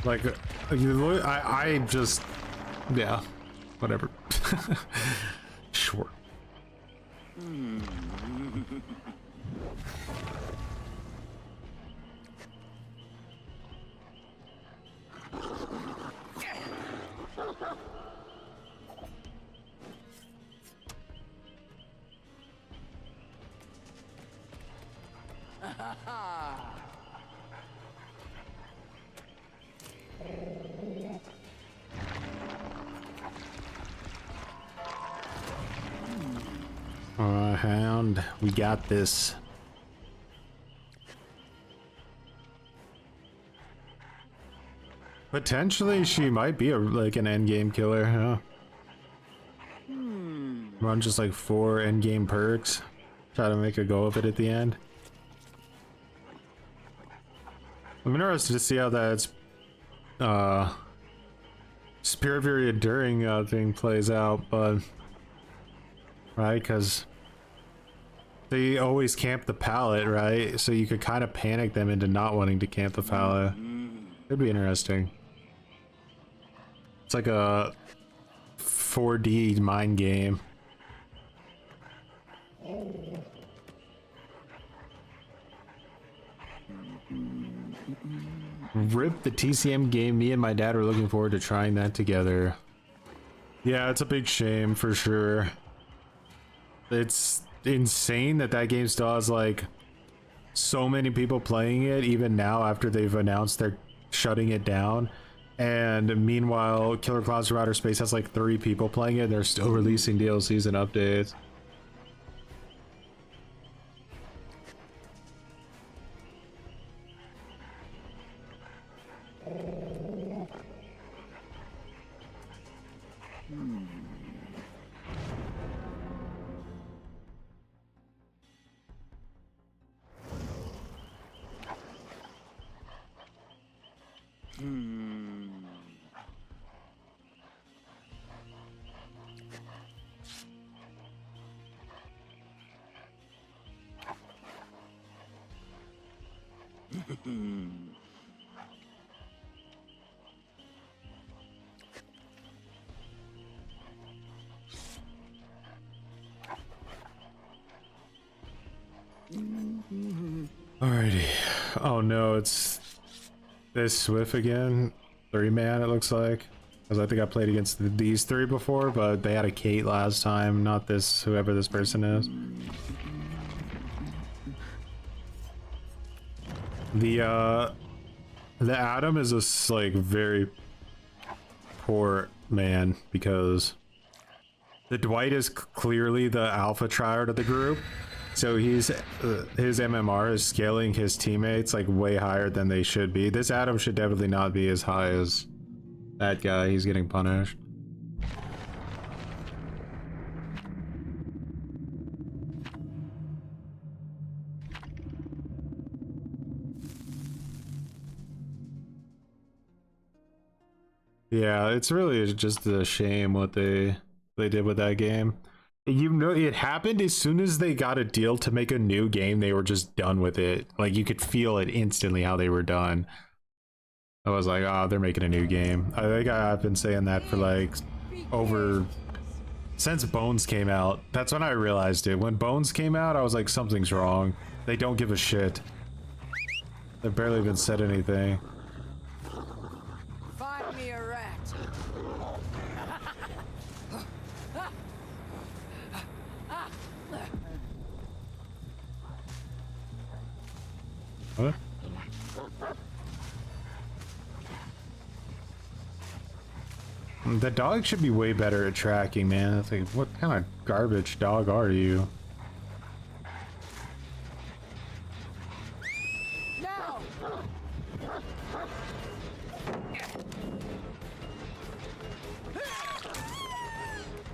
Like, I just... yeah. Whatever. Sure. Hound, we got this. Potentially, she might be like an endgame killer, huh? Run just like 4 endgame perks. Try to make a go of it at the end. I'm interested to see how that's Spirit Fury Enduring thing plays out, but right, because they always camp the pallet, right? So you could kind of panic them into not wanting to camp the pallet. It'd be interesting. It's like a 4D mind game. RIP the TCM game. Me and my dad are looking forward to trying that together. Yeah, it's a big shame for sure. It's insane that that game still has like so many people playing it even now after they've announced they're shutting it down, and meanwhile Killer Clowns from Outer Space has like 3 people playing it and they're still releasing DLCs and updates. Alrighty. Oh no, it's this Swift again. 3-man it looks like. Because I think I played against these 3 before, but they had a Kate last time, not this, whoever this person is. The Adam is a like very poor man because the Dwight is clearly the alpha triad of the group, So he's his MMR is scaling his teammates like way higher than they should be. This Adam should definitely not be as high as that guy. He's getting punished. Yeah, it's really just a shame what they did with that game. You know, it happened as soon as they got a deal to make a new game, they were just done with it. Like, you could feel it instantly how they were done. I was like, oh, they're making a new game. I think I've been saying that for like since Bones came out. That's when I realized it. When Bones came out, I was like, something's wrong. They don't give a shit. They've barely even said anything. Find me a rat. What? The dog should be way better at tracking, man. It's like, what kind of garbage dog are you? Now.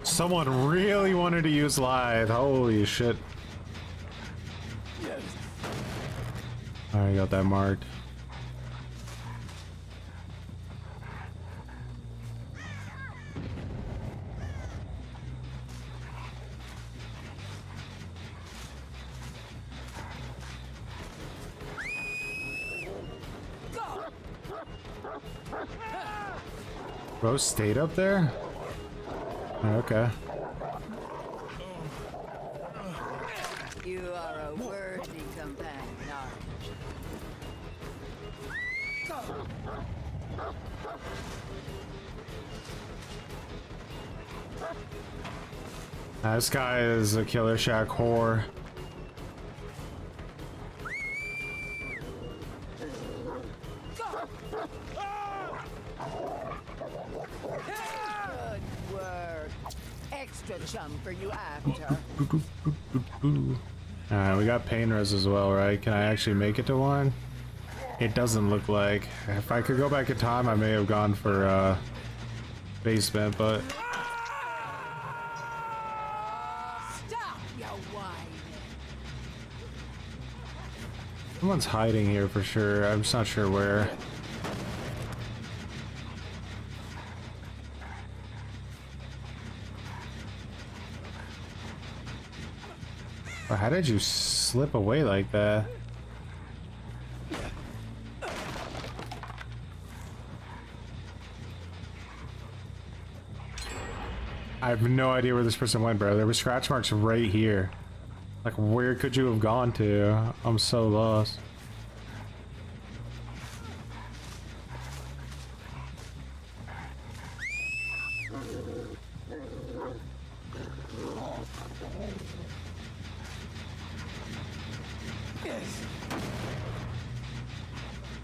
Someone really wanted to use live. Holy shit. I got that marked. Rose stayed up there? Okay. You are a worthy companion, aren't you? This guy is a Killer Shack whore. Good work. Extra chum for you after. Alright, we got pain res as well, right? Can I actually make it to one? It doesn't look like. If I could go back in time, I may have gone for basement, but Stop, you whining. someone's hiding here for sure. I'm just not sure where. But how did you slip away like that? I have no idea where this person went, bro. There were scratch marks right here. Like, where could you have gone to? I'm so lost.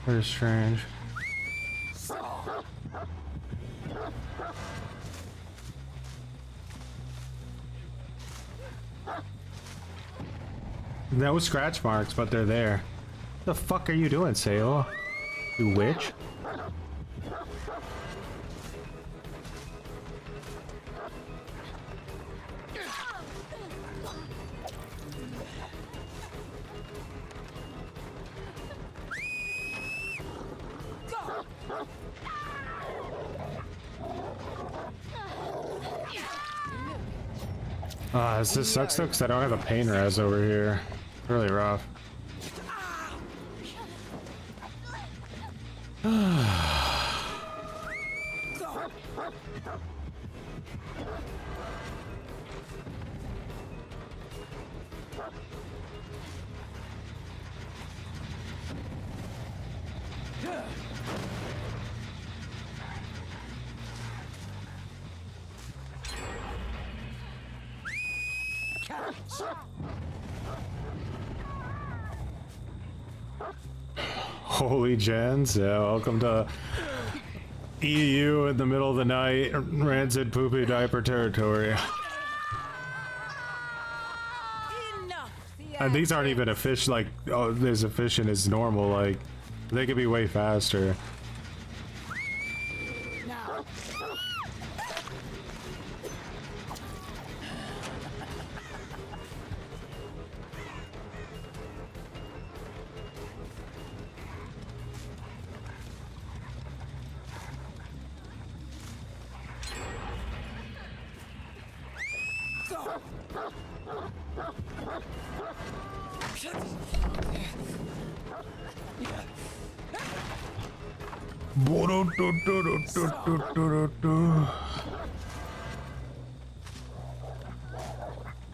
Very strange. No scratch marks, but they're there. What the fuck are you doing, Sayo? You witch? This just sucks though, because I don't have a pain res over here. Really rough. Holy gens, yeah, welcome to EU in the middle of the night, rancid poopy diaper territory. Enough! The And these aren't even efficient, like, oh, as efficient as normal, like, they could be way faster.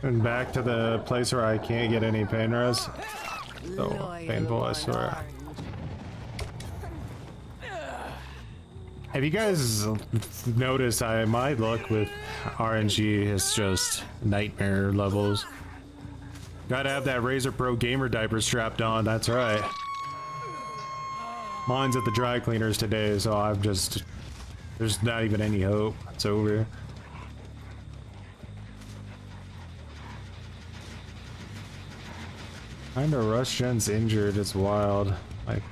And back to the place where I can't get any pain res. So painful, I swear. Have you guys noticed my luck with RNG is just nightmare levels? Gotta have that Razer Pro gamer diaper strapped on, that's right. Mine's at the dry cleaners today, so I've just... There's not even any hope. It's over. Kinda Rush Gen's injured, it's wild. Like...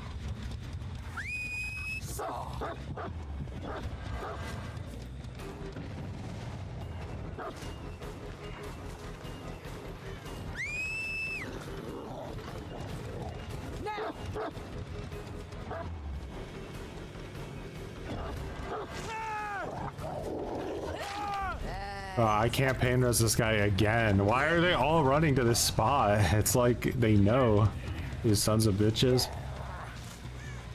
I can't pain res this guy again. Why are they all running to this spot? It's like they know. These sons of bitches.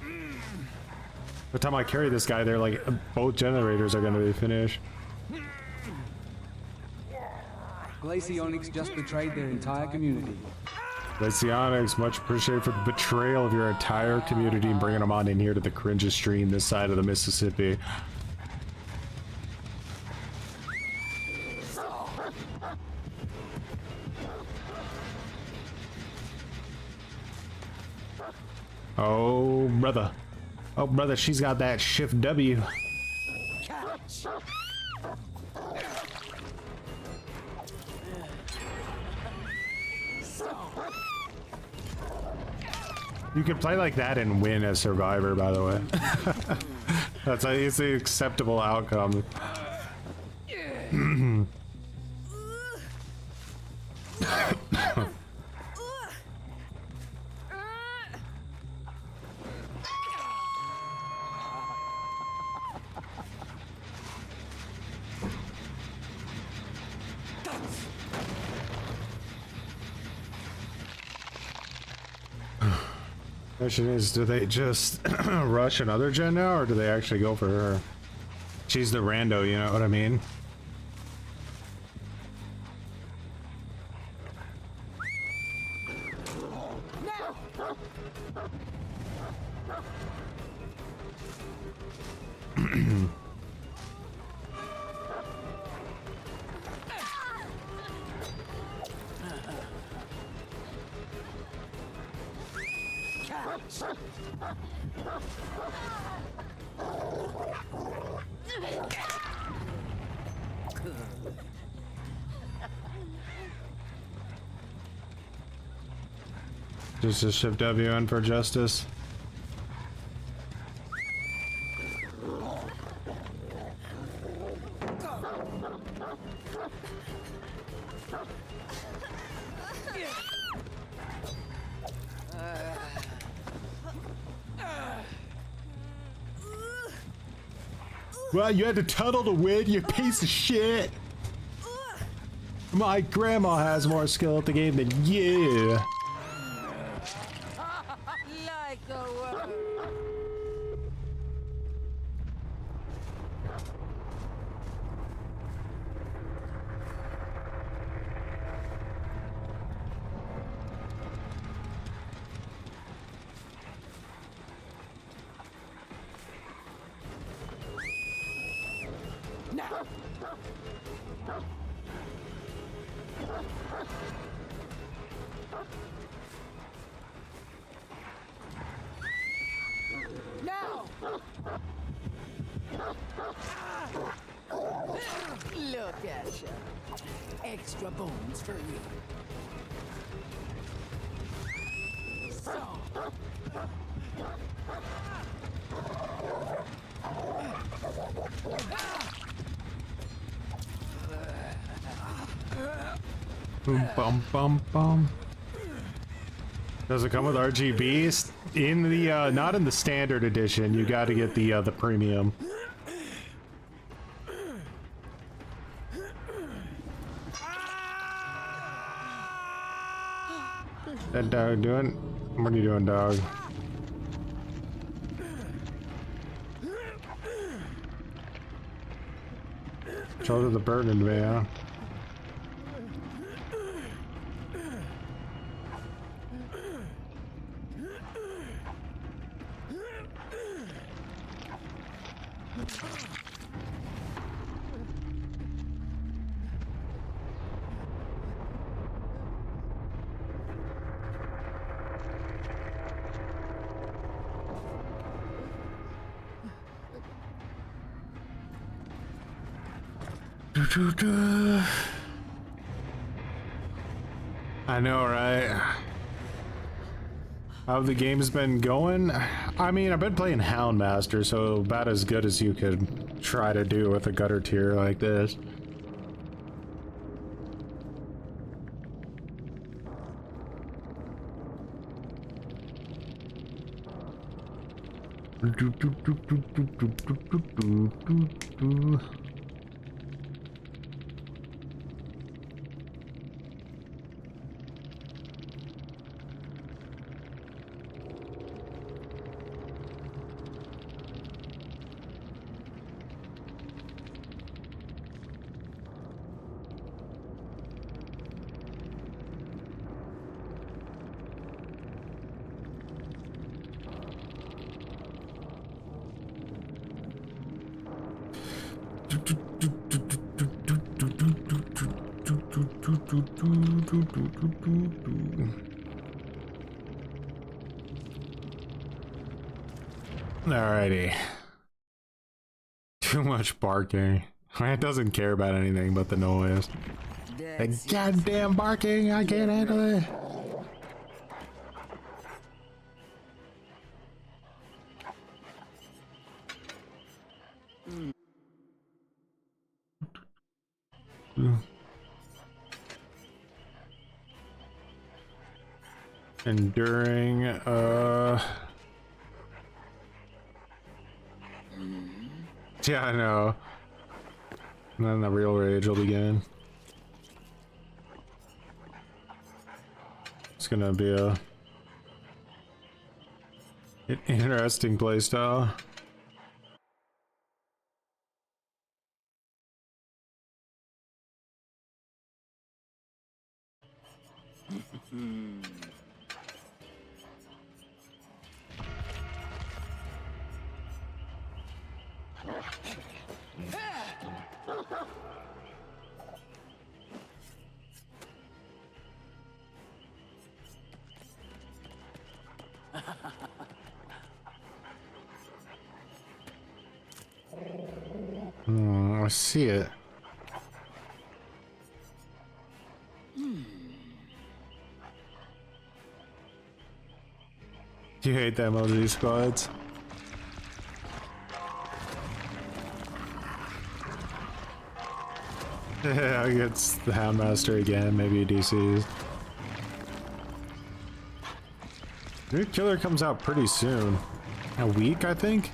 Every time I carry this guy, they're like, both generators are gonna be finished. Glacionics just betrayed their entire community. Glacionics, much appreciated for the betrayal of your entire community and bringing them on in here to the cringe stream this side of the Mississippi. Oh, brother. Oh, brother, she's got that shift W. You can play like that and win as Survivor, by the way. It's the acceptable outcome. Question is, do they just rush another gen now, or do they actually go for her? She's the rando, you know what I mean? Just to shift W in for justice. Well, you had to tunnel to win, you piece of shit. My grandma has more skill at the game than you. Like a word. Look at you. Extra bones for you. Boom, bum, bum, bum. Does it come with RGBs? In the not in the standard edition. You got to get the premium. That dog doing? What are you doing, dog? Shoulder the burden, man. I know, right? How the game's been going? I mean, I've been playing Houndmaster, so about as good as you could try to do with a gutter tier like this. Alrighty. Too much barking. It doesn't care about anything but the noise. The goddamn barking, I can't handle it. Enduring, yeah, I know. And then the real rage will begin. It's gonna be an interesting playstyle. I see it. You hate them MLG squads. Yeah, it's the Houndmaster again, maybe DCs. New killer comes out pretty soon. A week, I think?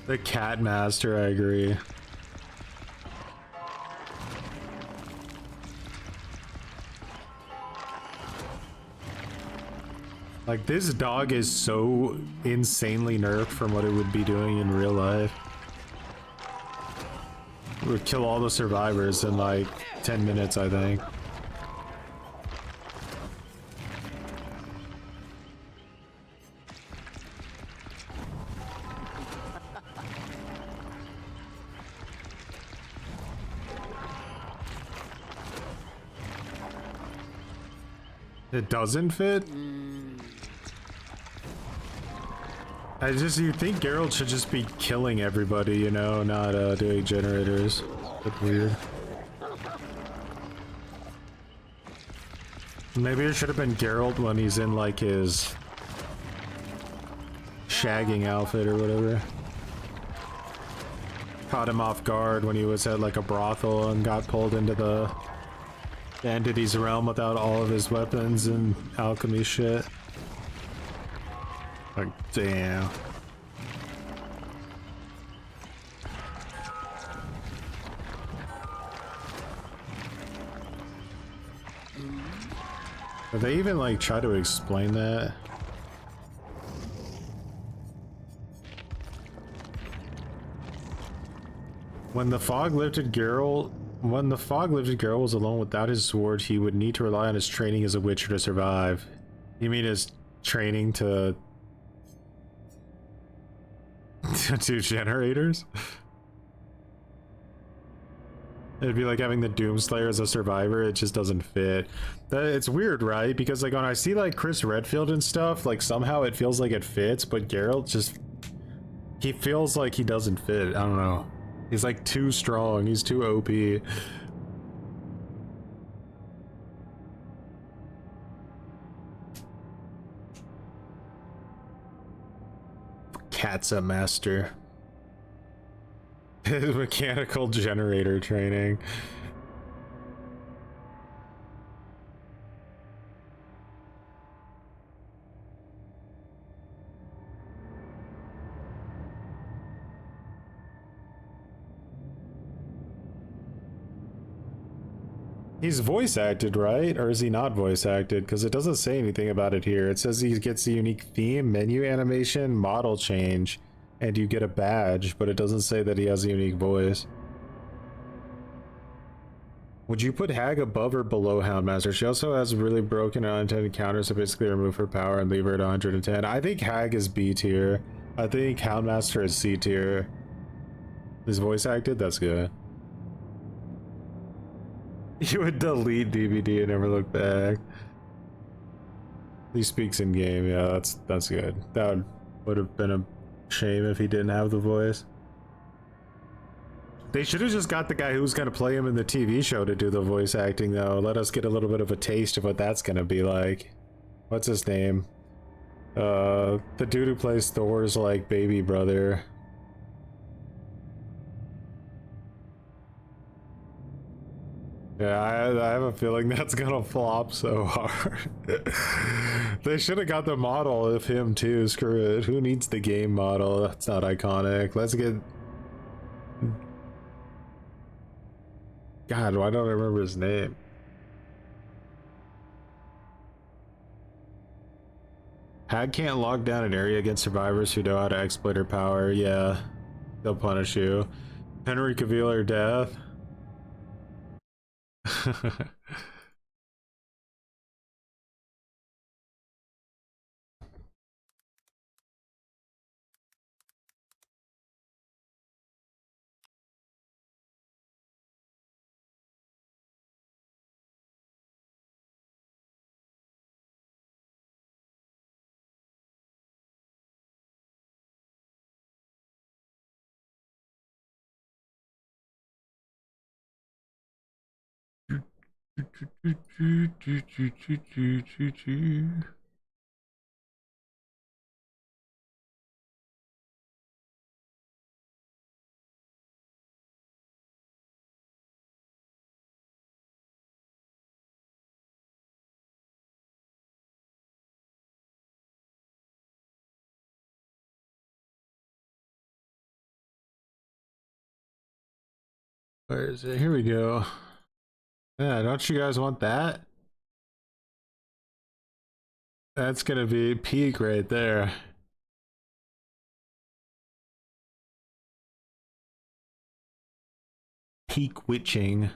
The Cat Master, I agree. Like, this dog is so insanely nerfed from what it would be doing in real life. It would kill all the survivors in like 10 minutes, I think. It doesn't fit? You think Geralt should just be killing everybody, you know, not doing generators. That's weird. Maybe it should have been Geralt when he's in like his shagging outfit or whatever. Caught him off guard when he was at like a brothel and got pulled into the entity's realm without all of his weapons and alchemy shit. Like, damn. Did they even like try to explain that? When the fog lifted Geralt was alone without his sword, he would need to rely on his training as a witcher to survive. You mean his training to do generators? It'd be like having the Doomslayer as a survivor. It just doesn't fit. It's weird, right? Because like when I see like Chris Redfield and stuff, like somehow it feels like it fits, but Geralt just, he feels like he doesn't fit. I don't know. He's like too strong. He's too OP. Cat's a master. Mechanical generator training. He's voice acted, right? Or is he not voice acted? Because it doesn't say anything about it here. It says he gets a unique theme, menu animation, model change, and you get a badge, but it doesn't say that he has a unique voice. Would you put Hag above or below Houndmaster? She also has really broken and unintended counters, so basically remove her power and leave her at 110. I think Hag is B tier. I think Houndmaster is C tier. Is voice acted? That's good. You would delete DVD and never look back. He speaks in game, yeah, that's good. That would have been a shame if he didn't have the voice. They should have just got the guy who's gonna play him in the TV show to do the voice acting though. Let us get a little bit of a taste of what that's gonna be like. What's his name? The dude who plays Thor's like baby brother. Yeah, I have a feeling that's gonna flop so hard. They should have got the model of him too. Screw it. Who needs the game model? That's not iconic. Let's get... God, why don't I remember his name? Hag can't lock down an area against survivors who know how to exploit her power. Yeah, they'll punish you. Henry Cavill or death. Where is it? Here we go. Yeah, don't you guys want that? That's gonna be peak right there. Peak witching.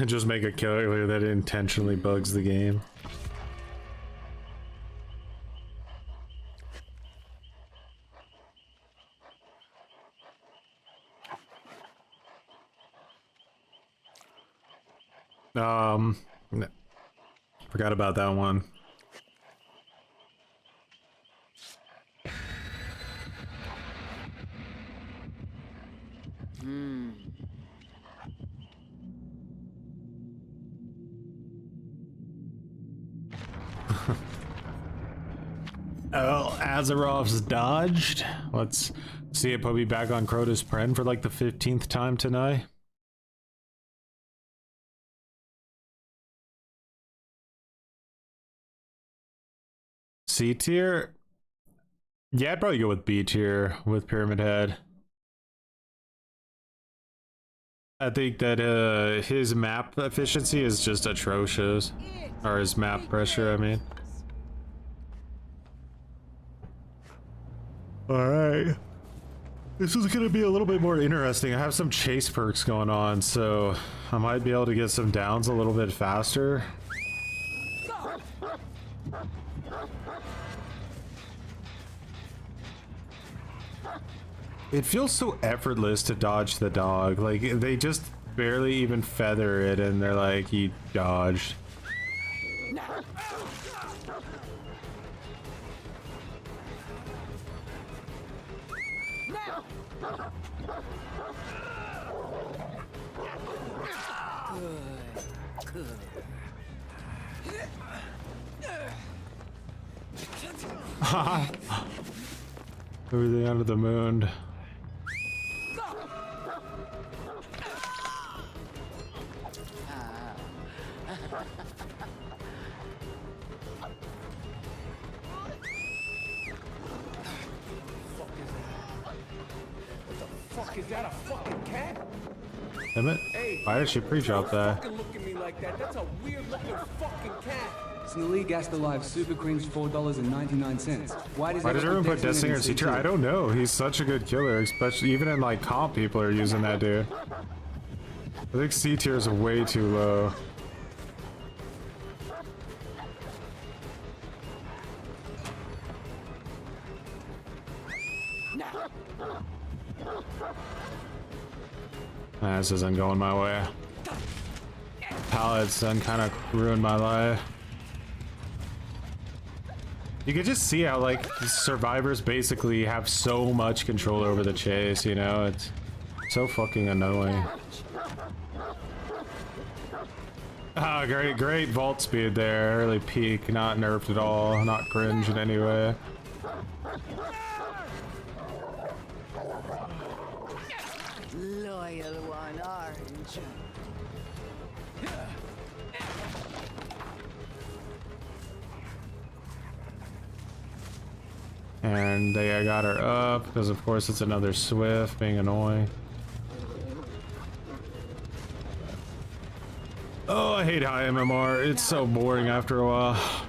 Just make a killer that intentionally bugs the game. Forgot about that one. Oh, Azerov's dodged. Let's see it put me back on Crota's Pren for like the 15th time tonight. C tier? Yeah, I'd probably go with B tier with Pyramid Head. I think that his map efficiency is just atrocious. Or his map pressure, I mean. Alright. This is gonna be a little bit more interesting. I have some chase perks going on, so I might be able to get some downs a little bit faster. It feels so effortless to dodge the dog. Like, they just barely even feather it and they're like, you dodged. Everything under the moon. Is that a fucking cat? Damn it. Hey, Why did she pre-drop that? fucking look at me like that. That's a weird looking fucking cat. Snilly Gast Alive Super Cringe $4.99. Why does everyone put Death Singer in C tier? I don't know. He's such a good killer, especially even in like comp people are using that dude. I think C tier is way too low. This isn't going my way. Pallets done kind of ruined my life. You can just see how like survivors basically have so much control over the chase, you know? It's so fucking annoying. Ah, great vault speed there. Early peak, not nerfed at all, not cringe in any way. Loyal one, aren't you? And they got her up, because of course it's another Swift being annoying. Oh, I hate high MMR. It's so boring after a while.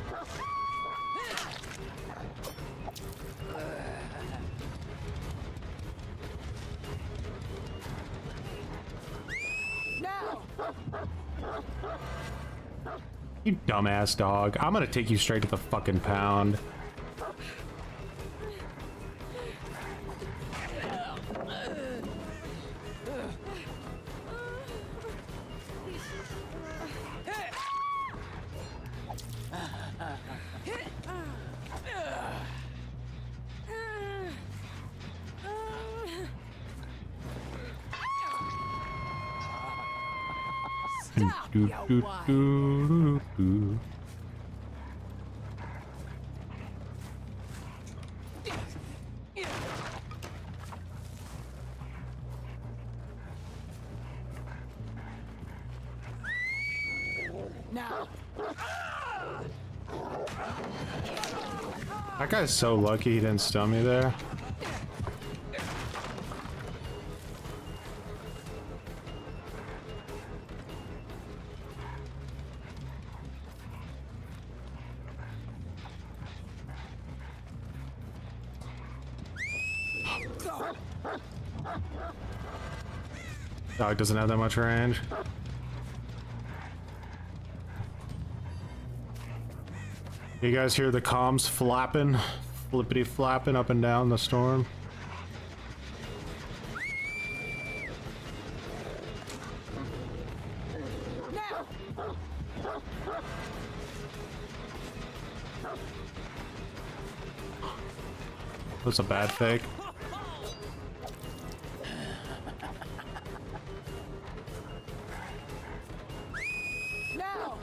You dumbass dog. I'm gonna take you straight to the fucking pound. Do, do, do, do. That guy's so lucky he didn't stun me there. Dog doesn't have that much range. You guys hear the comms flapping? Flippity flapping up and down the storm? That's a bad fake. Now!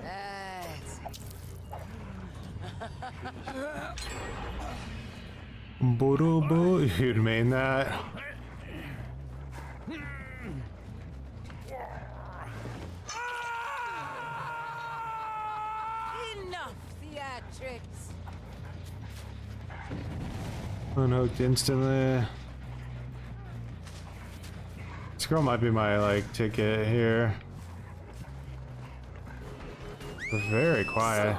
That's Borobo, you'd mean that. enough theatrics. Unhooked instantly. This girl might be my like ticket here. They're very quiet.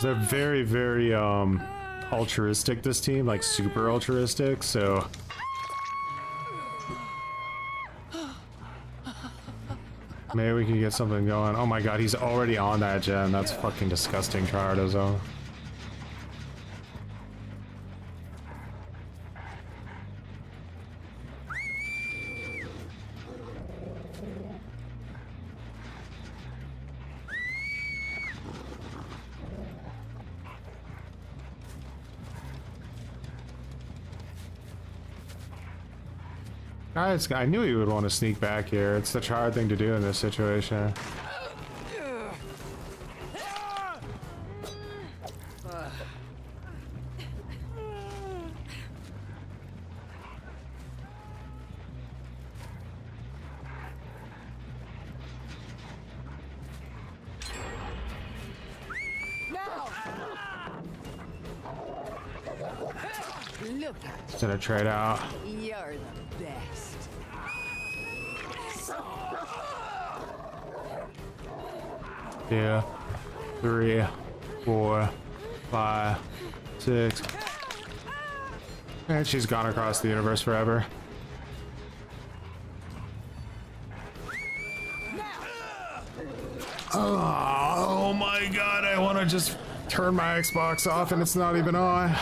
They're very, very altruistic, this team, like super altruistic, so maybe we can get something going. Oh my god, he's already on that gen. That's fucking disgusting, Tryhardozo. Guys, I knew he would want to sneak back here. It's the Chard thing to do in this situation. Look at He's gonna trade out. you. You're the best. 2, 3, 4, 5, 6. And she's gone across the universe forever. Oh my god, I want to just turn my Xbox off and it's not even on.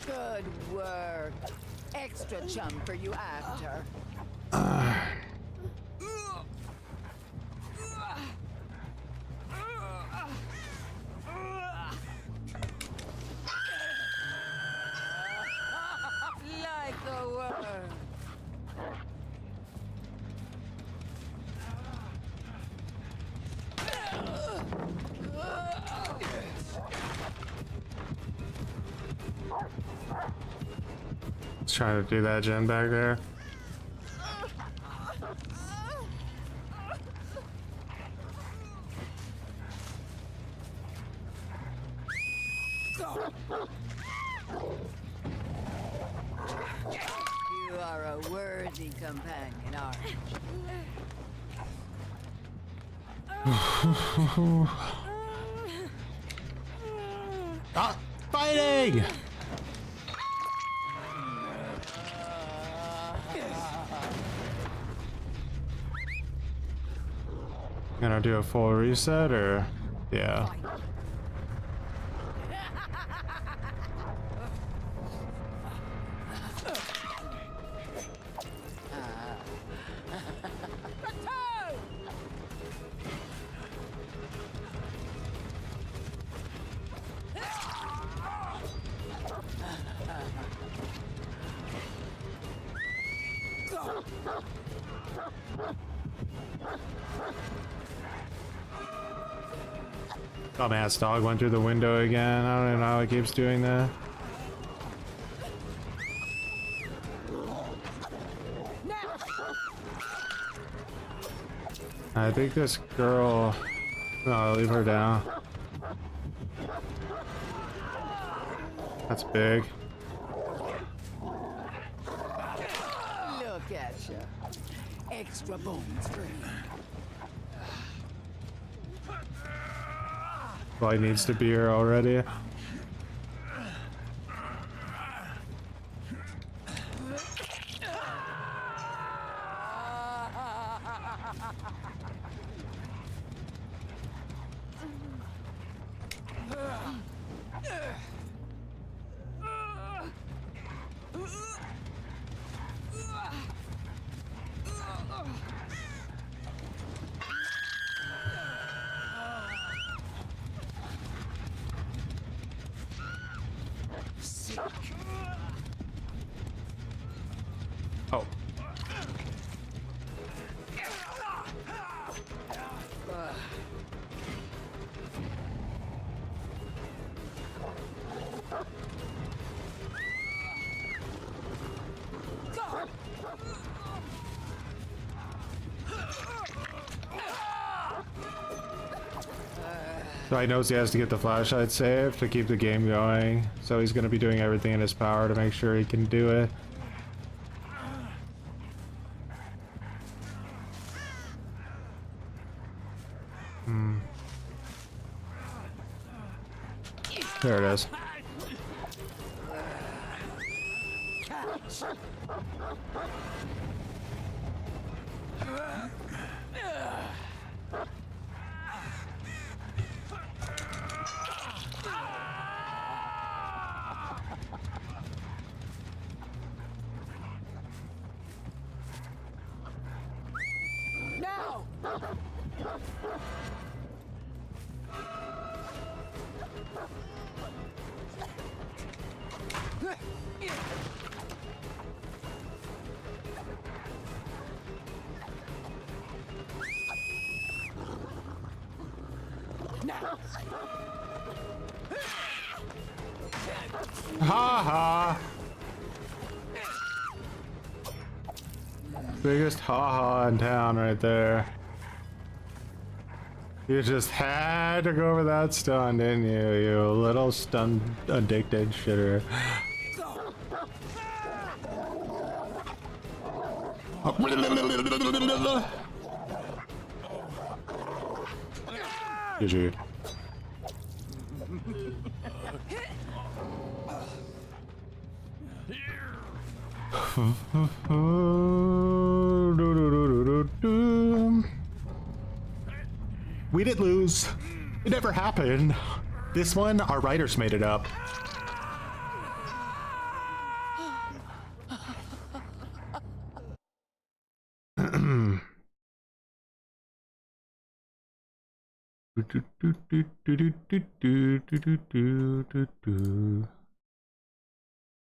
Good work. Extra chum for you after. Like a worm. He's trying to do that gen back there. You are a worthy companion, aren't you? Ah, fighting! Gonna do a full reset or yeah. Dumbass dog went through the window again. I don't even know how it keeps doing that. I think this girl... No, leave her down. That's big. Look at you. Extra bones free. Probably needs to be here already. Oh. So he knows he has to get the flashlight saved to keep the game going. So he's going to be doing everything in his power to make sure he can do it. There it is. Now! Ha ha! Biggest ha ha in town right there. You just had to go over that stun, didn't you? You little stun addicted shitter. GG. We didn't lose. It never happened. This one, our writers made it up.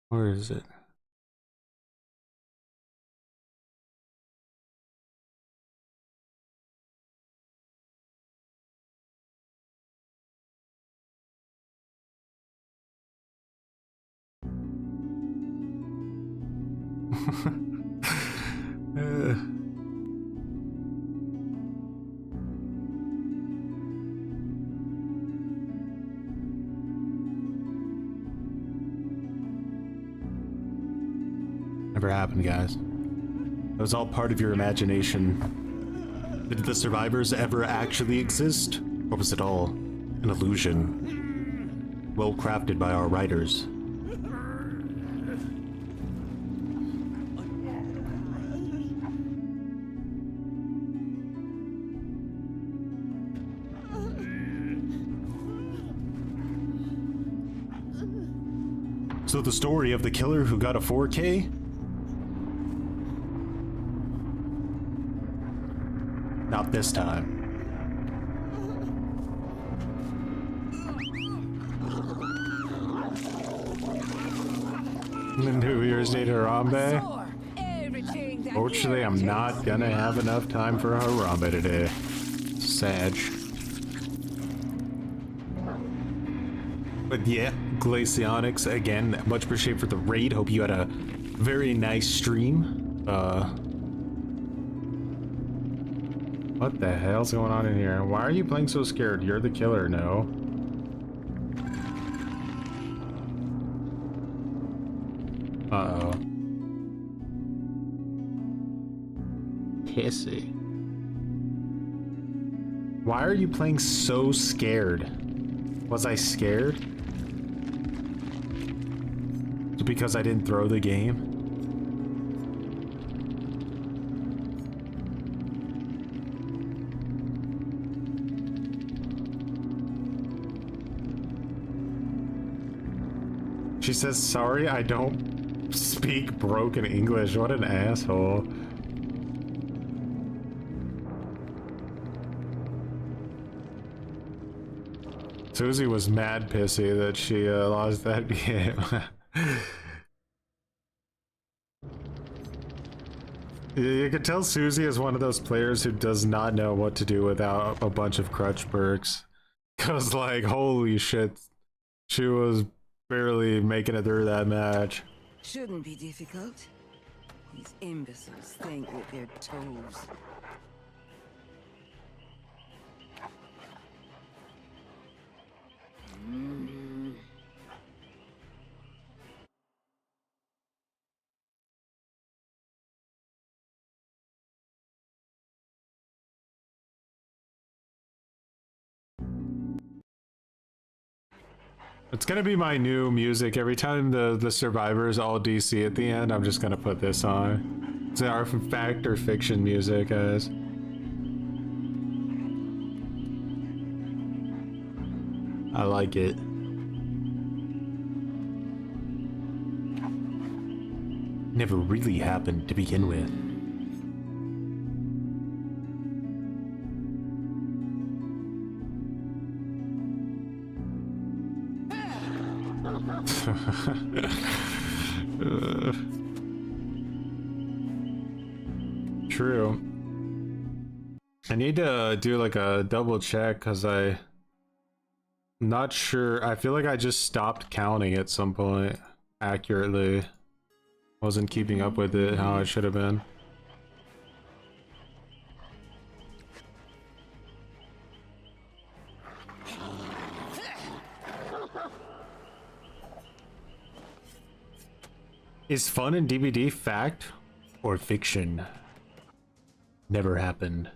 Where is it? Never happened, guys. It was all part of your imagination. Did the survivors ever actually exist? Or was it all an illusion? Well crafted by our writers. So the story of the killer who got a 4K? Not this time. New Year's Day to Harambe? Fortunately, I'm not gonna have enough time for Harambe today. Sad. But yeah, Glacionics, again, much appreciated for the raid. Hope you had a very nice stream. What the hell's going on in here? Why are you playing so scared? You're the killer, no? Uh-oh. Pissy. Why are you playing so scared? Was I scared? Because I didn't throw the game? She says, sorry, I don't speak broken English. What an asshole. Susie was mad pissy that she lost that game. You can tell Susie is one of those players who does not know what to do without a bunch of crutch perks. Cause like, holy shit, she was barely making it through that match. Shouldn't be difficult. These imbeciles think with their toes. It's gonna be my new music. Every time the survivors all DC at the end, I'm just gonna put this on. It's our fact or fiction music, guys. I like it. Never really happened to begin with. True. I need to do like a double check because I'm not sure. I feel like I just stopped counting at some point accurately. Wasn't keeping up with it how I should have been. Is fun in DVD fact or fiction? Never happened.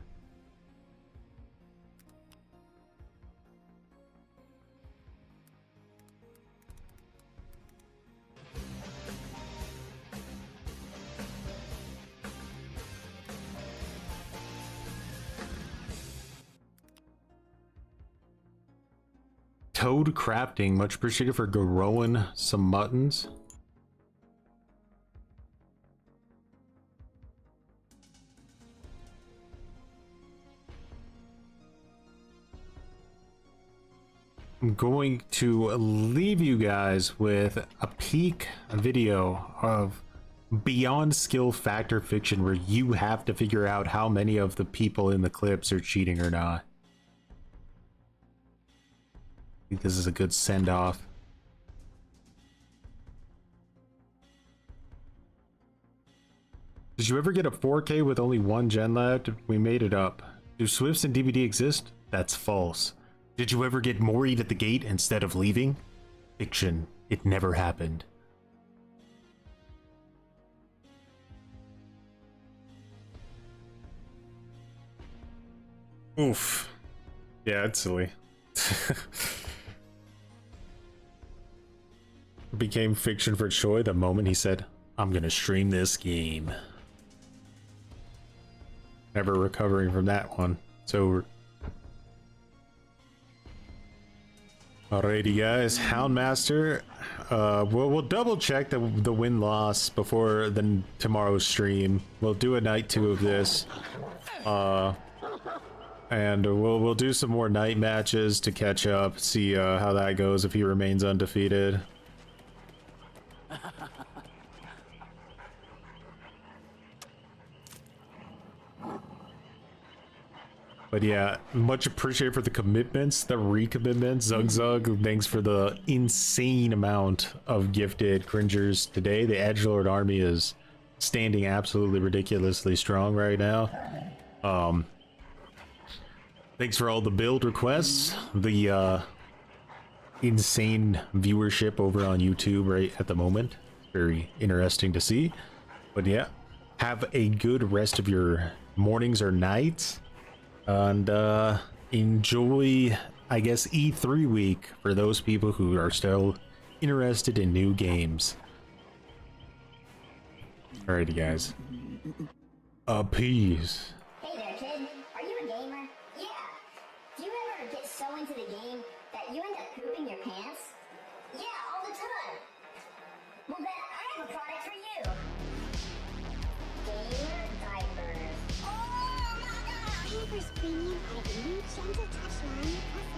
Toad crafting, much appreciated for growing some muttons. I'm going to leave you guys with a peek video of Beyond Skill Factor Fiction, where you have to figure out how many of the people in the clips are cheating or not. I think this is a good send-off. Did you ever get a 4K with only one gen left? We made it up. Do Swifts and DVD exist? That's false. Did you ever get Mori'd at the gate instead of leaving? Fiction. It never happened. Oof. Yeah, it's silly. Became fiction for Choi the moment he said, I'm gonna stream this game. Never recovering from that one. It's over. Alrighty guys, Houndmaster. We'll double check the win-loss before tomorrow's stream. We'll do a night 2 of this. And we'll do some more night matches to catch up, see how that goes if he remains undefeated. But yeah, much appreciated for the commitments, the recommitments. Zug Zug, thanks for the insane amount of gifted cringers today. The Edgelord army is standing absolutely ridiculously strong right now. Thanks for all the build requests, the insane viewership over on YouTube right at the moment. very interesting to see. But yeah, have a good rest of your mornings or nights, and enjoy, I guess, E3 week for those people who are still interested in new games. Alrighty, guys. Peace. Hey there, kid. Are you a gamer? Yeah. Do you ever get so into the game that you end up pooping your pants? Yeah, all the time. Well, then I have a product for you. Gamer diapers. Oh my god! Pampers Premium are a new gentle touch line with